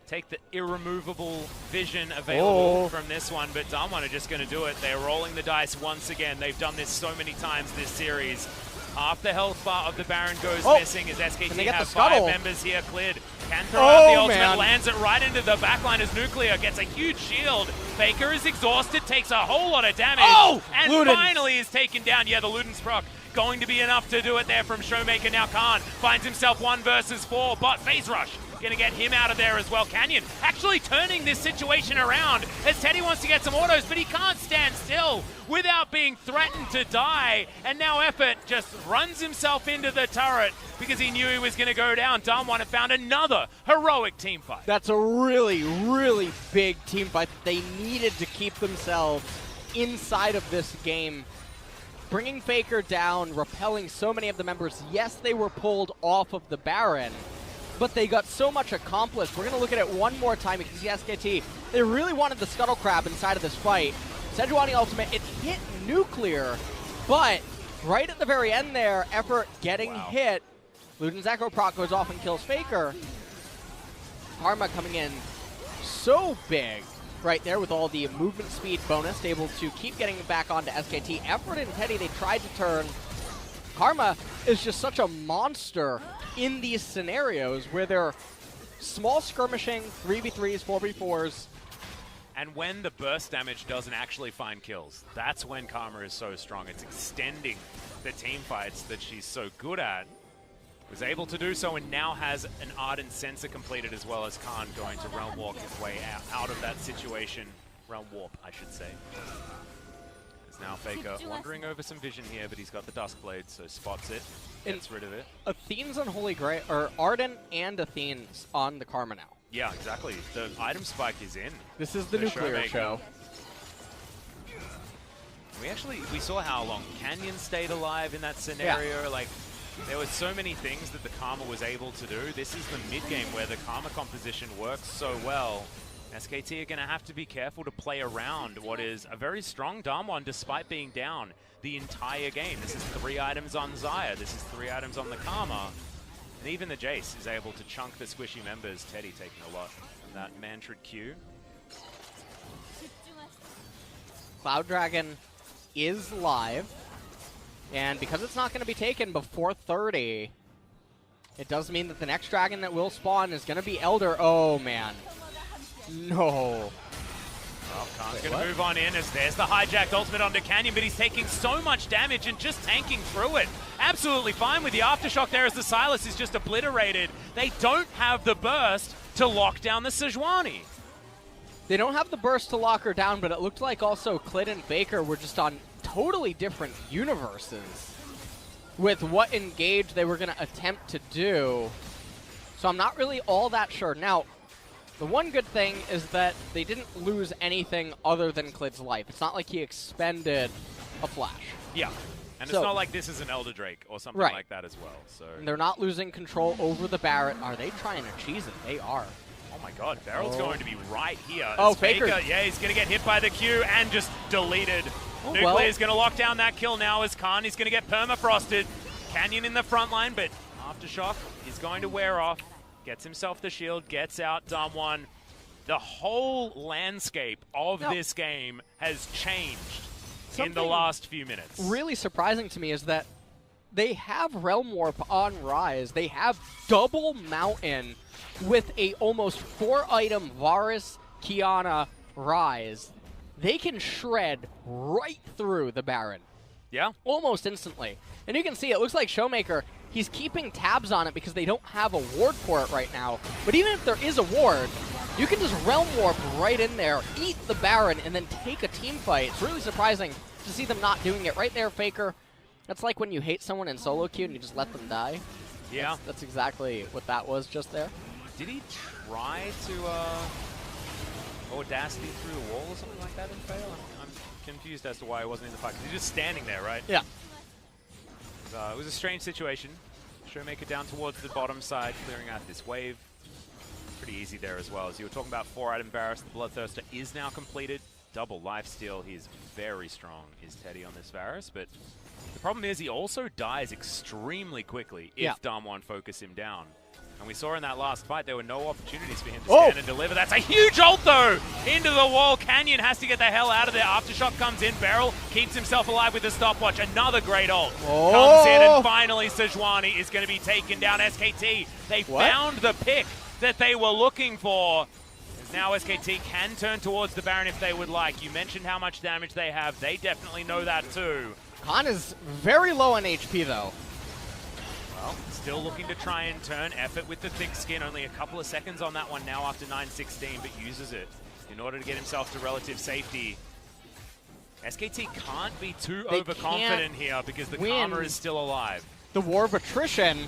Speaker 1: take the irremovable vision available from this one, but DAMWON are just going to do it. They're rolling the dice once again. They've done this so many times this series. Half the health bar of the Baron goes missing as SKT have 5 members here. Clid can throw out the ultimate, lands it right into the backline as Nuclear gets a huge shield. Faker is exhausted, takes a whole lot of damage, and finally is taken down. Yeah, the Luden's proc going to be enough to do it there from Showmaker. Now Khan finds himself 1 versus 4, but Phase Rush going to get him out of there as well. Canyon actually turning this situation around as Teddy wants to get some autos, but he can't stand still without being threatened to die. And now Effort just runs himself into the turret because he knew he was going to go down. DAMWON have found another heroic team fight.
Speaker 2: That's a really, really big team fight that they needed to keep themselves inside of this game. Bringing Faker down, repelling so many of the members. Yes, they were pulled off of the Baron, but they got so much accomplished. We're going to look at it one more time because the SKT, they really wanted the Scuttle Crab inside of this fight. Sejuani ultimate, it hit Nuclear, but right at the very end there, Effort getting hit. Luden's Echo proc goes off and kills Faker. Karma coming in so big right there with all the movement speed bonus, able to keep getting back onto SKT. Effort and Teddy, they tried to turn. Karma is just such a monster in these scenarios where they're small skirmishing, 3v3s, 4v4s.
Speaker 1: And when the burst damage doesn't actually find kills, that's when Karma is so strong. It's extending the team fights that she's so good at. Was able to do so and now has an Ardent Sensor completed, as well as Khan going to Realm Walk his way out of that situation. Realm Warp, I should say. There's now Faker wandering over some vision here, but he's got the Duskblade, so spots it, gets rid of it.
Speaker 2: Athene's Unholy Grail, or Ardent and Athene's on the Karma now.
Speaker 1: Yeah, exactly. The item spike is in.
Speaker 2: This is the Nuclear show.
Speaker 1: We saw how long Canyon stayed alive in that scenario. Yeah. Like, there were so many things that the Karma was able to do. This is the mid-game where the Karma composition works so well. SKT are going to have to be careful to play around what is a very strong DAMWON despite being down the entire game. This is 3 items on Xayah. This is 3 items on the Karma. And even the Jace is able to chunk the squishy members. Teddy taking a lot from that Mantrid Q.
Speaker 2: Cloud Dragon is live. And because it's not going to be taken before 30, it does mean that the next dragon that will spawn is going to be Elder. Oh, man. No.
Speaker 1: Well, Khan's going to move on in as there's the hijacked ultimate onto Canyon, but he's taking so much damage and just tanking through it. Absolutely fine with the Aftershock there as the Sylas is just obliterated. They don't have the burst to lock down the Sejuani.
Speaker 2: They don't have the burst to lock her down, but it looked like also Clid and Faker were just on totally different universes with what engage they were going to attempt to do. So I'm not really all that sure. Now, the one good thing is that they didn't lose anything other than Clid's life. It's not like he expended a flash.
Speaker 1: Yeah. And
Speaker 2: So-
Speaker 1: it's not like this is an Elder Drake or something
Speaker 2: Right.
Speaker 1: like that as well. So,
Speaker 2: And they're not losing control over the Baron. Are they trying to cheese it? They are.
Speaker 1: oh my god, Barrel's going to be right here.
Speaker 2: Oh,
Speaker 1: As
Speaker 2: Faker.
Speaker 1: Yeah, he's going to get hit by the Q and just deleted.
Speaker 2: Oh,
Speaker 1: Nuclear's
Speaker 2: well.
Speaker 1: going to lock down that kill now as Khan. He's going to get permafrosted. Canyon in the front line, but Aftershock is going to wear off. Gets himself the shield, gets out DAMWON. The whole landscape of
Speaker 2: Now-
Speaker 1: this game has changed in the
Speaker 2: Something
Speaker 1: last few minutes.
Speaker 2: Really surprising to me is that they have Realm Warp on Rise. They have double Mountain with a almost 4-item Varus, Kiana, Rise. They can shred right through the Baron
Speaker 1: Yeah?
Speaker 2: almost instantly. And you can see it looks like Showmaker, he's keeping tabs on it because they don't have a ward for it right now. But even if there is a ward, you can just Realm Warp right in there, eat the Baron, and then take a team fight. It's really surprising to see them not doing it right there, Faker. That's like when you hate someone in solo queue and you just let them die.
Speaker 1: Yeah.
Speaker 2: That's exactly what that was just there.
Speaker 1: Did he try to Audacity through the wall or something like that and fail? I'm confused as to why he wasn't in the fight. 'Cause he's just standing there, right?
Speaker 2: Yeah.
Speaker 1: It was a strange situation. Showmaker down towards the bottom side, clearing out this wave. Pretty easy there as well. As you were talking about 4-item Varus, the Bloodthirster is now completed. Double lifesteal. He is very strong, is Teddy, on this Varus. But the problem is he also dies extremely quickly if DAMWON focus him down. And we saw in that last fight there were no opportunities for him to stand and deliver. That's a huge ult, though, into the wall. Canyon has to get the hell out of there. Aftershock comes in. Beryl keeps himself alive with the stopwatch. Another great ult comes in, and finally Sejuani is going to be taken down. SKT, they found the pick that they were looking for. Now SKT can turn towards the Baron if they would like. You mentioned how much damage they have. They definitely know that too.
Speaker 2: Khan is very low on HP, though.
Speaker 1: Well, still looking to try and turn effort with the thick skin. Only a couple of seconds on that one now after 9:16, but uses it in order to get himself to relative safety. SKT can't be too
Speaker 2: They
Speaker 1: overconfident here because the Karma is still alive.
Speaker 2: The war of attrition.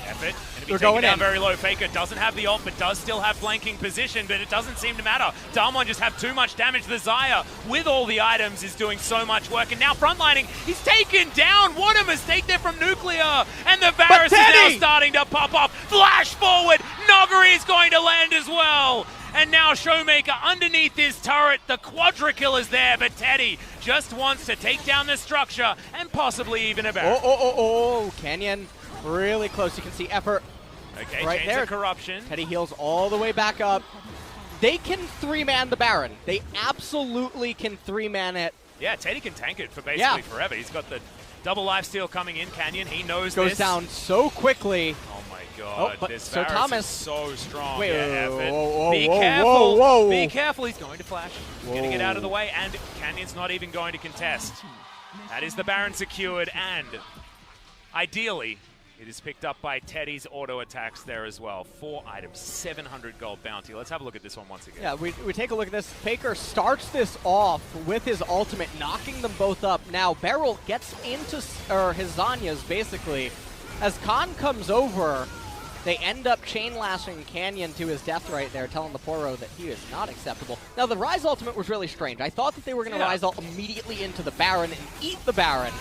Speaker 1: Effort, and
Speaker 2: They're
Speaker 1: be taken
Speaker 2: going
Speaker 1: down
Speaker 2: in.
Speaker 1: very low. Faker doesn't have the ult, but does still have flanking position, but it doesn't seem to matter. DAMWON just have too much damage. The Xayah, with all the items, is doing so much work, and now frontlining, he's taken down. What a mistake there from Nuclear, and the Varus is now starting to pop off. Flash forward, Nogari is going to land as well. And now Showmaker underneath his turret. The quadra kill is there, but Teddy just wants to take down the structure and possibly even a Baron.
Speaker 2: Canyon really close. You can see effort
Speaker 1: Okay,
Speaker 2: right
Speaker 1: Chains
Speaker 2: there.
Speaker 1: of Corruption.
Speaker 2: Teddy heals all the way back up. They can 3-man the Baron. They absolutely can 3-man it.
Speaker 1: Yeah, Teddy can tank it for basically forever. He's got the double lifesteal coming in. Canyon, he knows
Speaker 2: Goes
Speaker 1: this.
Speaker 2: down so quickly.
Speaker 1: Oh my god,
Speaker 2: but
Speaker 1: this
Speaker 2: so
Speaker 1: Varus
Speaker 2: Thomas-
Speaker 1: is so strong.
Speaker 2: Wait,
Speaker 1: Yeah,
Speaker 2: whoa,
Speaker 1: effort.
Speaker 2: whoa,
Speaker 1: Be
Speaker 2: whoa,
Speaker 1: careful.
Speaker 2: whoa.
Speaker 1: Be careful. He's going to flash. He's going to get out of the way, and Canyon's not even going to contest. That is the Baron secured, and ideally, it is picked up by Teddy's auto attacks there as well. 4 items, 700 gold bounty. Let's have a look at this one once again.
Speaker 2: Yeah, we take a look at this. Faker starts this off with his ultimate, knocking them both up. Now, Beryl gets into his Zanya's, basically. As Khan comes over, they end up chain lashing Canyon to his death right there, telling the Poro that he is not acceptable. Now, the Rise ultimate was really strange. I thought that they were going to Rise ult immediately into the Baron and eat the Baron.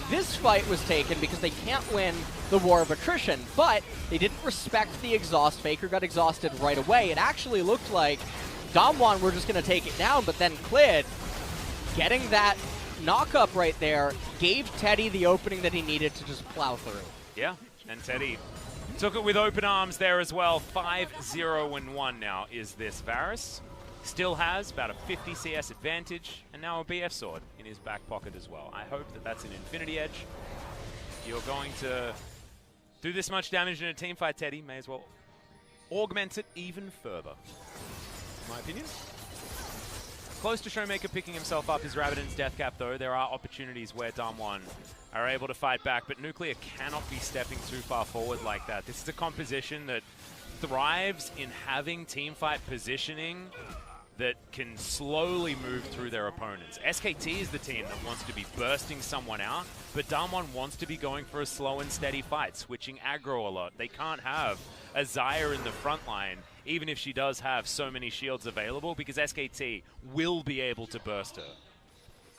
Speaker 2: This fight was taken because they can't win the War of Attrition, but they didn't respect the exhaust. Faker got exhausted right away. It actually looked like DAMWON were just going to take it down, but then Clid, getting that knock-up right there, gave Teddy the opening that he needed to just plow through.
Speaker 1: Yeah, and Teddy took it with open arms there as well. 5-0-1 now is this Varus. Still has about a 50 CS advantage, and now a BF sword in his back pocket as well. I hope that that's an Infinity Edge. You're going to do this much damage in a team fight, Teddy. May as well augment it even further, in my opinion. Close to Showmaker picking himself up is Rabbidan's death cap, though. There are opportunities where DAMWON are able to fight back, but Nuclear cannot be stepping too far forward like that. This is a composition that thrives in having teamfight positioning that can slowly move through their opponents. SKT is the team that wants to be bursting someone out, but DAMWON wants to be going for a slow and steady fight, switching aggro a lot. They can't have a Xayah in the front line, even if she does have so many shields available, because SKT will be able to burst her.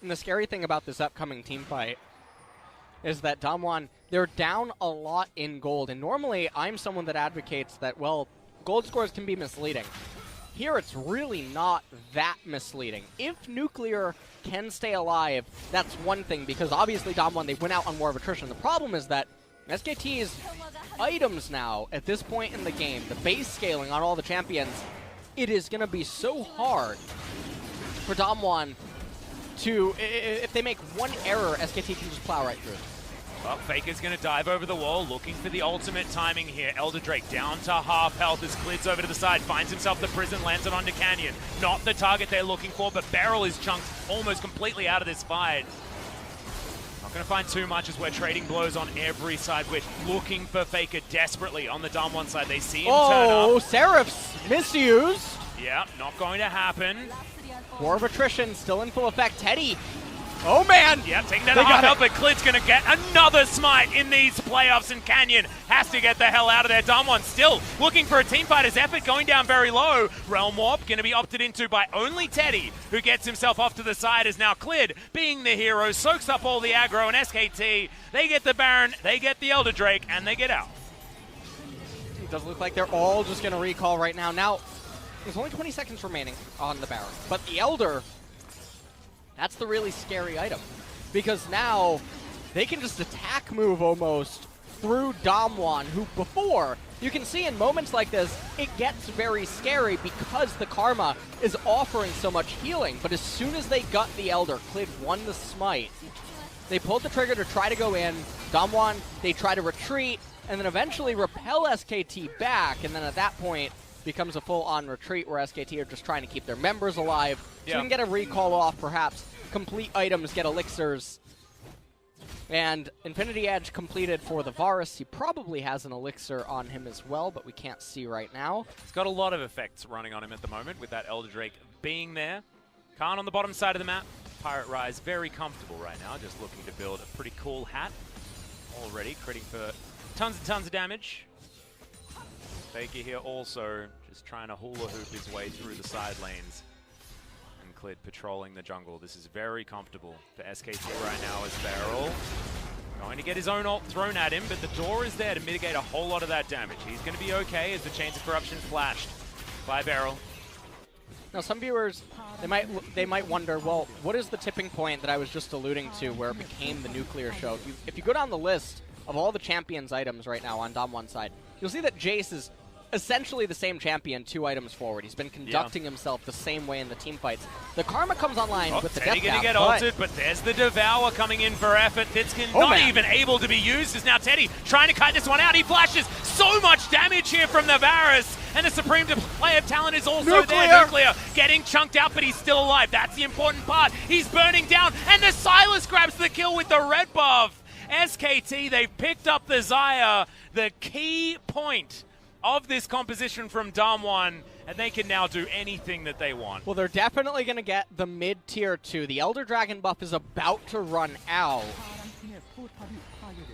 Speaker 2: And the scary thing about this upcoming team fight is that DAMWON, they're down a lot in gold. And normally, I'm someone that advocates that, well, gold scores can be misleading. Here, it's really not that misleading. If Nuclear can stay alive, that's one thing, because obviously DAMWON, they went out on war of attrition. The problem is that SKT's items now, at this point in the game, the base scaling on all the champions, it is going to be so hard for DAMWON to, if they make one error, SKT can just plow right through.
Speaker 1: Well, Faker's going to dive over the wall, looking for the ultimate timing here. Elder Drake down to half health as Clid's over to the side, finds himself the prison, lands it onto Canyon. Not the target they're looking for, but Beryl is chunked almost completely out of this fight. Not going to find too much as we're trading blows on every side. We're looking for Faker desperately on the DAMWON side. They see him turn up.
Speaker 2: Oh, Seraph's misused.
Speaker 1: Yeah, not going to happen.
Speaker 2: War of attrition still in full effect. Teddy. Oh, man!
Speaker 1: Yeah, taking down the half health, but Clid's going to get another smite in these playoffs, and Canyon has to get the hell out of there. DAMWON still looking for a teamfight. His effort going down very low. Realm Warp going to be opted into by only Teddy, who gets himself off to the side as now Clid, being the hero, soaks up all the aggro, and SKT, they get the Baron, they get the Elder Drake, and they get out.
Speaker 2: It does look like they're all just going to recall right now. Now, there's only 20 seconds remaining on the Baron, but the Elder... that's the really scary item, because now they can just attack move almost through DAMWON, who before, you can see in moments like this, it gets very scary because the Karma is offering so much healing. But as soon as they got the Elder, Clid won the smite. They pulled the trigger to try to go in. DAMWON, they try to retreat, and then eventually repel SKT back, and then at that point, becomes a full-on retreat where SKT are just trying to keep their members alive. So you can get a recall off, perhaps complete items, get elixirs. And Infinity Edge completed for the Varus. He probably has an elixir on him as well, but we can't see right now.
Speaker 1: He's got a lot of effects running on him at the moment with that Elder Drake being there. Khan on the bottom side of the map. Pirate Rise very comfortable right now, just looking to build a pretty cool hat. Already critting for tons and tons of damage. Faker here also just trying to hula hoop his way through the side lanes. And Clid patrolling the jungle. This is very comfortable for SKT right now as Beryl. Going to get his own ult thrown at him, but the door is there to mitigate a whole lot of that damage. He's going to be okay as the Chains of Corruption flashed by Beryl.
Speaker 2: Now some viewers, they might wonder, well, what is the tipping point that I was just alluding to where it became the Nuclear show? If you go down the list of all the champions items right now on DAMWON's side, you'll see that Jace is essentially the same champion 2 items forward. He's been conducting himself the same way in the team fights. The Karma comes online with the
Speaker 1: Teddy
Speaker 2: death
Speaker 1: gonna get ulted, but there's the Devour coming in for effort. Thitskin not even able to be used as now Teddy trying to cut this one out. He flashes so much damage here from the Varus, and the Supreme Display of Talent is also there. Nuclear getting chunked out, but he's still alive. That's the important part. He's burning down, and the Silas grabs the kill with the red buff. SKT, they've picked up the Xayah, the key point of this composition from DAMWON, and they can now do anything that they want.
Speaker 2: Well, they're definitely going to get the mid-tier 2. The Elder Dragon buff is about to run out.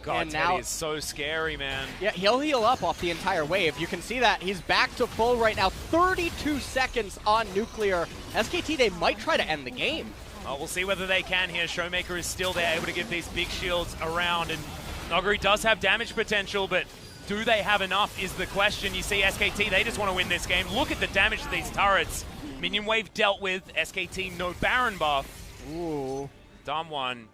Speaker 1: God, Teddy is so scary, man.
Speaker 2: Yeah, he'll heal up off the entire wave. You can see that. He's back to full right now. 32 seconds on Nuclear. SKT, they might try to end the game.
Speaker 1: Oh, we'll see whether they can here. Showmaker is still there, able to give these big shields around, and Noguri does have damage potential, but do they have enough is the question. You see SKT, they just want to win this game. Look at the damage to these turrets. Minion wave dealt with. SKT, no Baron buff.
Speaker 2: Ooh.
Speaker 1: DAMWON,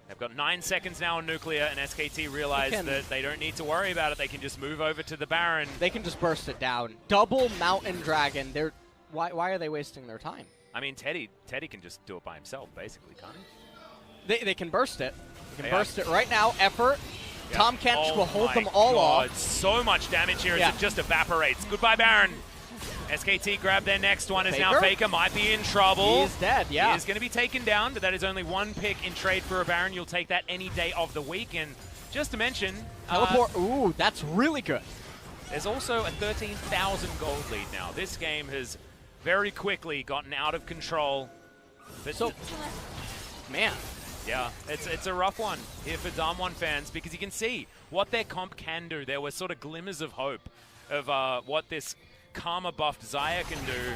Speaker 1: they've got 9 seconds now on Nuclear, and SKT realize that they don't need to worry about it. They can just move over to the Baron.
Speaker 2: They can just burst it down. Double Mountain Dragon. Why are they wasting their time?
Speaker 1: I mean, Teddy can just do it by himself, basically, can't he?
Speaker 2: They can burst it. They can burst it right now. Effort. Yep. Tom Kench will hold them all off.
Speaker 1: So much damage here as it just evaporates. Goodbye, Baron. SKT grab their next one as now Faker might be in trouble.
Speaker 2: He's dead, yeah.
Speaker 1: He is going to be taken down, but that is only 1 pick in trade for a Baron. You'll take that any day of the week. And just to mention...
Speaker 2: Teleport. Ooh, that's really good.
Speaker 1: There's also a 13,000 gold lead now. This game has very quickly gotten out of control. But
Speaker 2: So, man,
Speaker 1: yeah, it's a rough one here for DAMWON fans because you can see what their comp can do. There were sort of glimmers of hope of what this Karma buffed Xayah can do.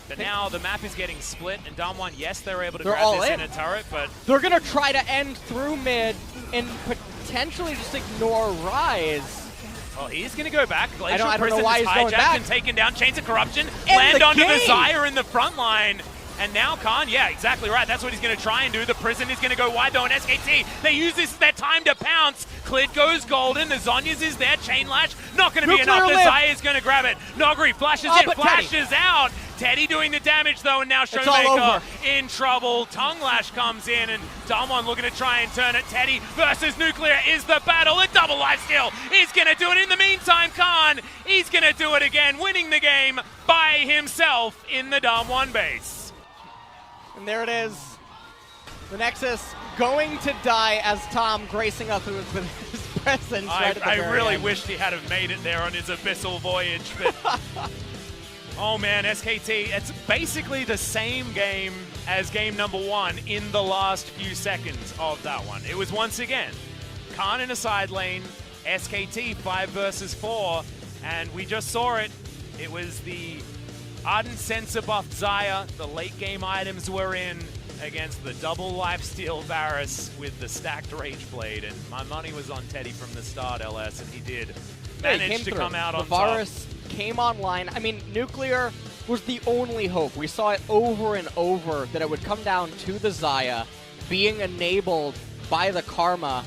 Speaker 1: But now the map is getting split, and DAMWON, yes, they're able to grab this in a turret, but
Speaker 2: they're going to try to end through mid and potentially just ignore Rise.
Speaker 1: well, he's going to go back.
Speaker 2: I don't know why he's going
Speaker 1: hijacked
Speaker 2: back.
Speaker 1: and taken down. Chains of Corruption
Speaker 2: End
Speaker 1: land
Speaker 2: the
Speaker 1: onto the
Speaker 2: game.
Speaker 1: Xayah in the front line. And now Khan, yeah, exactly right. That's what he's going to try and do. The prison is going to go wide, though, and SKT, they use this as their time to pounce. Clid goes golden. The Zhonya's is there. Chain Lash, not going to be enough. The Xayah is going to grab it. Nogri flashes in,
Speaker 2: but
Speaker 1: flashes out. Teddy doing the damage, though, and now
Speaker 2: all
Speaker 1: Showmaker
Speaker 2: over.
Speaker 1: in trouble. Tongue Lash comes in, and DAMWON looking to try and turn it. Teddy versus Nuclear is the battle. A double lifesteal is going to do it. In the meantime, Khan, he's going to do it again, winning the game by himself in the DAMWON base.
Speaker 2: And there it is. The Nexus going to die as Tom gracing us with his presence right at the
Speaker 1: I
Speaker 2: very
Speaker 1: really
Speaker 2: end.
Speaker 1: wished he had have made it there on his abyssal voyage, but oh man, SKT, it's basically the same game as game number 1 in the last few seconds of that one. It was once again Khan in a side lane, SKT 5 versus 4, and we just saw it. It was the Ardent Sensor buffed Xayah. The late game items were in against the double lifesteal Varus with the stacked Rage Blade, and my money was on Teddy from the start, LS, and he did manage to come out on
Speaker 2: the Varus came online. I mean, Nuclear was the only hope. We saw it over and over that it would come down to the Xayah being enabled by the Karma,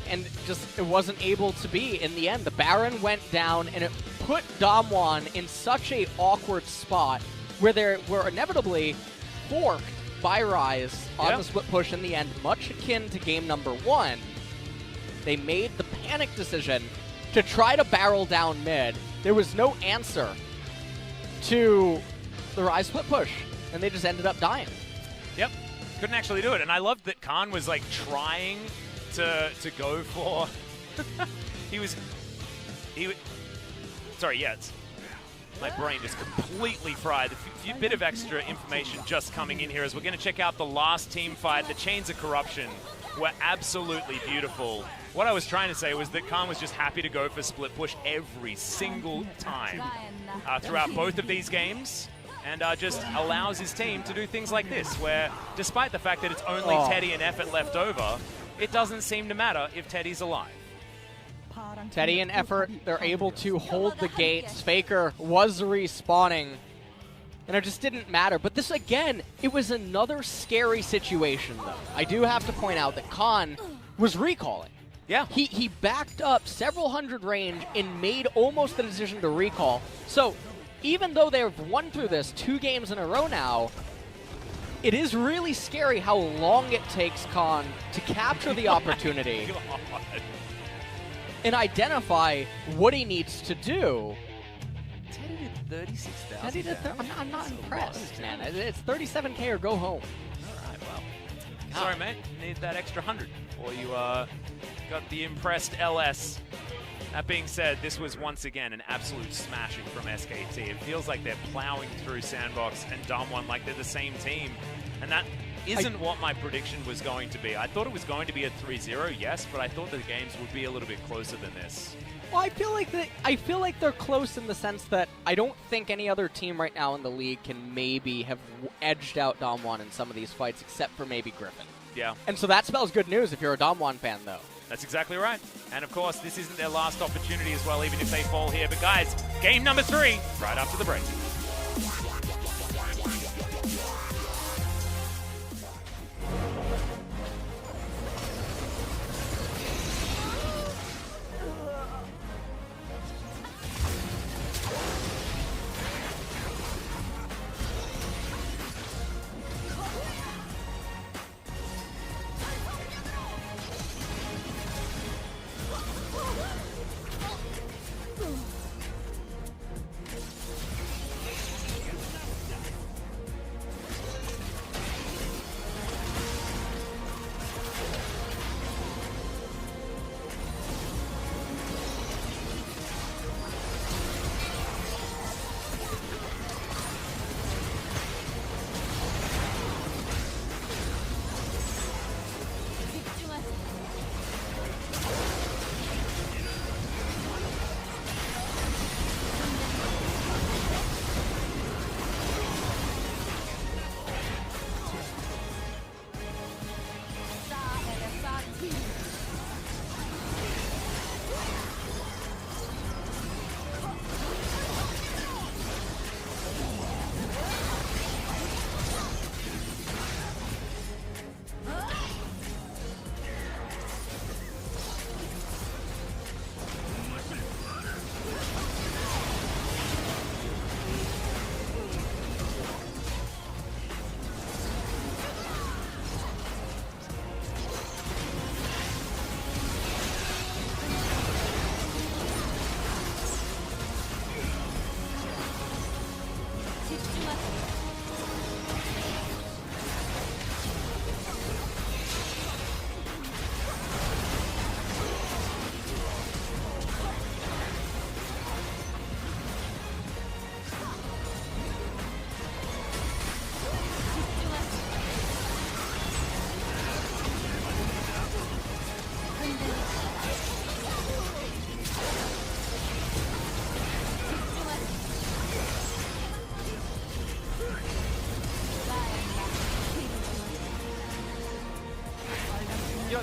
Speaker 2: and just it wasn't able to be in the end. The Baron went down, and it put DAMWON in such a awkward spot where they were inevitably forked by Rise on the split push in the end, much akin to game number 1. They made the panic decision to try to barrel down mid. There was no answer to the Rise split push, and they just ended up dying.
Speaker 1: Yep, couldn't actually do it, and I loved that Khan was like trying to go for. Sorry, yeah, my brain just completely fried. A few bit of extra information just coming in here as we're going to check out the last team fight. The Chains of Corruption were absolutely beautiful. What I was trying to say was that Khan was just happy to go for split push every single time throughout both of these games, and just allows his team to do things like this, where despite the fact that it's only Teddy and Effort left over, it doesn't seem to matter if Teddy's alive.
Speaker 2: Teddy and Effort, they're able to hold the gates. Faker was respawning, and it just didn't matter. But this, again, it was another scary situation, though. I do have to point out that Khan was recalling.
Speaker 1: Yeah.
Speaker 2: He backed up several hundred range and made almost the decision to recall. So even though they've won through this 2 games in a row now, it is really scary how long it takes Khan to capture the opportunity and identify what he needs to do.
Speaker 1: Teddy did 36,000.
Speaker 2: Teddy did I'm not impressed, man. It's 37K or go home.
Speaker 1: All right, well. Sorry, mate. Need that extra 100. Or you got the impressed LS. That being said, this was once again an absolute smashing from SKT. It feels like they're plowing through Sandbox and DAMWON like they're the same team. And that isn't what my prediction was going to be. I thought it was going to be a 3-0, yes, but I thought the games would be a little bit closer than this.
Speaker 2: Well, I feel like they're close in the sense that I don't think any other team right now in the league can maybe have edged out DAMWON in some of these fights, except for maybe Griffin.
Speaker 1: Yeah.
Speaker 2: And so that spells good news if you're a DAMWON fan, though.
Speaker 1: That's exactly right. And of course, this isn't their last opportunity as well, even if they fall here. But guys, game number 3, right after the break.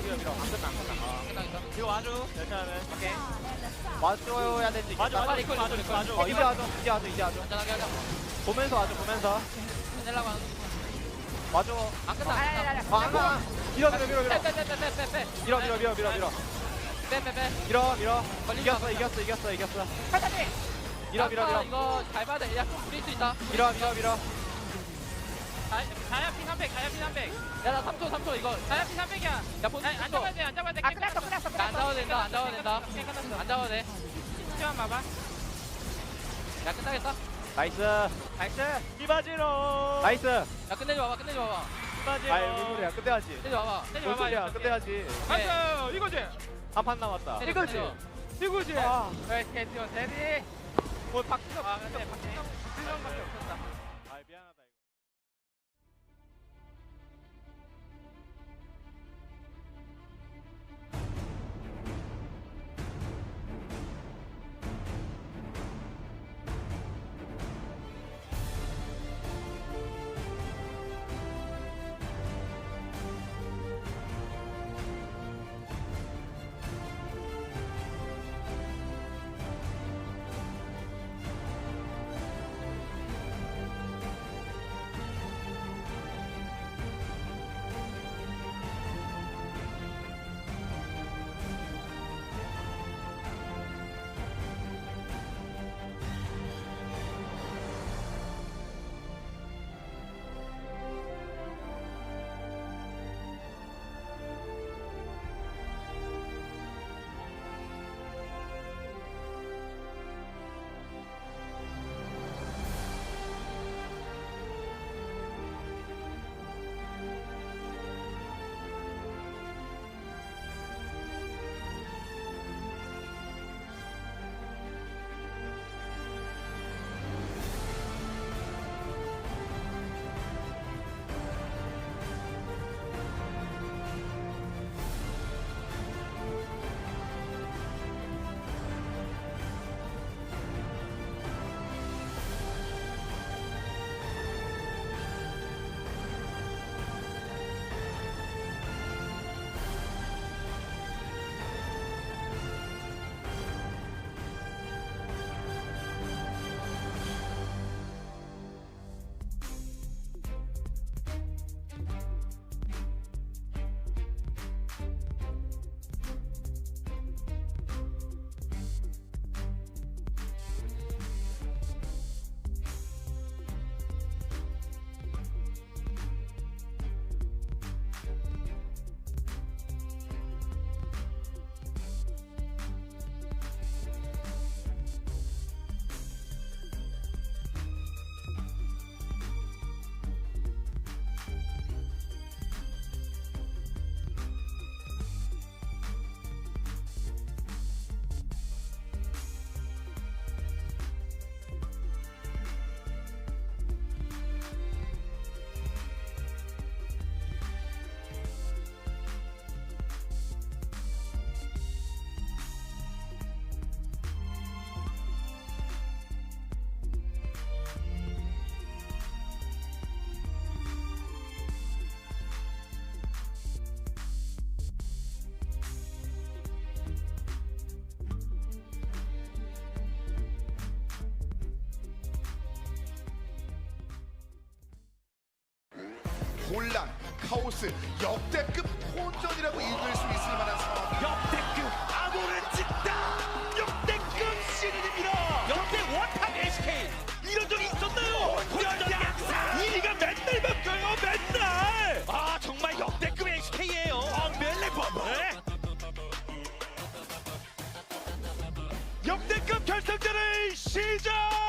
Speaker 4: 밀어. 안 끝나.
Speaker 3: 끝나겠다.
Speaker 4: 이거 와줘. 괜찮으면. 오케이. 와줘야 되지.
Speaker 3: 맞아. 빨리 이끌 와줘.
Speaker 4: 이제 와줘.
Speaker 3: 안전하게 하자.
Speaker 4: 보면서 와줘.
Speaker 3: 내려고 하는.
Speaker 4: 와줘.
Speaker 3: 안 끝나.
Speaker 4: 안 가. 밀어.
Speaker 3: 빼.
Speaker 4: 밀어.
Speaker 3: 빼.
Speaker 4: 이겼어. 밀어.
Speaker 3: 이거 잘 봐야 돼. 야, 우릴 수 있다.
Speaker 4: 밀어.
Speaker 3: 가야 피 300. 야, 나 3초 이거. 가야 피 300이야. 야, 본. 안 잡아야 돼. 끝났어. 안 잡아도 된다. 안 잡아도 돼. 시간 봐봐. 야, 끝나겠다.
Speaker 4: 나이스. 이바지로. 나이스.
Speaker 3: 야, 끝내지 봐봐.
Speaker 4: 아이 무슨 소리야. 끝내야지.
Speaker 3: 끝내지 봐봐.
Speaker 4: 무슨 소리야. 끝내야지.
Speaker 3: 맞아.
Speaker 4: 이거지. 한 판 남았다.
Speaker 3: 이거지.
Speaker 4: SKT 데뷔. 뭐 박진영. 박진영밖에 없었다. 아 미안하다.
Speaker 5: 혼란, 카오스, 역대급 혼전이라고 읽을 수 있을 만한 상황.
Speaker 6: 역대급 암호를 찍다. 역대급 신인입니다. 역대 원탑 SK. 이런 적이 있었나요? 혼전 약사. 1위가 맨날 바뀌어요. 맨날. 아 정말 역대급 SK예요. 맨날 봐봐. 역대급 결승전을 시작하겠습니다.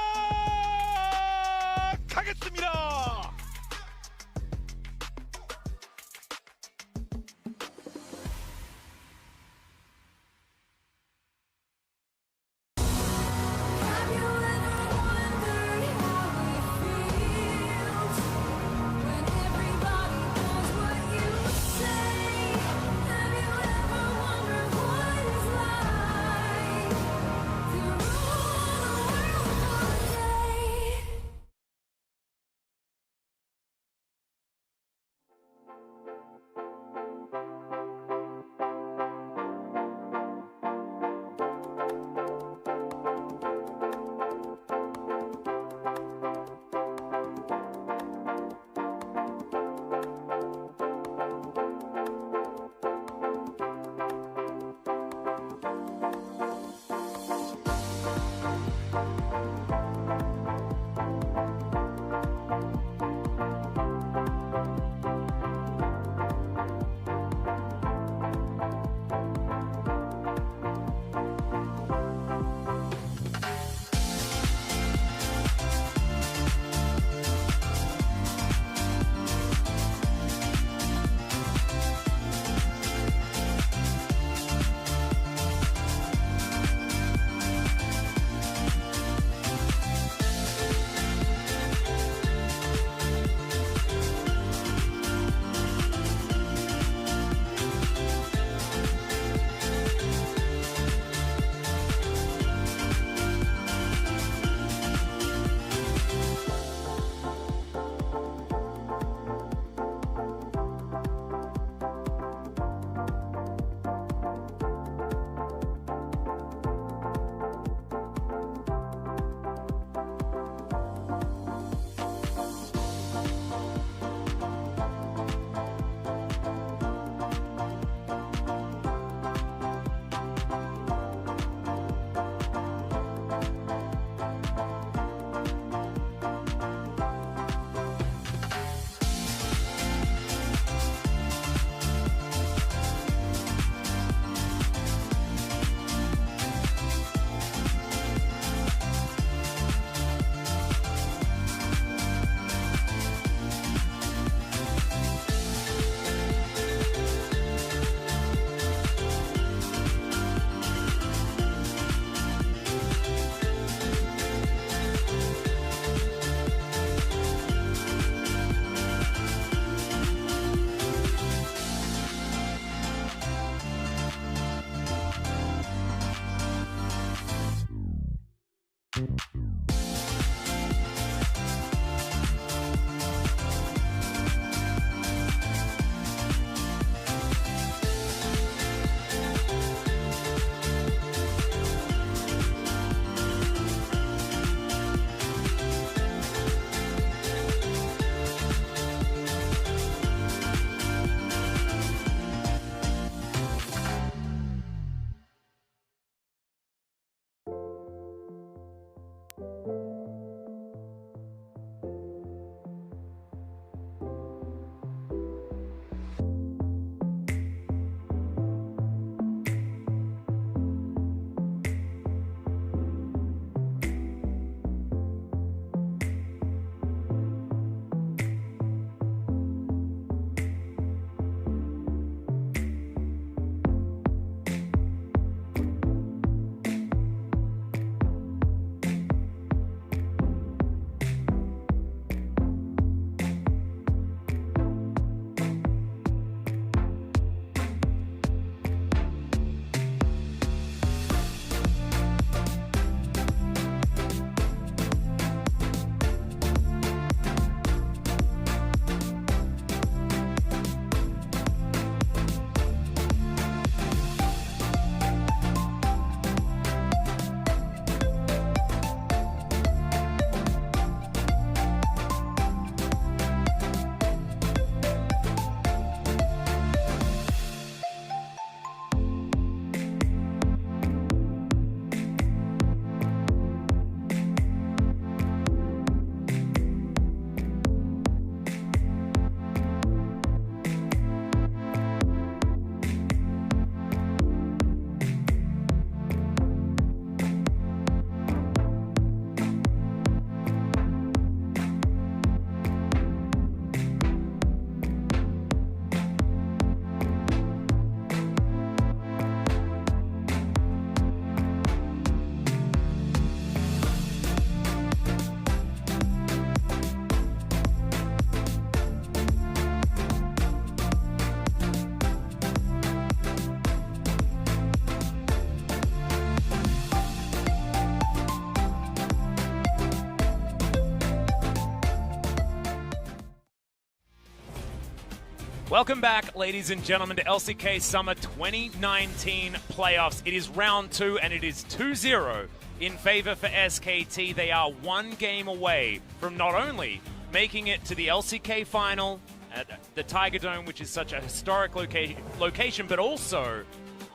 Speaker 1: Welcome back, ladies and gentlemen, to LCK Summer 2019 playoffs. It is round 2, and it is 2-0 in favor for SKT. They are one game away from not only making it to the LCK final at the Tiger Dome, which is such a historic location, but also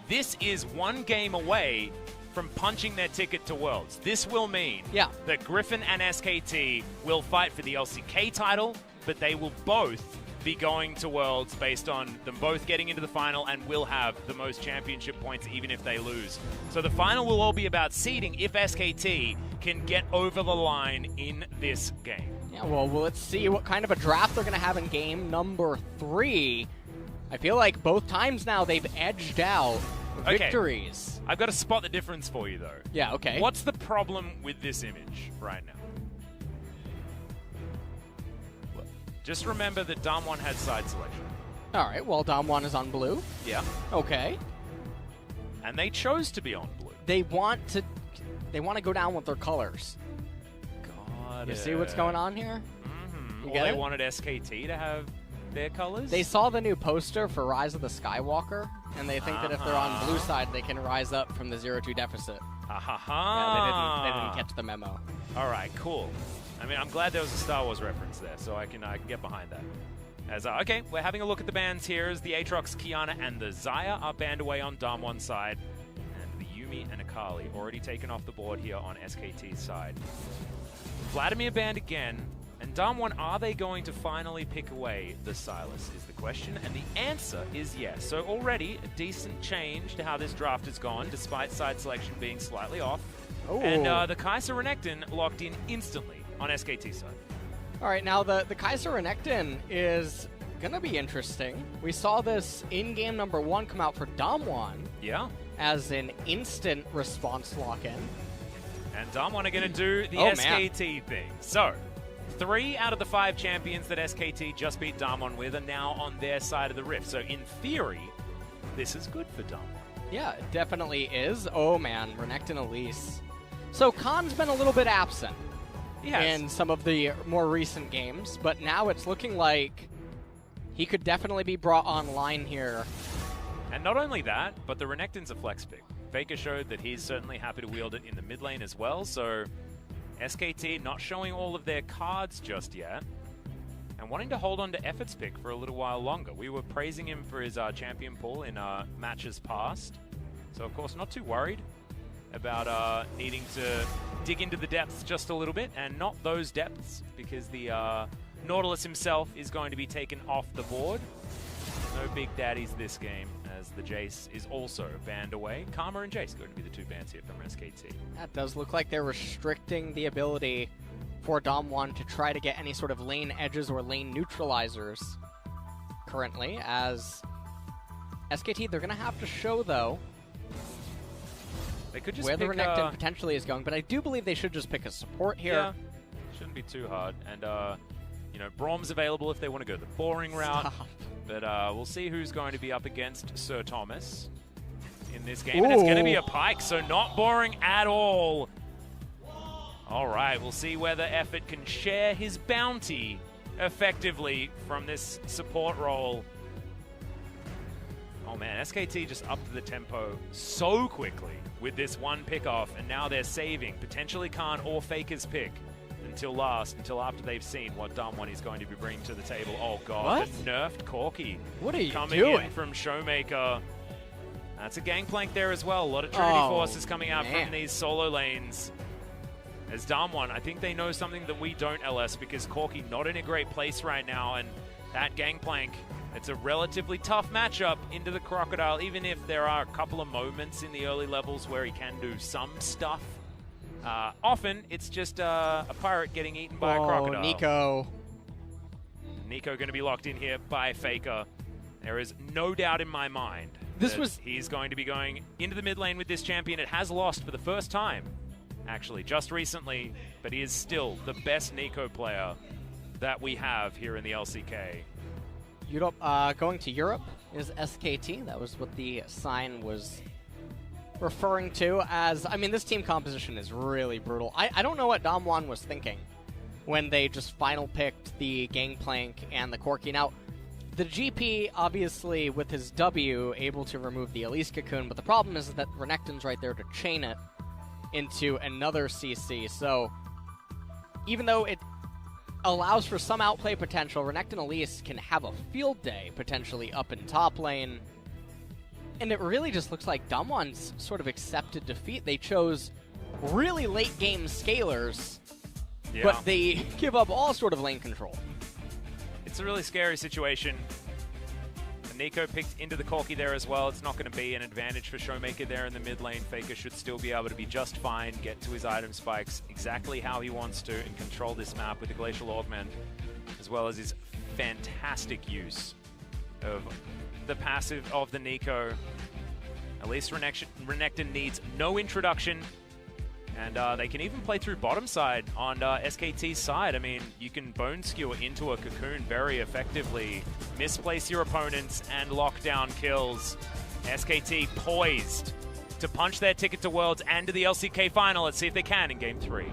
Speaker 1: this is one game away from punching their ticket to Worlds. This will mean that Griffin and SKT will fight for the LCK title, but they will both be going to Worlds based on them both getting into the final and will have the most championship points even if they lose. So the final will all be about seeding if SKT can get over the line in this game.
Speaker 2: Yeah, well, let's see what kind of a draft they're going to have in game number 3. I feel like both times now they've edged out victories.
Speaker 1: I've got to spot the difference for you, though.
Speaker 2: Yeah, okay.
Speaker 1: What's the problem with this image right now? Just remember that DAMWON had side selection.
Speaker 2: All right, well, DAMWON is on blue.
Speaker 1: Yeah.
Speaker 2: Okay.
Speaker 1: And they chose to be on blue.
Speaker 2: They want to go down with their colors.
Speaker 1: God.
Speaker 2: You see what's going on here?
Speaker 1: Mm-hmm. Well, they wanted SKT to have their colors?
Speaker 2: They saw the new poster for Rise of the Skywalker, and they think that if they're on blue side, they can rise up from the 0-2 deficit. Yeah, they didn't catch the memo.
Speaker 1: All right, cool. I mean, I'm glad there was a Star Wars reference there, so I can get behind that. Okay, we're having a look at the bans here as the Aatrox, Kiana, and the Xayah are banned away on DAMWON's side, and the Yuumi and Akali already taken off the board here on SKT's side. Vladimir banned again, and DAMWON, are they going to finally pick away the Sylas is the question, and the answer is yes. So already a decent change to how this draft has gone, despite side selection being slightly off. Ooh. And the Kai'Sa Renekton locked in instantly on SKT's side.
Speaker 2: All right, now the Kai'Sa Renekton is going to be interesting. We saw this in game number 1 come out for DAMWON.
Speaker 1: Yeah. As
Speaker 2: an instant response lock-in.
Speaker 1: And DAMWON are going to do the SKT thing. So, 3 out of the 5 champions that SKT just beat DAMWON with are now on their side of the rift. So, in theory, this is good for DAMWON.
Speaker 2: Yeah, it definitely is. Oh, man, Renekton Elise. So Khan's been a little bit absent
Speaker 1: He has.
Speaker 2: in some of the more recent games, but now it's looking like he could definitely be brought online here.
Speaker 1: And not only that, but the Renekton's a flex pick. Faker showed that he's certainly happy to wield it in the mid lane as well, so SKT not showing all of their cards just yet, and wanting to hold on to Effort's pick for a little while longer. We were praising him for his champion pull in matches past, so of course not too worried about needing to dig into the depths just a little bit, and not those depths, because the Nautilus himself is going to be taken off the board. No big daddies this game, as the Jace is also banned away. Karma and Jace going to be the two bans here from SKT.
Speaker 2: That does look like they're restricting the ability for DAMWON to try to get any sort of lane edges or lane neutralizers currently, as SKT, they're going to have to show, though,
Speaker 1: They could just
Speaker 2: where the
Speaker 1: pick,
Speaker 2: Renekton potentially is going, but I do believe they should just pick a support here.
Speaker 1: Yeah, shouldn't be too hard. And, you know, Brom's available if they want to go the boring route.
Speaker 2: Stop.
Speaker 1: But we'll see who's going to be up against Sir Thomas in this game. And it's going to be a Pyke, so not boring at all. All right, we'll see whether Effort can share his bounty effectively from this support role. Oh man, SKT just upped the tempo so quickly with this one pick off, and now they're saving potentially Khan or Faker's pick until after they've seen what DAMWON is going to be bringing to the table. Oh god,
Speaker 2: What?
Speaker 1: the nerfed Corki.
Speaker 2: What are you
Speaker 1: coming
Speaker 2: doing?
Speaker 1: in from Showmaker. That's a gangplank there as well. A lot of Trinity forces coming out from these solo lanes. As DAMWON, I think they know something that we don't, LS, because Corki not in a great place right now, and that gangplank, it's a relatively tough matchup into the Crocodile, even if there are a couple of moments in the early levels where he can do some stuff. Often, it's just a pirate getting eaten by a crocodile. Nico going to be locked in here by Faker. There is no doubt in my mind he's going to be going into the mid lane with this champion. It has lost for the first time, actually, just recently, but he is still the best Nico player that we have here in the LCK.
Speaker 2: Europe, going to Europe is SKT. That was what the sign was referring to as. I mean, this team composition is really brutal. I don't know what DAMWON was thinking when they just final picked the Gangplank and the Corki. Now, the GP, obviously, with his W, able to remove the Elise Cocoon, but the problem is that Renekton's right there to chain it into another CC. So, even though it allows for some outplay potential, Renekton Elise can have a field day, potentially, up in top lane. And it really just looks like DAMWON's sort of accepted defeat. They chose really late game scalers, but they give up all sort of lane control.
Speaker 1: It's a really scary situation. Nico picked into the Corki there as well. It's not going to be an advantage for Showmaker there in the mid lane. Faker should still be able to be just fine, get to his item spikes exactly how he wants to, and control this map with the Glacial Augment, as well as his fantastic use of the passive of the Nico. At least Renekton needs no introduction, and they can even play through bottom side on SKT's side. I mean, you can bone skewer into a cocoon very effectively, misplace your opponents, and lock down kills. SKT poised to punch their ticket to Worlds and to the LCK final. Let's see if they can in Game 3.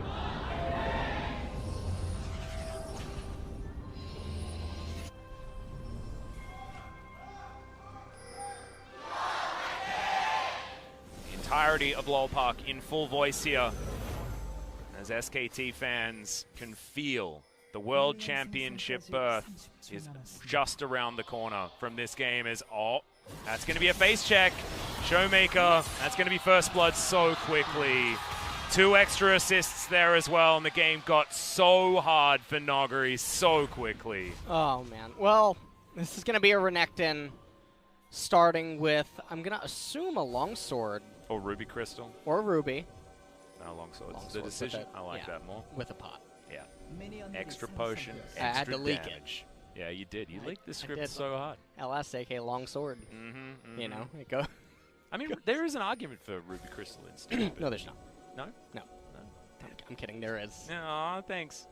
Speaker 1: Entirety of LoL Park in full voice here, as SKT fans can feel the World Championship berth is just around the corner from this game. As that's going to be a face check. Showmaker, that's going to be first blood so quickly. 2 extra assists there as well, and the game got so hard for Noguri so quickly.
Speaker 2: Oh man, well, this is going to be a Renekton starting with, I'm going to assume, a longsword.
Speaker 1: Or Ruby Crystal.
Speaker 2: Or Ruby.
Speaker 1: No, longswords. The decision, I like that more.
Speaker 2: With a pot.
Speaker 1: Yeah. Extra potion,
Speaker 2: I had to leak
Speaker 1: damage. Yeah, you did. You leaked the script so hard.
Speaker 2: LS, aka longsword. You know, it go.
Speaker 1: I mean, there is an argument for Ruby Crystal instead.
Speaker 2: No, there's not.
Speaker 1: No?
Speaker 2: No. I'm kidding, there is.
Speaker 1: No, thanks.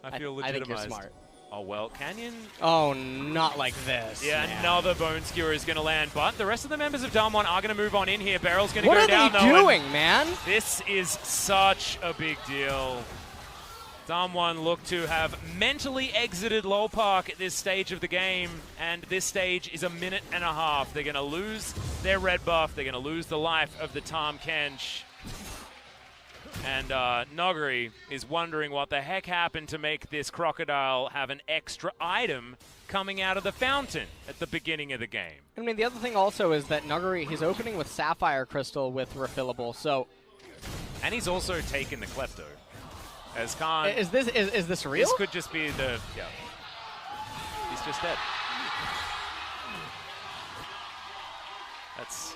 Speaker 1: I feel legitimized.
Speaker 2: I think you're smart.
Speaker 1: Oh, well, Canyon...
Speaker 2: Oh, not like this.
Speaker 1: Yeah,
Speaker 2: man.
Speaker 1: another Bone Skewer is going to land, but the rest of the members of DAMWON are going to move on in here. Barrel's going to go down, though.
Speaker 2: What are they doing, man?
Speaker 1: This is such a big deal. DAMWON look to have mentally exited Lowell Park at this stage of the game, and this stage is 1.5 minutes. They're going to lose their red buff. They're going to lose the life of the Tahm Kench. And Noguri is wondering what the heck happened to make this Crocodile have an extra item coming out of the fountain at the beginning of the game.
Speaker 2: I mean, the other thing also is that Noguri, he's opening with Sapphire Crystal with Refillable, so...
Speaker 1: And he's also taken the Klepto. As Khan...
Speaker 2: Is this real?
Speaker 1: This could just be the... Yeah. He's just dead. That's...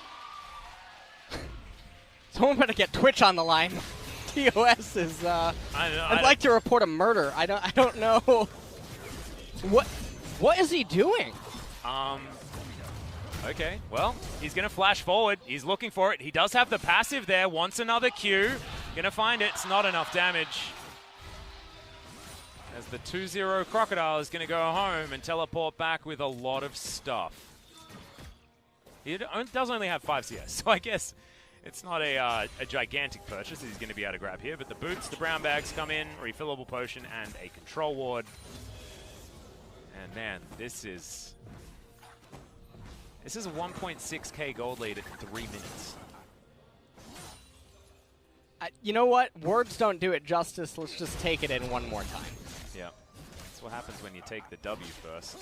Speaker 2: Someone better get Twitch on the line. TOS is. I'd like to report a murder. I don't know. What is he doing?
Speaker 1: Okay. Well, he's gonna flash forward. He's looking for it. He does have the passive there. Wants another Q. Gonna find it. It's not enough damage. As the 2-0 Crocodile is gonna go home and teleport back with a lot of stuff. He does only have 5 CS, so I guess. It's not a gigantic purchase that he's going to be able to grab here, but the boots, the brown bags come in, refillable potion, and a control ward. And man, this is a 1.6k gold lead at 3 minutes.
Speaker 2: You know what? Words don't do it justice. Let's just take it in one more time.
Speaker 1: Yeah, that's what happens when you take the W first.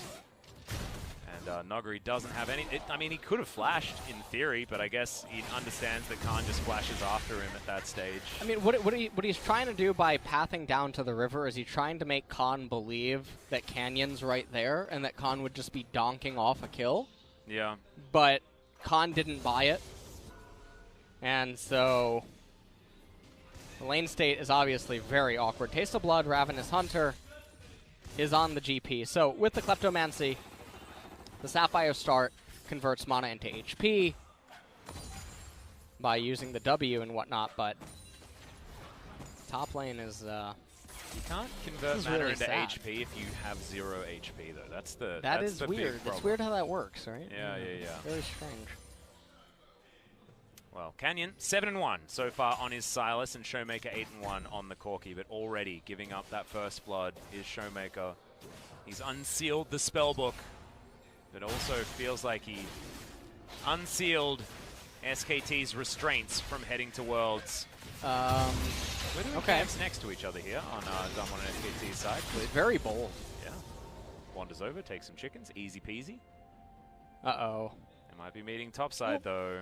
Speaker 1: And Noguri doesn't have any... I mean, he could have flashed in theory, but I guess he understands that Khan just flashes after him at that stage.
Speaker 2: I mean, what he's trying to do by pathing down to the river is he trying to make Khan believe that Canyon's right there and that Khan would just be donking off a kill.
Speaker 1: Yeah.
Speaker 2: But Khan didn't buy it. And so... the lane state is obviously very awkward. Taste of Blood, Ravenous Hunter is on the GP. So with the Kleptomancy... the Sapphire start converts mana into HP by using the W and whatnot, but top lane is...
Speaker 1: you can't convert mana
Speaker 2: really
Speaker 1: into
Speaker 2: sad.
Speaker 1: HP if you have 0 HP, though. That's the
Speaker 2: That
Speaker 1: that's
Speaker 2: is
Speaker 1: the
Speaker 2: weird.
Speaker 1: big problem.
Speaker 2: It's weird how that works, right?
Speaker 1: Yeah.
Speaker 2: Very strange.
Speaker 1: Well, Canyon, 7-1 so far on his Silas, and Showmaker 8-1 on the Corki, but already giving up that first blood is Showmaker. He's unsealed the spellbook. But also feels like he unsealed SKT's restraints from heading to Worlds. Where do we camps next to each other here on DAMWON and SKT's side?
Speaker 2: Very bold.
Speaker 1: Yeah. Wanders over, takes some chickens, easy peasy.
Speaker 2: Uh-oh.
Speaker 1: They might be meeting topside, though.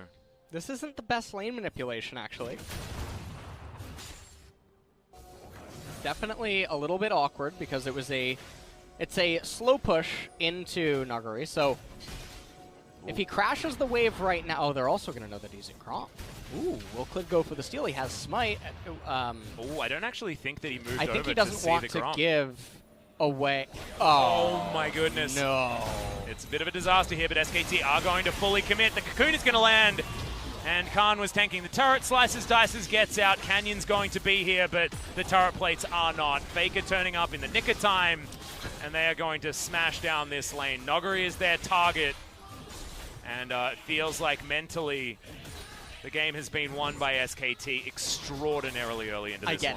Speaker 2: This isn't the best lane manipulation, actually. Definitely a little bit awkward because it was it's a slow push into Noguri, so if he crashes the wave right now... Oh, they're also going to know that he's in Crom. Ooh, will Clid go for the steal? He has Smite.
Speaker 1: Oh, I don't actually think that he moved over to see the Grom.
Speaker 2: I think he doesn't want to give away... Oh,
Speaker 1: my goodness.
Speaker 2: No.
Speaker 1: It's a bit of a disaster here, but SKT are going to fully commit. The Cocoon is going to land. And Khan was tanking the turret, slices, dices, gets out. Canyon's going to be here, but the turret plates are not. Faker turning up in the nick of time, and they are going to smash down this lane. Noguri is their target, and it feels like mentally the game has been won by SKT extraordinarily early into this one.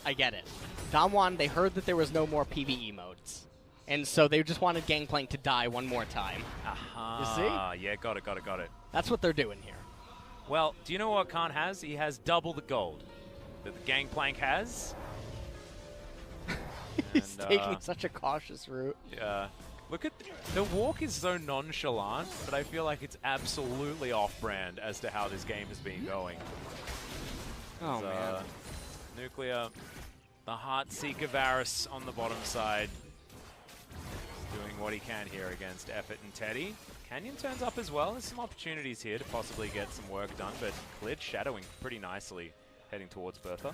Speaker 2: I get it. DAMWON, they heard that there was no more PvE modes, and so they just wanted Gangplank to die one more time.
Speaker 1: Aha.
Speaker 2: You see?
Speaker 1: Yeah, got it.
Speaker 2: That's what they're doing here.
Speaker 1: Well, do you know what Khan has? He has double the gold that the Gangplank has.
Speaker 2: He's taking such a cautious route.
Speaker 1: Yeah. Look at the walk is so nonchalant, but I feel like it's absolutely off-brand as to how this game has been going.
Speaker 2: Oh, man.
Speaker 1: Nuclear, the Heartseeker Varus on the bottom side, doing what he can here against Effort and Teddy. Canyon turns up as well. There's some opportunities here to possibly get some work done, but Clid shadowing pretty nicely heading towards Bertha.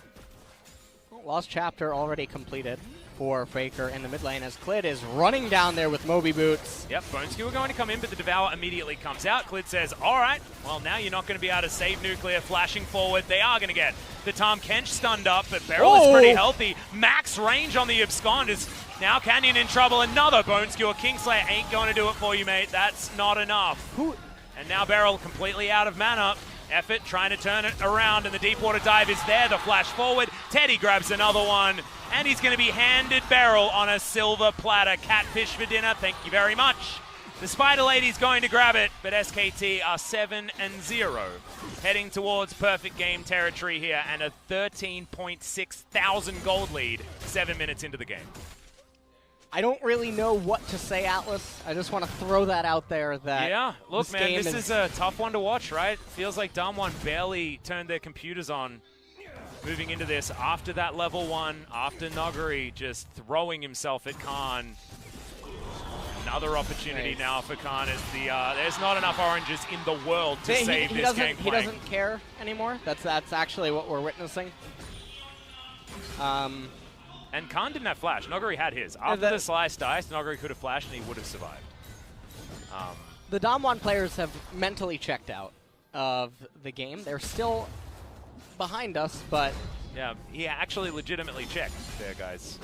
Speaker 2: Lost chapter already completed for Faker in the mid lane as Clid is running down there with Moby Boots.
Speaker 1: Yep, Bone Skewer going to come in, but the Devour immediately comes out. Clid says, all right, well, now you're not going to be able to save Nuclear. Flashing forward, they are going to get the Tahm Kench stunned up, but Beryl is pretty healthy. Max range on the Abscond as Now Canyon in trouble. Another Bone Skewer. Kingslayer ain't going to do it for you, mate. That's not enough. And now Beryl completely out of mana. Effort trying to turn it around, and the deep water dive is there. The flash forward. Teddy grabs another one, and he's going to be handed Beryl on a silver platter. Catfish for dinner. Thank you very much. The Spider Lady's going to grab it, but SKT are 7-0, heading towards perfect game territory here, and a 13.6 thousand gold lead 7 minutes into the game.
Speaker 2: I don't really know what to say, Atlas. I just want to throw that out there. That
Speaker 1: yeah, look,
Speaker 2: this
Speaker 1: man, this is a tough one to watch, right? Feels like DAMWON barely turned their computers on moving into this. After that level 1, after Nuguri just throwing himself at Khan. Another opportunity now for Khan as there's not enough oranges in the world to save this game.
Speaker 2: He doesn't care anymore. That's actually what we're witnessing.
Speaker 1: And Khan didn't have flash. Nuguri had his. After the slice dice, Nuguri could have flashed and he would have survived.
Speaker 2: The DAMWON players have mentally checked out of the game. They're still behind us, but...
Speaker 1: Yeah, he actually legitimately checked there, guys.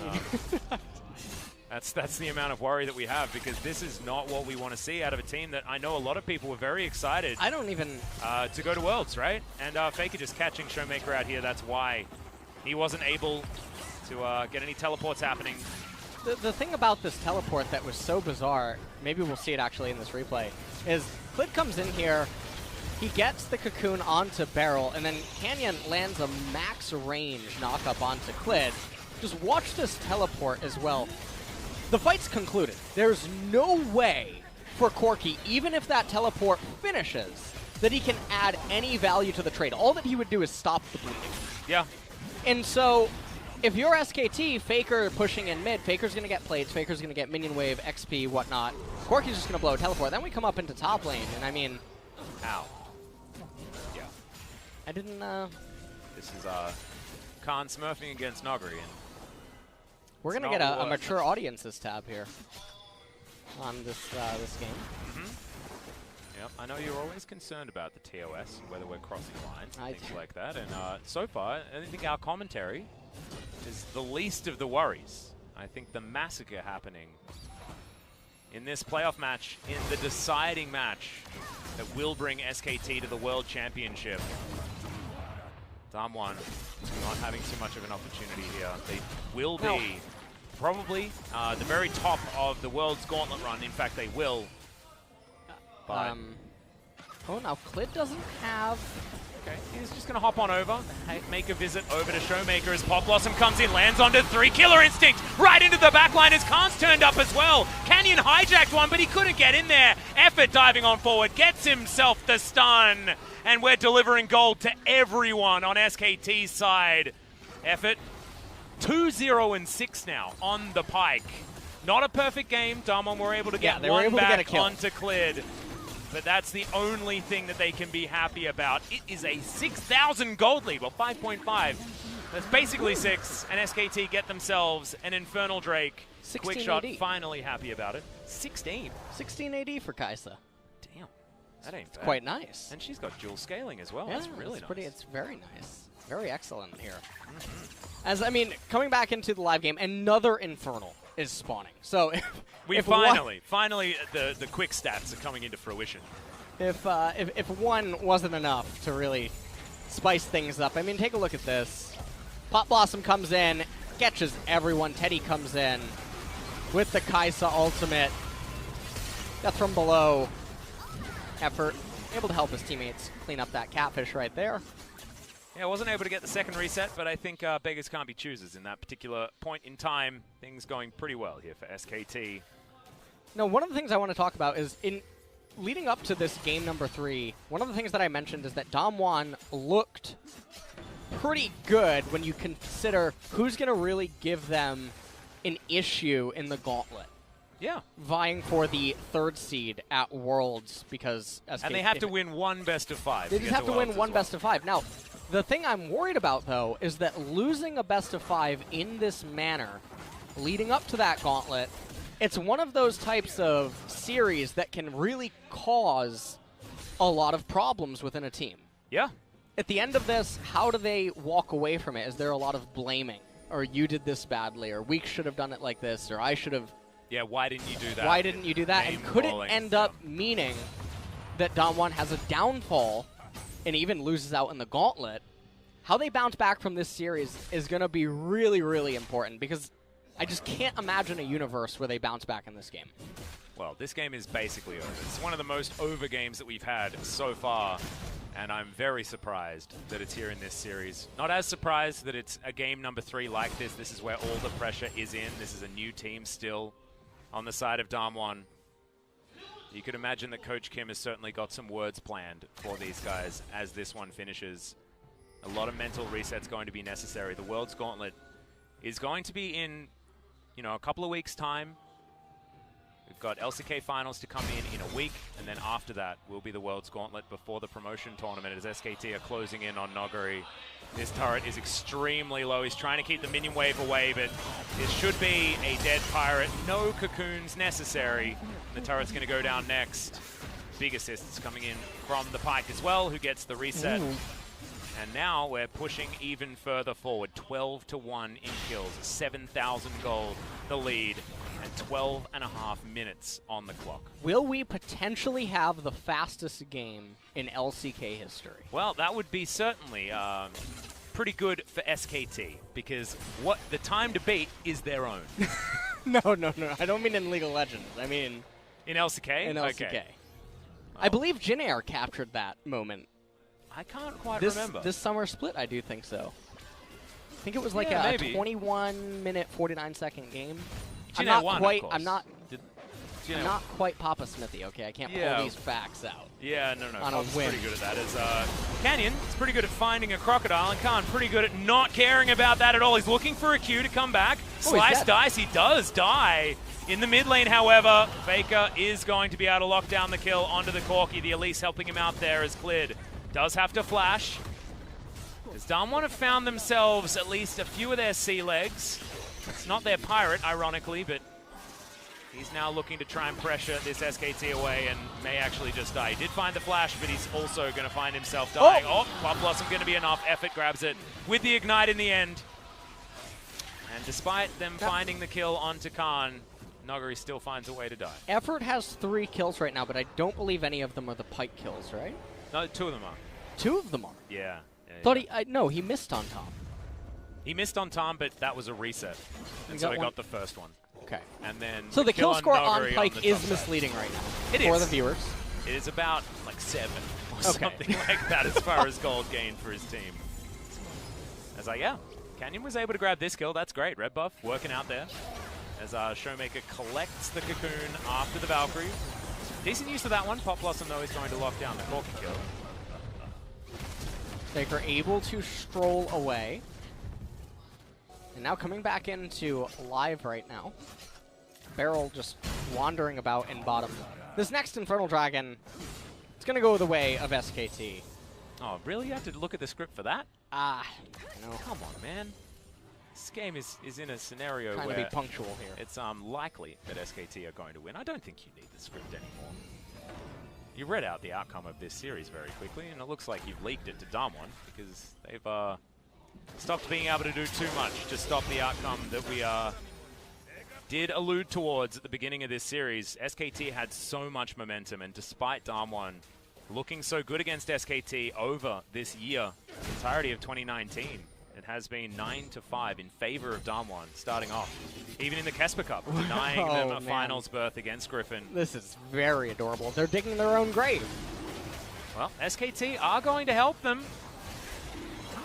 Speaker 1: That's the amount of worry that we have, because this is not what we want to see out of a team that I know a lot of people were very excited
Speaker 2: I don't even...
Speaker 1: to go to Worlds, right? And Faker just catching Showmaker out here. That's why he wasn't able to get any teleports happening.
Speaker 2: The thing about this teleport that was so bizarre, maybe we'll see it actually in this replay, is Clid comes in here, he gets the cocoon onto Beryl, and then Canyon lands a max range knock-up onto Clid. Just watch this teleport as well. The fight's concluded. There's no way for Corki, even if that teleport finishes, that he can add any value to the trade. All that he would do is stop the bleeding.
Speaker 1: Yeah.
Speaker 2: And so, if you're SKT, Faker pushing in mid, Faker's going to get plates, Faker's going to get minion wave, XP, whatnot. Corki's just going to blow a teleport. Then we come up into top lane, and I mean...
Speaker 1: Ow. Yeah.
Speaker 2: I didn't...
Speaker 1: This is Khan smurfing against Nuguri, and
Speaker 2: we're going to get a mature audiences tab here on this this game.
Speaker 1: Yep, I know you're always concerned about the TOS, whether we're crossing lines and things like that. And so far, I think our commentary is the least of the worries. I think the massacre happening in this playoff match, in the deciding match that will bring SKT to the World Championship. DAMWON not having too much of an opportunity here. They will be probably the very top of the World's Gauntlet run. In fact, they will. But
Speaker 2: oh, now Clid doesn't have...
Speaker 1: Okay, he's just going to hop on over, make a visit over to Showmaker as Pop Blossom comes in, lands onto 3. Killer Instinct right into the backline as Khan's turned up as well. Canyon hijacked one, but he couldn't get in there. Effort diving on forward, gets himself the stun. And we're delivering gold to everyone on SKT's side. Effort 2-0-6 now on the Pike. Not a perfect game. DAMWON were able to get one back onto Clid. But that's the only thing that they can be happy about. It is a 6,000 gold lead. Well, 5.5. That's basically 6. And SKT get themselves an Infernal Drake. Quick shot, finally happy about it. 16.
Speaker 2: 16 AD for Kaisa.
Speaker 1: Damn. That ain't bad.
Speaker 2: Quite nice.
Speaker 1: And she's got dual scaling as well.
Speaker 2: Yeah,
Speaker 1: that's really nice.
Speaker 2: It's very nice. Very excellent here. As, I mean, coming back into the live game, another Infernal is spawning. So
Speaker 1: we finally the quick stats are coming into fruition.
Speaker 2: If one wasn't enough to really spice things up, I mean, take a look at this. Pop Blossom comes in, catches everyone. Teddy comes in with the Kaisa ultimate. Death from below. Effort able to help his teammates clean up that catfish right there.
Speaker 1: Yeah, wasn't able to get the second reset, but I think beggars can't be choosers in that particular point in time. Things going pretty well here for SKT.
Speaker 2: No, one of the things I want to talk about is in leading up to this game number 3, one of the things that I mentioned is that DAMWON looked pretty good when you consider who's going to really give them an issue in the gauntlet.
Speaker 1: Yeah.
Speaker 2: Vying for the 3rd seed at Worlds because...
Speaker 1: And they have to win one best of 5.
Speaker 2: They just have to win one best of 5. Now, the thing I'm worried about, though, is that losing a best of 5 in this manner, leading up to that gauntlet, it's one of those types of series that can really cause a lot of problems within a team.
Speaker 1: Yeah.
Speaker 2: At the end of this, how do they walk away from it? Is there a lot of blaming? or you did this badly, or we should have done it like this, or I should have.
Speaker 1: Yeah, why didn't you do that?
Speaker 2: Why didn't you do that? And could it end up meaning that DAMWON has a downfall and even loses out in the gauntlet? How they bounce back from this series is going to be really, really important, because I just can't imagine a universe where they bounce back in this game.
Speaker 1: Well, this game is basically over. It's one of the most over games that we've had so far, and I'm very surprised that it's here in this series. Not as surprised that it's a game number 3 like this. This is where all the pressure is in. This is a new team still on the side of DAMWON. You could imagine that Coach Kim has certainly got some words planned for these guys as this one finishes. A lot of mental resets going to be necessary. The World's Gauntlet is going to be in, you know, a couple of weeks' time. We've got LCK finals to come in a week, and then after that will be the World's Gauntlet before the promotion tournament as SKT are closing in on Noguri. This turret is extremely low. He's trying to keep the minion wave away, but it should be a dead pirate. No cocoons necessary. The turret's going to go down next. Big assists coming in from the Pyke as well, who gets the reset. Ooh. And now we're pushing even further forward. 12-1 in kills, 7,000 gold, the lead, and 12.5 minutes on the clock.
Speaker 2: Will we potentially have the fastest game in LCK history?
Speaker 1: Well, that would be certainly pretty good for SKT, because what the time to beat is their own.
Speaker 2: No. I don't mean in League of Legends. I mean
Speaker 1: in LCK?
Speaker 2: In LCK.
Speaker 1: Okay.
Speaker 2: I believe Jin Air captured that moment.
Speaker 1: I can't quite remember.
Speaker 2: This summer split, I do think so. I think it was like a 21-minute, 49-second game. I'm not quite Papa Smithy, okay? I can't pull these facts out.
Speaker 1: Yeah, no.
Speaker 2: Papa's
Speaker 1: pretty good at that. As Canyon is pretty good at finding a crocodile, and Khan pretty good at not caring about that at all. He's looking for a Q to come back. Slice dice, he does die. In the mid lane, however, Faker is going to be able to lock down the kill onto the Corki. The Elise helping him out there as Clid does have to flash. As DAMWON have found themselves at least a few of their sea legs. It's not their pirate, ironically, but he's now looking to try and pressure this SKT away and may actually just die. He did find the flash, but he's also going to find himself dying. Oh, Pop Blossom going to be enough. Effort grabs it with the Ignite in the end. And despite them finding the kill onto Khan, Noguri still finds a way to die.
Speaker 2: Effort has 3 kills right now, but I don't believe any of them are the Pyke kills, right?
Speaker 1: No, 2 of them are.
Speaker 2: 2 of them are?
Speaker 1: Yeah.
Speaker 2: No, he missed on Tom.
Speaker 1: He missed on Tom, but that was a reset. And so he got the first one.
Speaker 2: Okay.
Speaker 1: And then
Speaker 2: so the kill score on Pyke is misleading right now.
Speaker 1: It is.
Speaker 2: For the viewers.
Speaker 1: It is about like 7 or something like that as far as gold gained for his team. As Canyon was able to grab this kill. That's great. Red buff working out there. As Showmaker collects the cocoon after the Valkyrie. Decent use of that one. Pop Blossom, though, is going to lock down the Corki kill.
Speaker 2: Faker able to stroll away. And now coming back into live right now. Barrel just wandering about in bottom. This next Infernal Dragon, it's going to go the way of SKT.
Speaker 1: Oh, really? You have to look at the script for that?
Speaker 2: I know.
Speaker 1: Come on, man. This game is in a scenario
Speaker 2: trying
Speaker 1: where
Speaker 2: to be punctual here.
Speaker 1: It's likely that SKT are going to win. I don't think you need the script anymore. You read out the outcome of this series very quickly, and it looks like you've leaked it to DAMWON because they've stopped being able to do too much to stop the outcome that we did allude towards at the beginning of this series. SKT had so much momentum, and despite DAMWON looking so good against SKT over this year, the entirety of 2019, it has been 9-5 in favor of DAMWON starting off. Even in the Kesper Cup, denying them a finals berth against Griffin.
Speaker 2: This is very adorable. They're digging their own grave.
Speaker 1: Well, SKT are going to help them.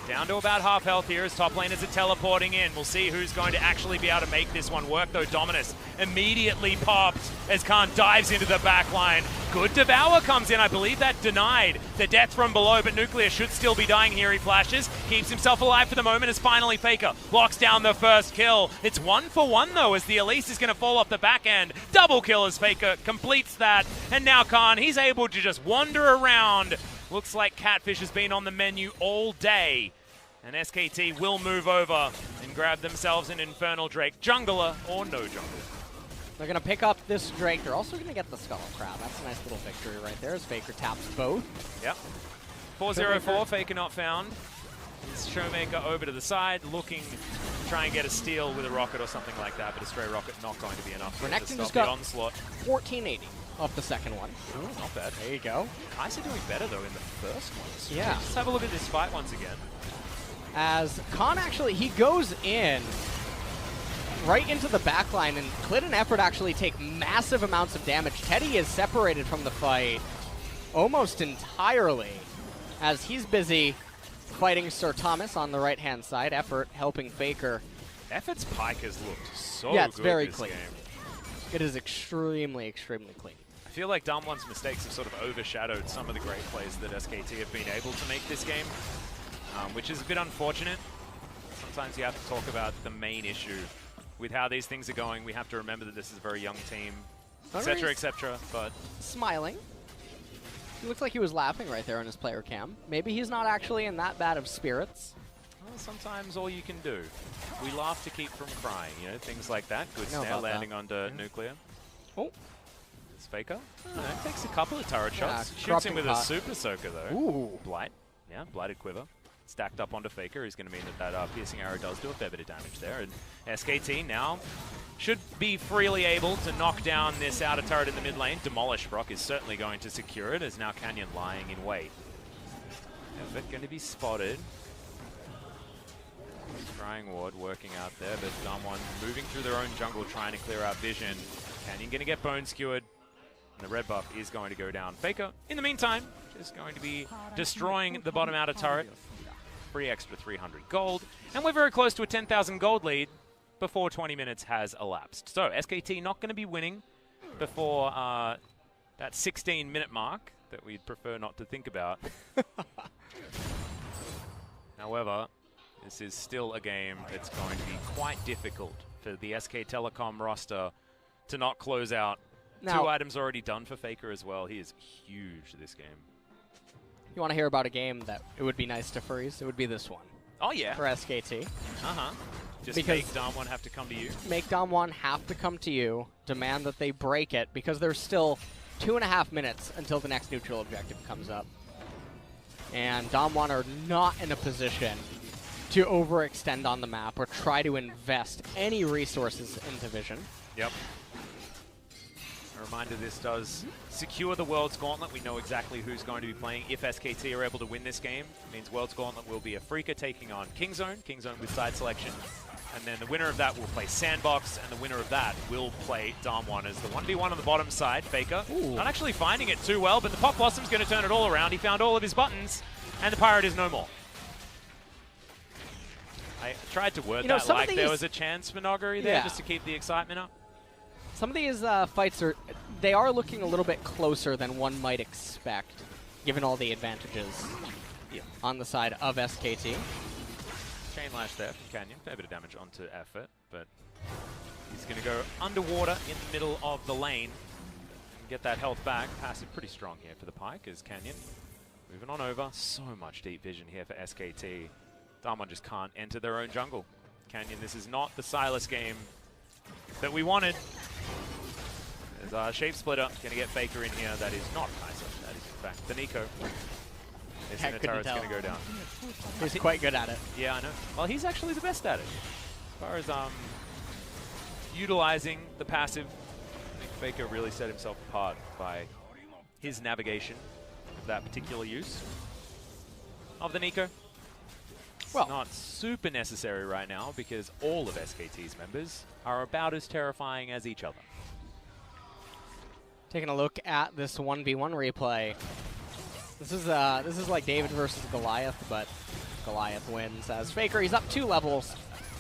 Speaker 1: Down to about half health here as top laners are teleporting in. We'll see who's going to actually be able to make this one work, though. Dominus immediately popped as Khan dives into the back line. Good Devour comes in. I believe that denied the death from below, but Nuclear should still be dying here. He flashes, keeps himself alive for the moment as finally Faker locks down the first kill. It's 1-for-1, though, as the Elise is going to fall off the back end. Double kill as Faker completes that. And now Khan, he's able to just wander around. Looks like Catfish has been on the menu all day. And SKT will move over and grab themselves an Infernal Drake. Jungler or no jungler.
Speaker 2: They're going to pick up this Drake. They're also going to get the Skull Crab. That's a nice little victory right there as Faker taps both.
Speaker 1: Yep. 4-0-4, Faker not found. Showmaker over to the side, looking try and get a steal with a rocket or something like that, but a stray rocket not going to be enough to
Speaker 2: Renekton
Speaker 1: stop
Speaker 2: just
Speaker 1: the
Speaker 2: got
Speaker 1: onslaught.
Speaker 2: 1480 off the second one.
Speaker 1: Ooh, not bad.
Speaker 2: There you go.
Speaker 1: Kai'Sa doing better, though, in the first one. So
Speaker 2: Yeah.
Speaker 1: Just have a look at this fight once again.
Speaker 2: As Khan actually, he goes in right into the backline, and Clit and Effort actually take massive amounts of damage. Teddy is separated from the fight almost entirely, as he's busy fighting Sir Thomas on the right-hand side. Effort helping Faker.
Speaker 1: Effort's Pike has looked so
Speaker 2: Yeah, it's
Speaker 1: good
Speaker 2: very
Speaker 1: this
Speaker 2: clean.
Speaker 1: game.
Speaker 2: It is extremely, extremely clean.
Speaker 1: I feel like DAMWON's mistakes have sort of overshadowed some of the great plays that SKT have been able to make this game, which is a bit unfortunate. Sometimes you have to talk about the main issue. With how these things are going, we have to remember that this is a very young team, etc., etc., but...
Speaker 2: Smiling. He looks like he was laughing right there on his player cam. Maybe he's not actually in that bad of spirits.
Speaker 1: Well, sometimes all you can do. We laugh to keep from crying, you know, things like that. Good
Speaker 2: Know
Speaker 1: snare
Speaker 2: about
Speaker 1: landing
Speaker 2: that.
Speaker 1: onto Nuclear.
Speaker 2: Oh.
Speaker 1: It's Faker. Takes a couple of turret shots. Shoots him
Speaker 2: corrupting
Speaker 1: with
Speaker 2: pot.
Speaker 1: a super soaker, though.
Speaker 2: Ooh.
Speaker 1: Blight. Yeah, Blighted Quiver. Stacked up onto Faker is going to mean that piercing arrow does do a fair bit of damage there. And SKT now should be freely able to knock down this outer turret in the mid lane. Demolish Brock is certainly going to secure it, as now Canyon lying in wait. Effort going to be spotted. Scrying Ward working out there, but DAMWON moving through their own jungle, trying to clear out vision. Canyon going to get bone skewered, and the red buff is going to go down. Faker, in the meantime, just going to be destroying the bottom outer turret. Free extra 300 gold, and we're very close to a 10,000 gold lead before 20 minutes has elapsed. So SKT not going to be winning before that 16-minute mark that we'd prefer not to think about. However, this is still a game that's going to be quite difficult for the SK Telecom roster to not close out.
Speaker 2: Now,
Speaker 1: 2 items already done for Faker as well. He is huge this game.
Speaker 2: You want to hear about a game that it would be nice to freeze? It would be this one.
Speaker 1: Oh, yeah.
Speaker 2: For SKT.
Speaker 1: Just
Speaker 2: because
Speaker 1: make DAMWON have to come to you.
Speaker 2: Make DAMWON have to come to you, demand that they break it, because there's still 2.5 minutes until the next neutral objective comes up. And DAMWON are not in a position to overextend on the map or try to invest any resources into vision.
Speaker 1: Yep. A reminder, this does secure the World's Gauntlet. We know exactly who's going to be playing. If SKT are able to win this game, it means World's Gauntlet will be a Freaka taking on Kingzone with side selection. And then the winner of that will play Sandbox, and the winner of that will play DAMWON as the 1v1 on the bottom side. Faker not actually finding it too well, but the Pop Blossom's going to turn it all around. He found all of his buttons, and the Pirate is no more. I tried to word that like there was a chance for Noggery there, just to keep the excitement up.
Speaker 2: Some of these fights they are looking a little bit closer than one might expect, given all the advantages on the side of SKT.
Speaker 1: Chain Lash there from Canyon, fair bit of damage onto Effort, but he's going to go underwater in the middle of the lane and get that health back. Passive pretty strong here for the Pike as Canyon moving on over. So much deep vision here for SKT. DAMWON just can't enter their own jungle. Canyon, this is not the Silas game that we wanted. There's our Shape Splitter going to get Faker in here. That is not Kai'Sa. That is in fact the Nico. This
Speaker 2: I
Speaker 1: inner
Speaker 2: couldn't
Speaker 1: turret's
Speaker 2: tell.
Speaker 1: going to go down.
Speaker 2: He's quite good at it.
Speaker 1: Yeah, I know. Well, he's actually the best at it. As far as utilizing the passive, I think Faker really set himself apart by his navigation of that particular use of the Nico. It's not super necessary right now because all of SKT's members are about as terrifying as each other.
Speaker 2: Taking a look at this 1v1 replay. This is like David versus Goliath, but Goliath wins as Faker. He's up 2 levels,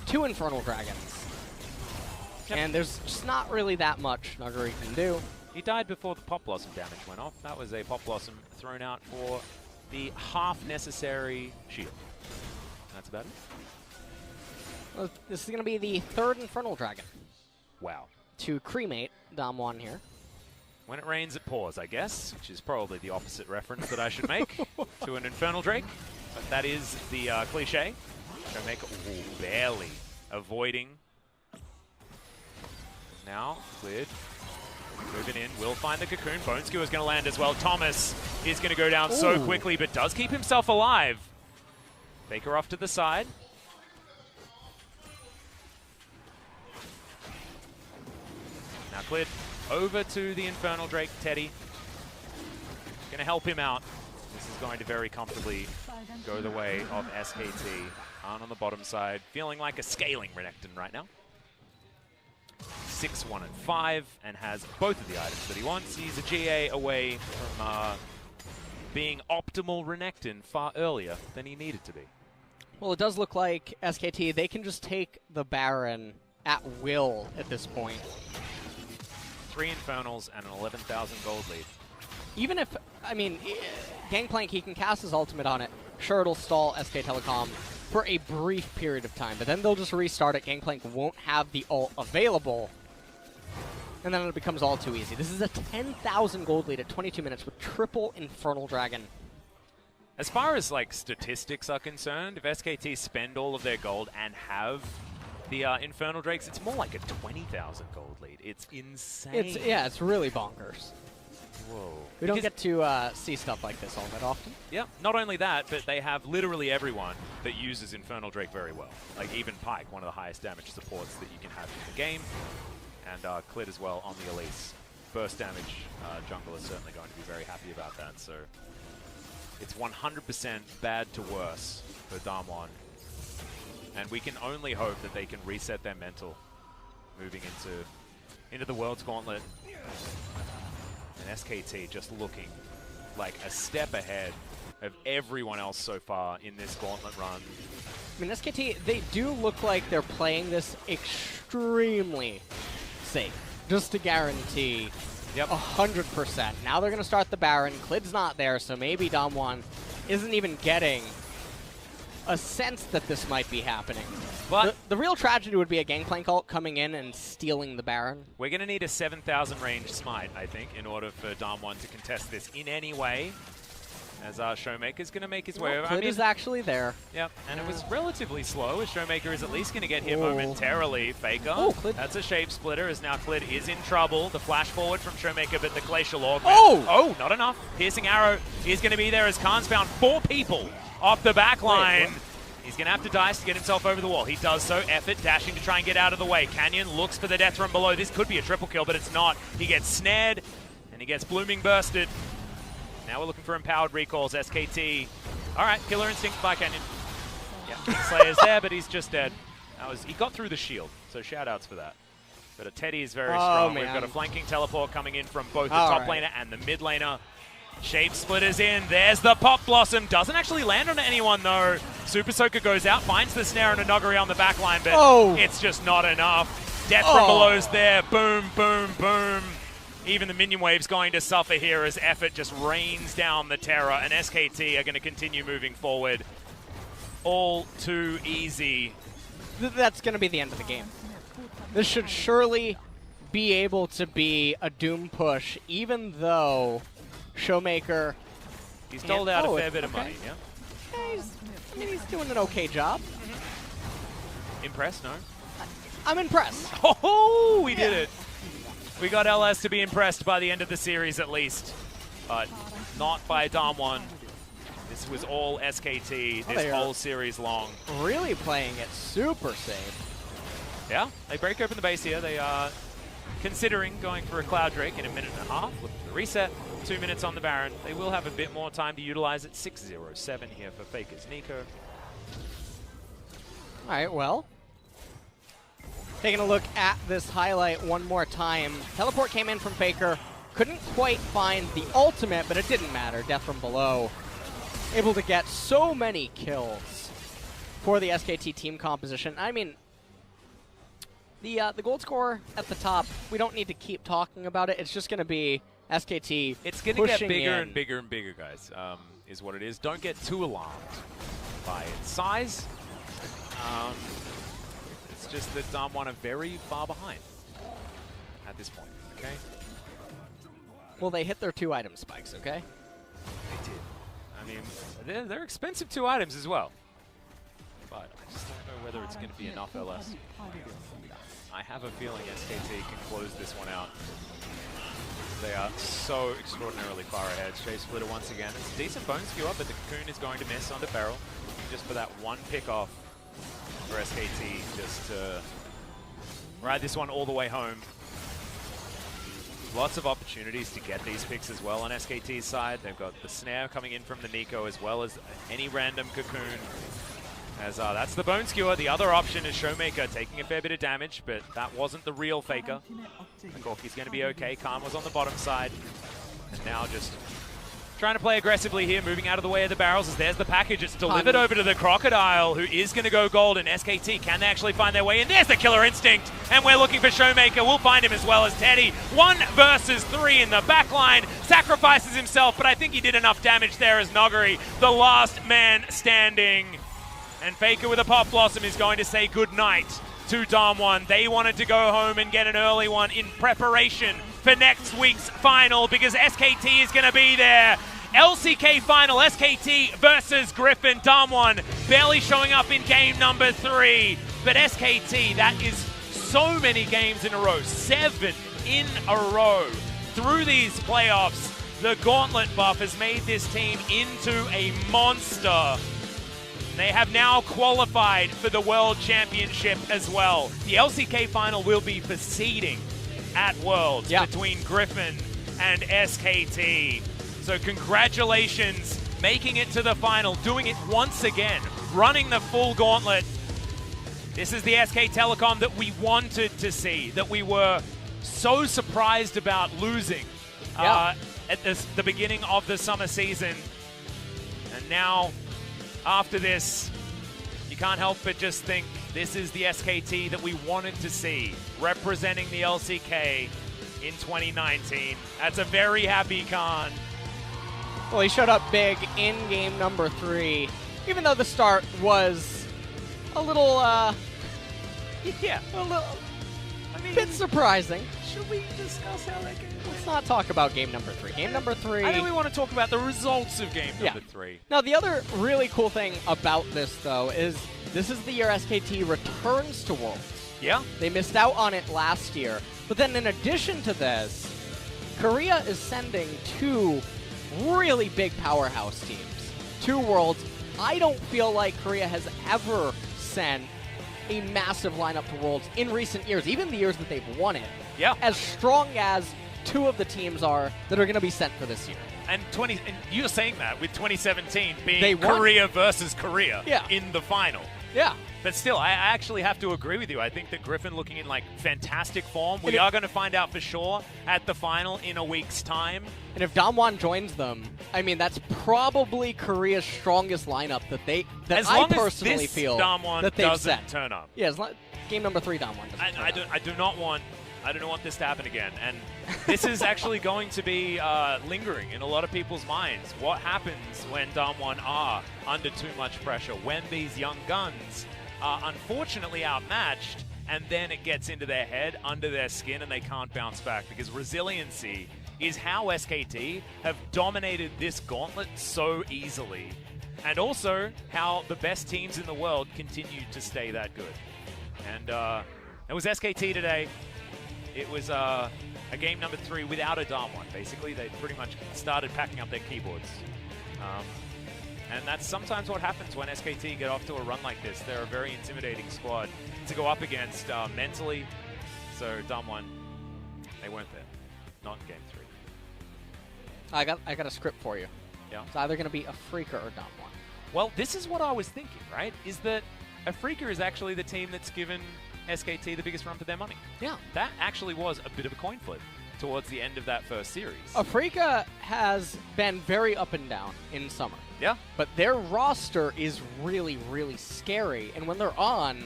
Speaker 2: 2 Infernal Dragons. Yep. And there's just not really that much Nuggery can do.
Speaker 1: He died before the Pop Blossom damage went off. That was a Pop Blossom thrown out for the half-necessary shield. That's about it.
Speaker 2: Well, this is going to be the 3rd Infernal Dragon.
Speaker 1: Wow.
Speaker 2: To cremate DAMWON here.
Speaker 1: When it rains, it pours, I guess, which is probably the opposite reference that I should make to an Infernal Drake. But that is the cliche. Showmaker barely avoiding. Now, cleared. Moving in, will find the Cocoon. Bone Skewer is going to land as well. Thomas is going to go down so quickly, but does keep himself alive. Faker off to the side. Clid over to the Infernal Drake. Teddy going to help him out. This is going to very comfortably go the way of SKT. On the bottom side, feeling like a scaling Renekton right now. 6, 1, and 5, and has both of the items that he wants. He's a GA away from being optimal Renekton far earlier than he needed to be.
Speaker 2: Well, it does look like SKT, they can just take the Baron at will at this point.
Speaker 1: 3 Infernals and an 11,000 gold lead.
Speaker 2: Even if, I mean, Gangplank, he can cast his ultimate on it. Sure, it'll stall SK Telecom for a brief period of time, but then they'll just restart it. Gangplank won't have the ult available, and then it becomes all too easy. This is a 10,000 gold lead at 22 minutes with triple Infernal Dragon.
Speaker 1: As far as like statistics are concerned, if SKT spend all of their gold and have the Infernal Drakes, it's more like a 20,000 gold lead. It's insane.
Speaker 2: It's really bonkers.
Speaker 1: Whoa.
Speaker 2: We don't get to see stuff like this all that often.
Speaker 1: Yeah, not only that, but they have literally everyone that uses Infernal Drake very well. Like even Pyke, one of the highest damage supports that you can have in the game. And Clid as well on the Elise. Burst damage, jungle is certainly going to be very happy about that. So it's 100% bad to worse for DAMWON. And we can only hope that they can reset their mental moving into the World's Gauntlet. And SKT just looking like a step ahead of everyone else so far in this Gauntlet run.
Speaker 2: I mean, SKT, they do look like they're playing this extremely safe, just to guarantee 100%. Now they're going to start the Baron. Clid's not there, so maybe DAMWON isn't even getting a sense that this might be happening. But the real tragedy would be a Gangplank ult coming in and stealing the Baron.
Speaker 1: We're going to need a 7,000 range smite, I think, in order for DAMWON to contest this in any way. As our Showmaker's going to make his way over.
Speaker 2: Clid is actually there.
Speaker 1: Yep, and it was relatively slow, as Showmaker is at least going to get hit momentarily. Faker,
Speaker 2: Clid.
Speaker 1: That's a shape splitter, as now Clid is in trouble. The flash forward from Showmaker, but the Glacial Augment.
Speaker 2: Oh,
Speaker 1: not enough. Piercing Arrow is going to be there as Khan's found 4 people off the back line. He's going to have to dice to get himself over the wall. He does so. Effort dashing to try and get out of the way. Canyon looks for the death from below. This could be a triple kill, but it's not. He gets snared, and he gets Blooming Bursted. Now we're looking for empowered recalls. SKT. All right, Killer Instinct by Canyon. Yeah, Kingslayer's there, but he's just dead. He got through the shield, so shout-outs for that. But Teddy is very strong.
Speaker 2: Man.
Speaker 1: We've got a flanking teleport coming in from both the top laner and the mid laner. Shape Splitter's in. There's the Pop Blossom. Doesn't actually land on anyone, though. Super Soaker goes out, finds the snare and a Noguri on the back line, but it's just not enough. Death from below's there. Boom, boom, boom. Even the minion wave's going to suffer here as Effort just rains down the terror, and SKT are going to continue moving forward. All too easy.
Speaker 2: That's going to be the end of the game. This should surely be able to be a Doom push, even though Showmaker...
Speaker 1: He's doled out a fair bit of money, yeah?
Speaker 2: He's doing an okay job.
Speaker 1: Impressed, no?
Speaker 2: I'm impressed.
Speaker 1: Oh, we did it. We got LS to be impressed by the end of the series at least, but not by DAMWON. This was all SKT this whole series long.
Speaker 2: Really playing it super safe.
Speaker 1: Yeah, they break open the base here. They are considering going for a Cloud Drake in a minute and a half. Looking for the reset, 2 minutes on the Baron. They will have a bit more time to utilize it. 6-0-7 here for Faker's Nico.
Speaker 2: All right, well. Taking a look at this highlight one more time. Teleport came in from Faker. Couldn't quite find the ultimate, but it didn't matter. Death from below. Able to get so many kills for the SKT team composition. I mean, the gold score at the top, we don't need to keep talking about it. It's just going to be SKT
Speaker 1: It's going to get bigger and bigger and bigger, guys, is what it is. Don't get too alarmed by its size. It's just that DAMWON are very far behind at this point, okay?
Speaker 2: Well, they hit their 2 item spikes, okay?
Speaker 1: They did. I mean, they're expensive 2 items as well. But I just don't know whether it's going to be enough LS. I have a feeling SKT can close this one out. They are so extraordinarily far ahead. Shape Splitter once again. It's a decent bone skew up, but the Cocoon is going to miss onto Beryl. Just for that one pick off for SKT, just to ride this one all the way home. Lots of opportunities to get these picks as well on SKT's side. They've got the snare coming in from the Nico as well as any random cocoon. As that's the Bone Skewer. The other option is Showmaker taking a fair bit of damage, but that wasn't the real Faker. Gorky's going to be okay. Khan was on the bottom side. And now just trying to play aggressively here, moving out of the way of the barrels as there's the package. It's delivered over to the Crocodile, who is going to go golden. SKT, can they actually find their way in? There's the Killer Instinct, and we're looking for Showmaker. We'll find him as well as Teddy. 1 versus 3 in the backline. Sacrifices himself, but I think he did enough damage there as Noguri, the last man standing. And Faker with a Pop Blossom is going to say goodnight to DAMWON. They wanted to go home and get an early one in preparation for next week's final because SKT is going to be there. LCK final, SKT versus Griffin. DAMWON barely showing up in game number 3. But SKT, that is so many games in a row. 7 in a row. Through these playoffs, the Gauntlet buff has made this team into a monster. They have now qualified for the World Championship as well. The LCK final will be for seeding at Worlds between Griffin and SKT. So congratulations, making it to the final, doing it once again, running the full gauntlet. This is the SK Telecom that we wanted to see, that we were so surprised about losing at the beginning of the summer season. And now, after this, you can't help but just think this is the SKT that we wanted to see representing the LCK in 2019. That's a very happy Khan.
Speaker 2: Well, he showed up big in game number 3, even though the start was a little, a bit surprising.
Speaker 1: Should we discuss how that game went?
Speaker 2: Let's not talk about game number 3. Game number 3...
Speaker 1: I think we want to talk about the results of game number 3.
Speaker 2: Now, the other really cool thing about this, though, is this is the year SKT returns to Worlds.
Speaker 1: Yeah.
Speaker 2: They missed out on it last year. But then in addition to this, Korea is sending 2 really big powerhouse teams to Worlds. I don't feel like Korea has ever sent a massive lineup to Worlds in recent years, even the years that they've won it.
Speaker 1: Yeah.
Speaker 2: As strong as 2 of the teams are that are going to be sent for this year.
Speaker 1: And you're saying that with 2017 being Korea versus Korea in the final.
Speaker 2: Yeah.
Speaker 1: But still, I actually have to agree with you. I think that Griffin looking in like fantastic form. We are going to find out for sure at the final in a week's time.
Speaker 2: And if DAMWON joins them, I mean, that's probably Korea's strongest lineup that I personally feel that they've set.
Speaker 1: Turn up.
Speaker 2: Yeah, game number 3 DAMWON doesn't turn up.
Speaker 1: I do not want this to happen again. And this is actually going to be lingering in a lot of people's minds. What happens when DAMWON are under too much pressure? When these young guns are unfortunately outmatched, and then it gets into their head, under their skin, and they can't bounce back. Because resiliency is how SKT have dominated this gauntlet so easily. And also how the best teams in the world continue to stay that good. And it was SKT today. It was a game number 3 without a DAMWON. Basically, they pretty much started packing up their keyboards. And that's sometimes what happens when SKT get off to a run like this. They're a very intimidating squad to go up against mentally. So DAMWON, they weren't there. Not in game 3.
Speaker 2: I got a script for you.
Speaker 1: Yeah.
Speaker 2: It's either going to be a Freaker or DAMWON.
Speaker 1: Well, this is what I was thinking, right? Is that a Freaker is actually the team that's given SKT the biggest run for their money.
Speaker 2: Yeah.
Speaker 1: That actually was a bit of a coin flip towards the end of that first series.
Speaker 2: Afrika has been very up and down in summer.
Speaker 1: Yeah.
Speaker 2: But their roster is really, really scary. And when they're on,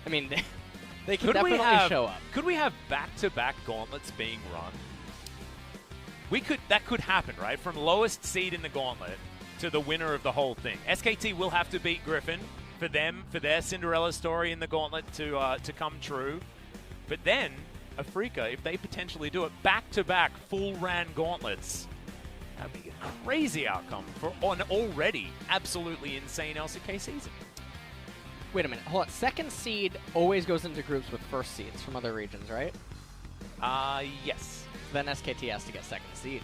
Speaker 2: I mean, they can definitely show up.
Speaker 1: Could we have back-to-back gauntlets being run? That could happen, right? From lowest seed in the gauntlet to the winner of the whole thing. SKT will have to beat Griffin for their Cinderella story in the gauntlet to come true. But then, Afrika, if they potentially do it, back-to-back full-ran gauntlets, that'd be a crazy outcome for an already absolutely insane LCK season.
Speaker 2: Wait a minute, hold on. Second seed always goes into groups with first seeds from other regions, right?
Speaker 1: Yes.
Speaker 2: Then SKT has to get second seed.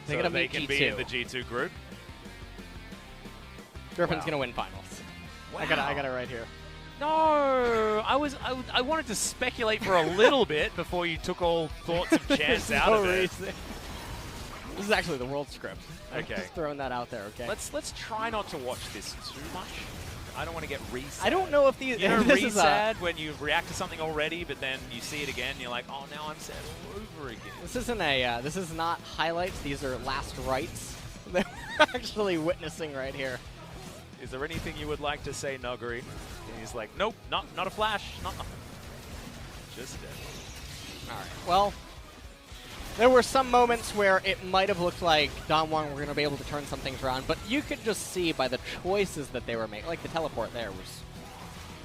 Speaker 1: They're going to meet G2. Be in the G2 group.
Speaker 2: Griffin's going to win finals.
Speaker 1: Wow.
Speaker 2: I got it right here.
Speaker 1: No, I wanted to speculate for a little bit before you took all thoughts of chance out of it.
Speaker 2: This is actually the world script.
Speaker 1: Okay.
Speaker 2: I'm just throwing that out there, okay?
Speaker 1: Let's try not to watch this too much. I don't want to get re-sad.
Speaker 2: I don't know if these...
Speaker 1: You know,
Speaker 2: this is
Speaker 1: re-sad when you react to something already, but then you see it again, and you're like, oh, now I'm sad all over again.
Speaker 2: This isn't a... this is not highlights. These are last rites that we're actually witnessing right here.
Speaker 1: Is there anything you would like to say, Nuggery? And he's like, nope, not a flash. Not just dead.
Speaker 2: All right. Well, there were some moments where it might have looked like DAMWON were going to be able to turn some things around, but you could just see by the choices that they were making, like the teleport there was...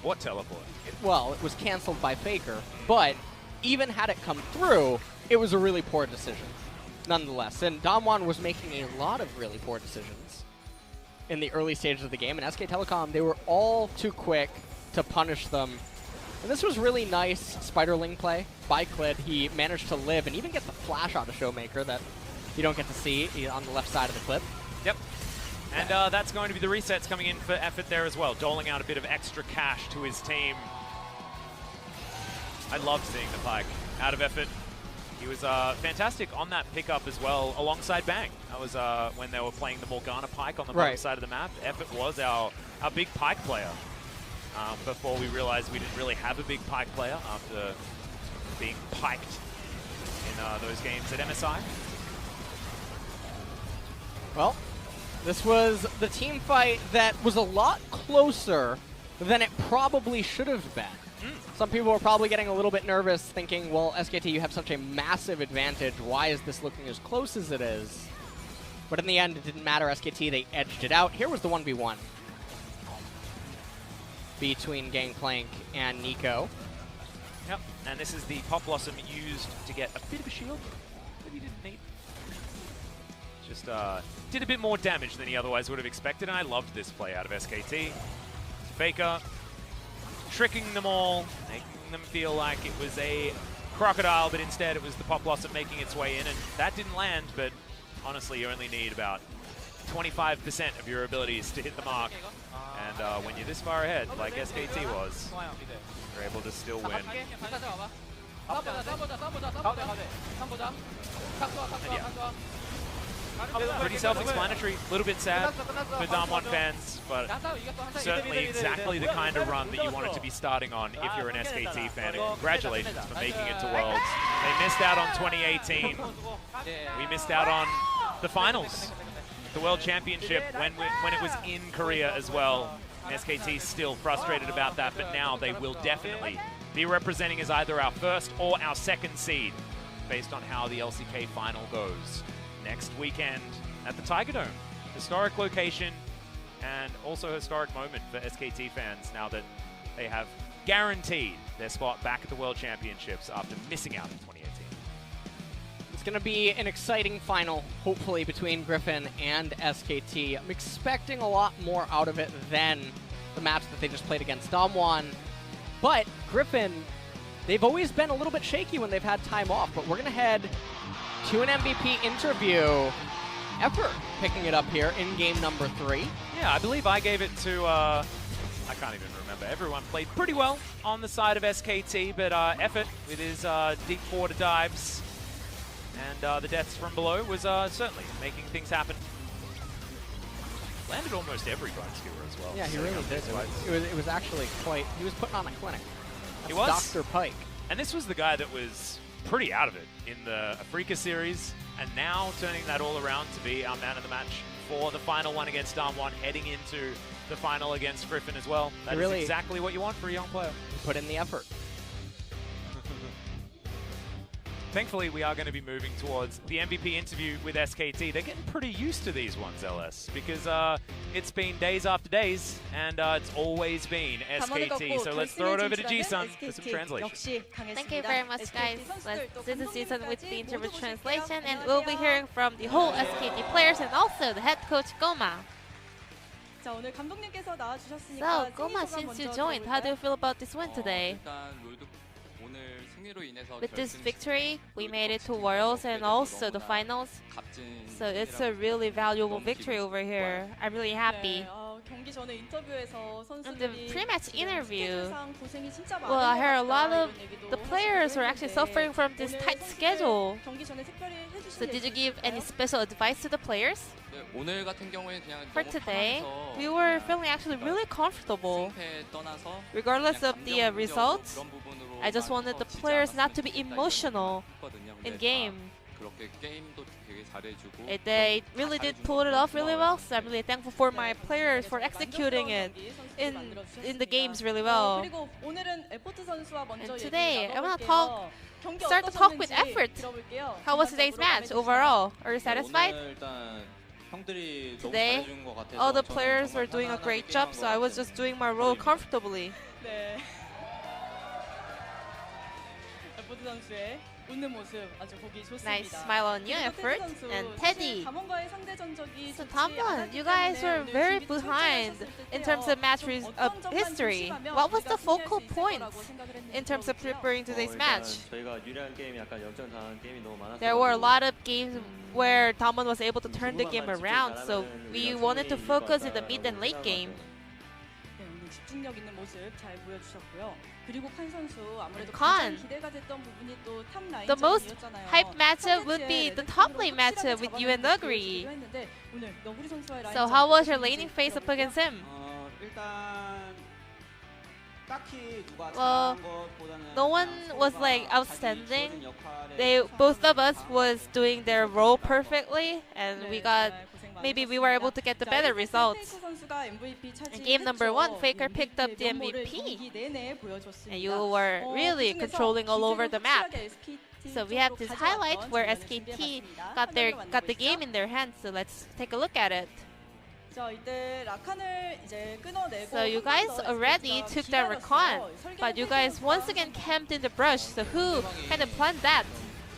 Speaker 1: What teleport?
Speaker 2: Well, it was canceled by Faker, but even had it come through, it was a really poor decision, nonetheless. And DAMWON was making a lot of really poor decisions in the early stages of the game, and SK Telecom, they were all too quick to punish them. And this was really nice Spiderling play by Clid. He managed to live and even get the flash out of Showmaker that you don't get to see on the left side of the clip.
Speaker 1: Yep. And that's going to be the resets coming in for Effort there as well, doling out a bit of extra cash to his team. I loved seeing the Pike out of Effort. He was fantastic on that pickup as well, alongside Bang. That was when they were playing the Morgana Pike on the bottom side of the map. Effort was our big Pike player. Before we realized we didn't really have a big Pike player after being piked in those games at MSI.
Speaker 2: Well, this was the team fight that was a lot closer than it probably should have been. Some people were probably getting a little bit nervous thinking, well, SKT, you have such a massive advantage. Why is this looking as close as it is? But in the end, it didn't matter. SKT, they edged it out. Here was the 1v1 between Gangplank and Nico.
Speaker 1: Yep, and this is the Pop Blossom used to get a bit of a shield that he didn't need. Just did a bit more damage than he otherwise would have expected, and I loved this play out of SKT. Faker tricking them all, making them feel like it was a crocodile, but instead it was the Pop Blossom making its way in, and that didn't land, but honestly you only need about 25% of your abilities to hit the mark. And when you're this far ahead, like SKT was, you're able to still win. Pretty self-explanatory, a little bit sad for DAMWON fans, but certainly exactly the kind of run that you want it to be starting on if you're an SKT fan. And congratulations for making it to Worlds. They missed out on 2018. We missed out on the finals, the World Championship, when it was in Korea as well. SKT still frustrated about that, but now they will definitely be representing as either our first or our second seed, based on how the LCK final goes next weekend at the Tiger Dome. Historic location and also historic moment for SKT fans now that they have guaranteed their spot back at the World Championships after missing out in 2018.
Speaker 2: It's going to be an exciting final, hopefully, between Griffin and SKT. I'm expecting a lot more out of it than the match that they just played against DAMWON. But Griffin, they've always been a little bit shaky when they've had time off, but we're going to head to an MVP interview. Effort picking it up here in game number 3.
Speaker 1: Yeah, I believe I gave it to, I can't even remember. Everyone played pretty well on the side of SKT, but Effort with his deep water dives and the deaths from below was certainly making things happen. Landed almost every Grind Skewer as well.
Speaker 2: Yeah, he really did. It was actually quite, he was putting on a clinic. That's
Speaker 1: He was.
Speaker 2: Dr. Pike.
Speaker 1: And this was the guy that was pretty out of it in the Afrika series, and now turning that all around to be our man of the match for the final one against DAMWON, heading into the final against Griffin as well. That is exactly what you want for a young player.
Speaker 2: Put in the effort.
Speaker 1: Thankfully, we are going to be moving towards the MVP interview with SKT. They're getting pretty used to these ones, LS, because it's been days after days, and it's always been SKT. So let's throw it over to Ji-sun for some translation.
Speaker 7: Thank you very much, guys. This is Ji-sun with the interview translation, and we'll be hearing from the whole SKT players and also the head coach, Goma. So, Goma, since you joined, how do you feel about this win today? With this victory, we made it to Worlds and also the finals. So it's a really valuable victory over here. I'm really happy.
Speaker 8: 경기 전에 인터뷰에서
Speaker 7: In the
Speaker 8: 선수들이
Speaker 7: pre-match interview,
Speaker 8: 스케줄상 고생이 진짜 많은
Speaker 7: well, I
Speaker 8: 것
Speaker 7: heard a lot
Speaker 8: 같다,
Speaker 7: of
Speaker 8: 이런 얘기도
Speaker 7: the players were actually
Speaker 8: 하시기도
Speaker 7: suffering from
Speaker 8: 했는데
Speaker 7: this
Speaker 8: 오늘
Speaker 7: tight
Speaker 8: 선수들
Speaker 7: schedule.
Speaker 8: 경기 전에 특별히 해주신
Speaker 7: So did you
Speaker 8: 얘기
Speaker 7: give any
Speaker 8: 있을까요?
Speaker 7: special advice to the players?
Speaker 9: 네, 오늘 같은 경우에 그냥
Speaker 7: For
Speaker 9: 너무
Speaker 7: today,
Speaker 9: 편안해서
Speaker 7: we were
Speaker 9: 그냥
Speaker 7: feeling actually really comfortable.
Speaker 9: 승패 떠나서
Speaker 7: Regardless
Speaker 9: 그냥
Speaker 7: of the
Speaker 9: 감정
Speaker 7: results,
Speaker 9: 그런 부분으로만
Speaker 7: I just wanted the
Speaker 9: 커지지
Speaker 7: players not to
Speaker 9: 않았으면
Speaker 7: be
Speaker 9: 좋겠다
Speaker 7: emotional
Speaker 9: 이런 생각을 했거든요.
Speaker 7: in
Speaker 9: 근데
Speaker 7: game.
Speaker 9: 그렇게 게임도 되게 잘해주고
Speaker 7: They really did pull it off really well, so I'm really thankful for my players for executing it in the games really well.
Speaker 8: 그리고 오늘은 에포트 선수와 먼저
Speaker 7: And today, I wanna
Speaker 8: 나눠볼게요. 경기
Speaker 7: start to talk with
Speaker 8: 어떠셨는지
Speaker 7: effort.
Speaker 8: 들어볼게요.
Speaker 7: How was today's match overall? Are you satisfied?
Speaker 10: 오늘 일단 형들이 너무
Speaker 7: Today,
Speaker 10: 잘해준 것 같아서
Speaker 7: all the
Speaker 10: 저는
Speaker 7: players
Speaker 10: 정말
Speaker 7: were doing a
Speaker 10: 편안하게
Speaker 7: great
Speaker 10: 게임한
Speaker 7: job,
Speaker 10: 것
Speaker 7: so I was
Speaker 10: 같아요.
Speaker 7: just doing my role comfortably.
Speaker 8: 네. 에포트 선수의 웃는 모습 아주 보기 좋습니다.
Speaker 7: Nice smile on you,
Speaker 8: 그리고
Speaker 7: effort.
Speaker 8: 테디 선수,
Speaker 7: And
Speaker 8: 사실
Speaker 7: Teddy.
Speaker 8: 담원과의 상대 전적이
Speaker 7: So
Speaker 8: 좋지
Speaker 7: Damwon,
Speaker 8: 않았기
Speaker 7: you guys
Speaker 8: 때문에
Speaker 7: were
Speaker 8: 오늘
Speaker 7: very
Speaker 8: 준비
Speaker 7: behind
Speaker 8: 철저히
Speaker 7: in terms of
Speaker 8: 하셨을
Speaker 7: match
Speaker 8: 때요.
Speaker 7: of
Speaker 8: 어떤 점만
Speaker 7: history.
Speaker 8: 조심하면
Speaker 7: What was
Speaker 8: 우리가
Speaker 7: the
Speaker 8: 승리할 수
Speaker 7: focal
Speaker 8: 있을
Speaker 7: point
Speaker 8: 거라고 생각을 했는지
Speaker 7: in terms of
Speaker 8: 들어볼게요.
Speaker 7: preparing today's match?
Speaker 11: 저희가 유리한 게임이 약간 역전 당한 게임이 너무 많았어요.
Speaker 7: There were a lot of games where Damwon was able to turn the game around, so we wanted to focus in the mid and late game.
Speaker 8: 네, 오늘 집중력 있는 모습 잘 보여주셨고요. 그리고 칸 선수 아무래도
Speaker 7: 칸.
Speaker 8: 가장 기대가 됐던 부분이 또 탑
Speaker 7: The most
Speaker 8: 라인전이었잖아요.
Speaker 7: hyped matchup would be the top lane matchup with you and Nuguri.
Speaker 8: 오늘 너구리 선수와의
Speaker 7: So
Speaker 8: 라인전
Speaker 7: how was your
Speaker 8: 어떠셨는지
Speaker 7: laning phase up
Speaker 8: 들어볼게요.
Speaker 7: against him?
Speaker 10: 일단 딱히 누가
Speaker 7: Well,
Speaker 10: 잘한 것보다는
Speaker 7: no one
Speaker 10: 그냥
Speaker 7: was
Speaker 10: 서로가
Speaker 7: like
Speaker 10: 자기
Speaker 7: outstanding.
Speaker 10: 주어진 역할에
Speaker 7: They,
Speaker 10: 최선을
Speaker 7: both of us
Speaker 10: 다해서
Speaker 7: was doing their role perfectly, and
Speaker 8: 네,
Speaker 7: we got
Speaker 8: 정말 고생
Speaker 7: maybe we were able to get the
Speaker 8: 자,
Speaker 7: better
Speaker 8: 1세트
Speaker 7: results.
Speaker 8: 페이커 선수가 MVP
Speaker 7: In game number one,
Speaker 8: 차지했죠.
Speaker 7: Faker picked up the
Speaker 8: 면모를
Speaker 7: MVP.
Speaker 8: 경기 내내 보여줬습니다.
Speaker 7: And you were really
Speaker 8: 그중에서
Speaker 7: controlling all over the map.
Speaker 8: 기세를 확실하게 SKT
Speaker 7: So we have this
Speaker 8: 쪽으로
Speaker 7: highlight
Speaker 8: 가져왔던
Speaker 7: where
Speaker 8: 장면을
Speaker 7: SKT
Speaker 8: 준비해봤습니다.
Speaker 7: got the
Speaker 8: 화면을
Speaker 7: game in their hands. So let's take a look at it.
Speaker 8: 자, 이때 라칸을 이제 끊어내고
Speaker 7: So you guys already took that Rakan, but you guys once again camped in the brush. So who kind of planned that?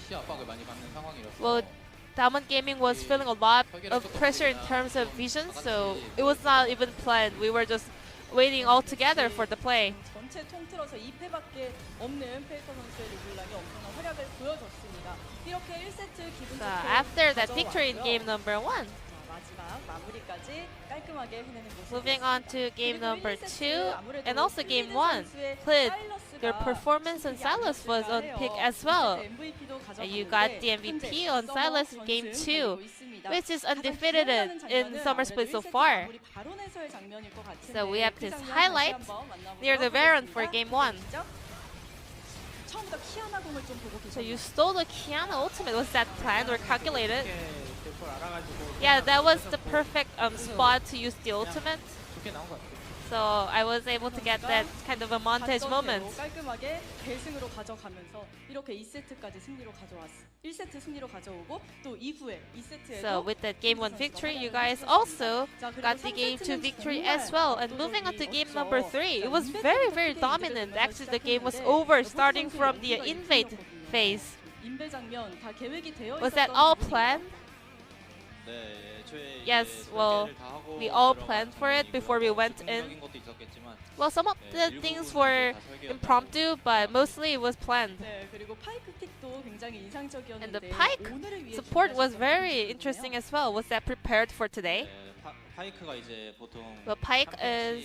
Speaker 9: 시 압박을 많이 받는 상황이라서
Speaker 7: Well, DWG Gaming was feeling a lot of pressure in terms of vision, so it was not even planned. We were just waiting all together for the play.
Speaker 8: 전체 통틀어서 2패밖에 없는 페이커 선수의 르블랑이 엄청난 활약을 보여줬습니다. 이렇게 1세트 기분
Speaker 7: So
Speaker 8: 좋게
Speaker 7: after that victory in
Speaker 8: 가져왔고요.
Speaker 7: game number one,
Speaker 8: 자, 마지막 마무리까지 깔끔하게 해내는 모습.
Speaker 7: moving on to game number 2
Speaker 8: 아무래도
Speaker 7: and also game 1,
Speaker 8: 선수의
Speaker 7: Clid,
Speaker 8: 사일러스가
Speaker 7: your performance on Silas was on pick as well.
Speaker 8: MVP도
Speaker 7: And you got the MVP on Silas in game 2, which is undefeated in Summer Split so far. So we have this highlight near the Baron for game 1.
Speaker 8: 처음부터 키아나 공을 좀 보고
Speaker 7: So
Speaker 8: 계셨나요?
Speaker 7: you stole the Kiana ultimate. Was that planned or calculated? Yeah, that was the perfect spot to use the ultimate.
Speaker 4: 좋게 나온 것 같아요.
Speaker 7: So I was able to get that kind of a montage moment.
Speaker 8: 깔끔하게 대승으로 가져가면서 이렇게 2세트까지 승리로 가져왔어. 1세트 승리로 가져오고 또 이후에 2세트에도
Speaker 7: So with that game 1 victory, you guys also got the game 2 victory as well. And moving on to game number 3, it was very, very dominant. Actually, the game was over starting from the invade phase.
Speaker 8: 인베 장면 다 계획이 되어
Speaker 7: Was that
Speaker 8: 있었던
Speaker 7: all
Speaker 8: 부분이고요.
Speaker 7: planned?
Speaker 10: 네, 애초에
Speaker 7: Yes,
Speaker 10: 이제
Speaker 7: well,
Speaker 10: 설계를 다 하고
Speaker 7: we all
Speaker 10: 들어간
Speaker 7: planned for it before we went in.
Speaker 10: 즉흥적인 것도 있었겠지만,
Speaker 7: Well, some of the things were impromptu, but mostly it was planned.
Speaker 8: 네, 그리고 파이크 픽도 굉장히 인상적이었는데
Speaker 7: And the Pyke
Speaker 8: 오늘을 위해
Speaker 7: support was
Speaker 8: 준비하셨던
Speaker 7: very
Speaker 8: 부분이에요.
Speaker 7: interesting as well. Was that prepared for today?
Speaker 10: 네, 파이크가 이제 보통
Speaker 7: Well, Pyke is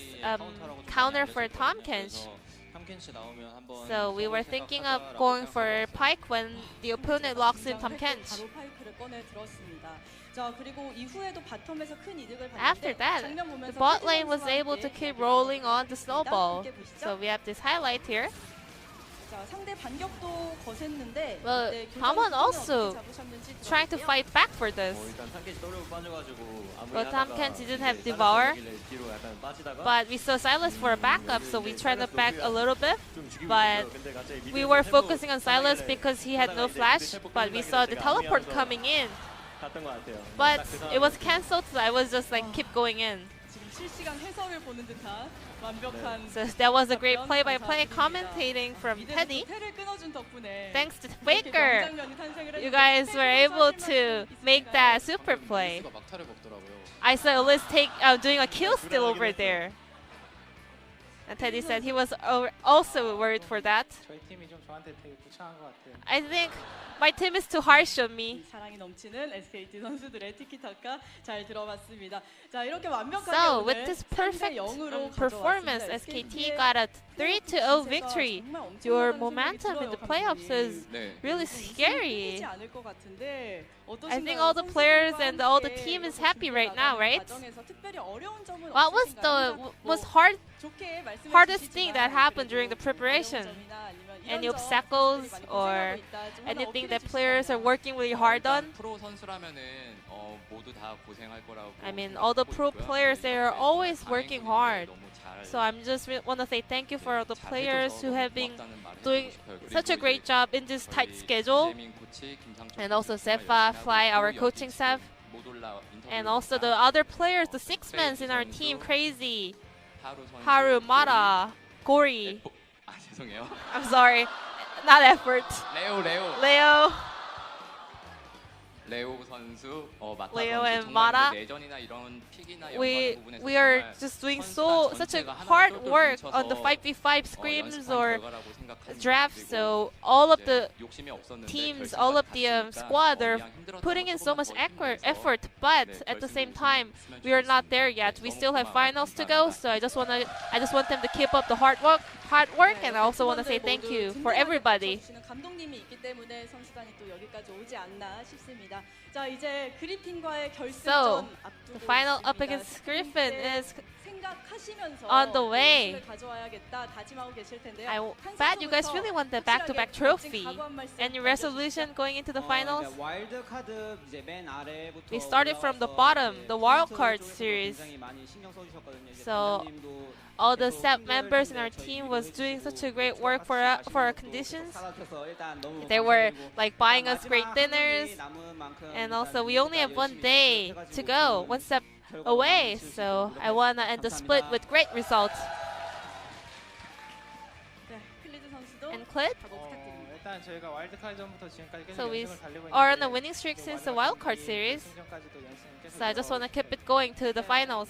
Speaker 7: counter for Tom Kench.
Speaker 10: 탐켄치 나오면 한번
Speaker 7: So we were thinking of going for Pyke when the opponent locks in Tom Kench.
Speaker 8: 바로 파이크를 꺼내 들었습니다. 자, 그리고 이후에도 바텀에서 큰 이득을
Speaker 7: After
Speaker 8: 봤는데
Speaker 7: that,
Speaker 8: 장면
Speaker 7: the
Speaker 8: 보면서
Speaker 7: bot
Speaker 8: 테디
Speaker 7: lane was
Speaker 8: 선수와
Speaker 7: able to
Speaker 8: 함께
Speaker 7: keep rolling on the snowball.
Speaker 8: 함께 보시죠.
Speaker 7: So we have this highlight here.
Speaker 8: 자, 상대 반격도 거셌는데
Speaker 7: Well,
Speaker 8: 그때 교전
Speaker 7: Damwon
Speaker 8: 흐름을
Speaker 7: also
Speaker 8: 어떻게 잡으셨는지
Speaker 7: Trying to
Speaker 8: 들어볼게요.
Speaker 7: fight back for this.
Speaker 11: 일단 탐켄치 더블 빠져가지고 아무리
Speaker 7: Well,
Speaker 11: 하다가
Speaker 7: Tamken didn't
Speaker 11: 이제
Speaker 7: have
Speaker 11: 다른
Speaker 7: Devour,
Speaker 11: 사람들끼리 뒤로 약간 빠지다가
Speaker 7: but we saw Silas for a backup, so we tried to back a little bit.
Speaker 11: 좀 죽이고
Speaker 7: But
Speaker 11: 있었어요. 근데 갑자기
Speaker 7: We
Speaker 11: 미드에서
Speaker 7: were
Speaker 11: 템포
Speaker 7: focusing on Silas
Speaker 11: 하다가
Speaker 7: because he had no
Speaker 11: 이제
Speaker 7: flash,
Speaker 11: 템포
Speaker 7: but we
Speaker 11: 끊는다길래
Speaker 7: saw the
Speaker 11: 제가
Speaker 7: teleport
Speaker 11: 안미하면서
Speaker 7: coming in.
Speaker 11: 갔던 것 같아요.
Speaker 7: But
Speaker 11: 딱그
Speaker 7: it was
Speaker 11: 상황에서.
Speaker 7: cancelled, so I was just like keep going in.
Speaker 8: 지금 실시간 해설을 보는 듯한 완벽한
Speaker 7: So that was a great play-by-play commentating from
Speaker 8: 이대로
Speaker 7: Teddy.
Speaker 8: 테를 끊어준 덕분에
Speaker 7: Thanks to
Speaker 8: 이렇게
Speaker 7: Faker,
Speaker 8: 명장면이 탄생을
Speaker 7: you
Speaker 8: 했는데
Speaker 7: guys were able
Speaker 8: 팬분들
Speaker 7: to
Speaker 8: 하실
Speaker 7: make
Speaker 8: 말씀
Speaker 7: that
Speaker 8: 있으신가요?
Speaker 7: super play.
Speaker 9: 가 막타를 먹더라고요.
Speaker 7: I saw Ulyss doing a kill steal over there. And Teddy said he was also worried for that.
Speaker 4: 저희 팀이 좀
Speaker 7: I think my team is too harsh on me.
Speaker 8: 사랑이 넘치는 SKT 선수들의 티키타카 잘 들어봤습니다. 자, 이렇게 완벽하게
Speaker 7: So,
Speaker 8: 오늘
Speaker 7: with this perfect
Speaker 8: 3대0으로
Speaker 7: performance, SKT got a 3-0 victory. Your momentum in the playoffs is really scary. I think all the players and all the team is happy right now, right? What was the hardest thing that happened during the preparation? Any obstacles or anything that players are working really hard on? I mean, all the pro players, they are always working hard. So I'm just want to say thank you for all the players who have been doing such a great job in this tight schedule. And also Sefa, Fly, our coaching staff. And also the other players, the six-men in our team, Crazy, Haru, Mara, Gori. I'm sorry, not effort. Leo. Leo and Mara, we are just doing such a hard work on the 5v5 scrims or drafts. So all of the teams, all of the squad are putting in so much effort. But at the same time, we are not there yet. We still have finals to go. So I just want them to keep up the hard work, and I also want to say thank you for everybody. So, the final up against Griffin is on the way. I bet you guys really want the back-to-back trophy. Any resolution going into the finals? We started from the bottom, the wildcard series. So all the staff members in our team was doing such a great work for our conditions. They were like buying us great dinners, and also we only have 1 day to go, one step away. So I wanna end the split with great results. And Clit? So we are on a winning streak since the wildcard series. So I just want to keep it going to the finals.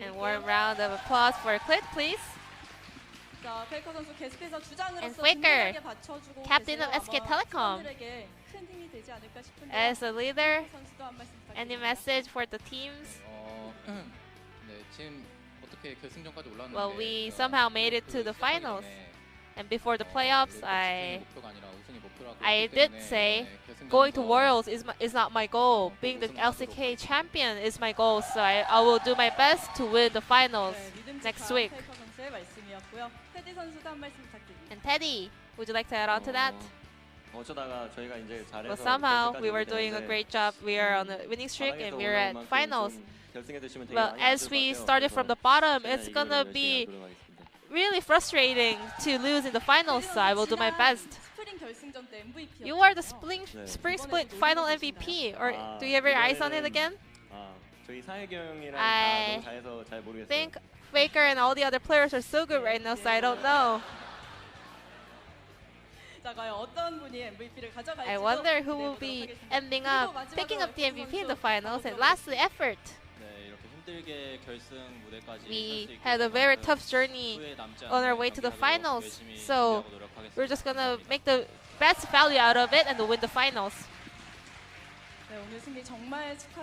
Speaker 7: And warm round of applause for Clit, please. And Faker, captain of SK Telecom. As a leader, any message for the teams? Well, we somehow made it to the finals. And before the playoffs, I did say going to Worlds is not my goal. Being the LCK champion is my goal. So I will do my best to win the finals next week. And Teddy, would you like to add on to that? Well, somehow we were doing a great job. We are on a winning streak and we are at finals. Well, as we started from the bottom, it's gonna be really frustrating to lose in the finals, so I will do my best. You are the spring split final MVP, or do you have your eyes on it again? I think Faker and all the other players are so good right now, so I don't know. I wonder who will be ending up picking up the MVP in the finals. And lastly, effort. We had a very tough journey on our way to the finals, so we're just gonna make the best value out of it and win the finals.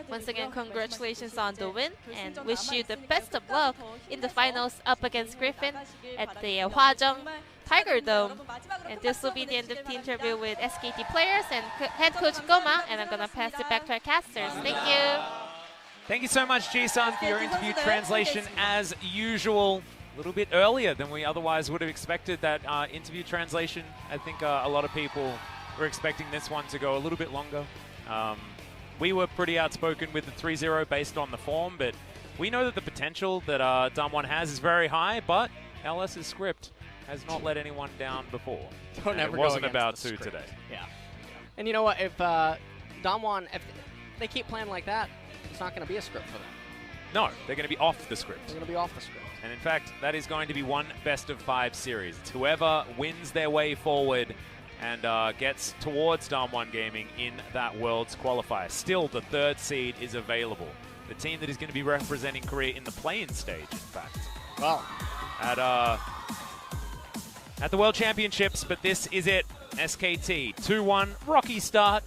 Speaker 7: Once again, congratulations on the win and wish you the best of luck in the finals up against Griffin at the Hwajeong Tiger Dome. And this will be the end of the interview with SKT players and head coach Goma, and I'm gonna pass it back to our casters. Thank you.
Speaker 1: Thank you so much, Ji-sun, for your interview translation as usual. A little bit earlier than we otherwise would have expected that interview translation. I think a lot of people were expecting this one to go a little bit longer. We were pretty outspoken with the 3-0 based on the form, but we know that the potential that DAMWON has is very high, but LS's script has not let anyone down before.
Speaker 2: It
Speaker 1: wasn't about to today.
Speaker 2: Yeah. And you know what, if DAMWON, if they keep playing like that, it's not going to be a script for them.
Speaker 1: No, they're going to be off the script.
Speaker 2: They're going to be off the script.
Speaker 1: And in fact, that is going to be one best-of-5 series. It's whoever wins their way forward and gets towards DAMWON Gaming in that Worlds qualifier. Still, the third seed is available. The team that is going to be representing Korea in the play-in stage, in fact.
Speaker 2: Well,
Speaker 1: at at the World Championships, but this is it. SKT 2-1, rocky start.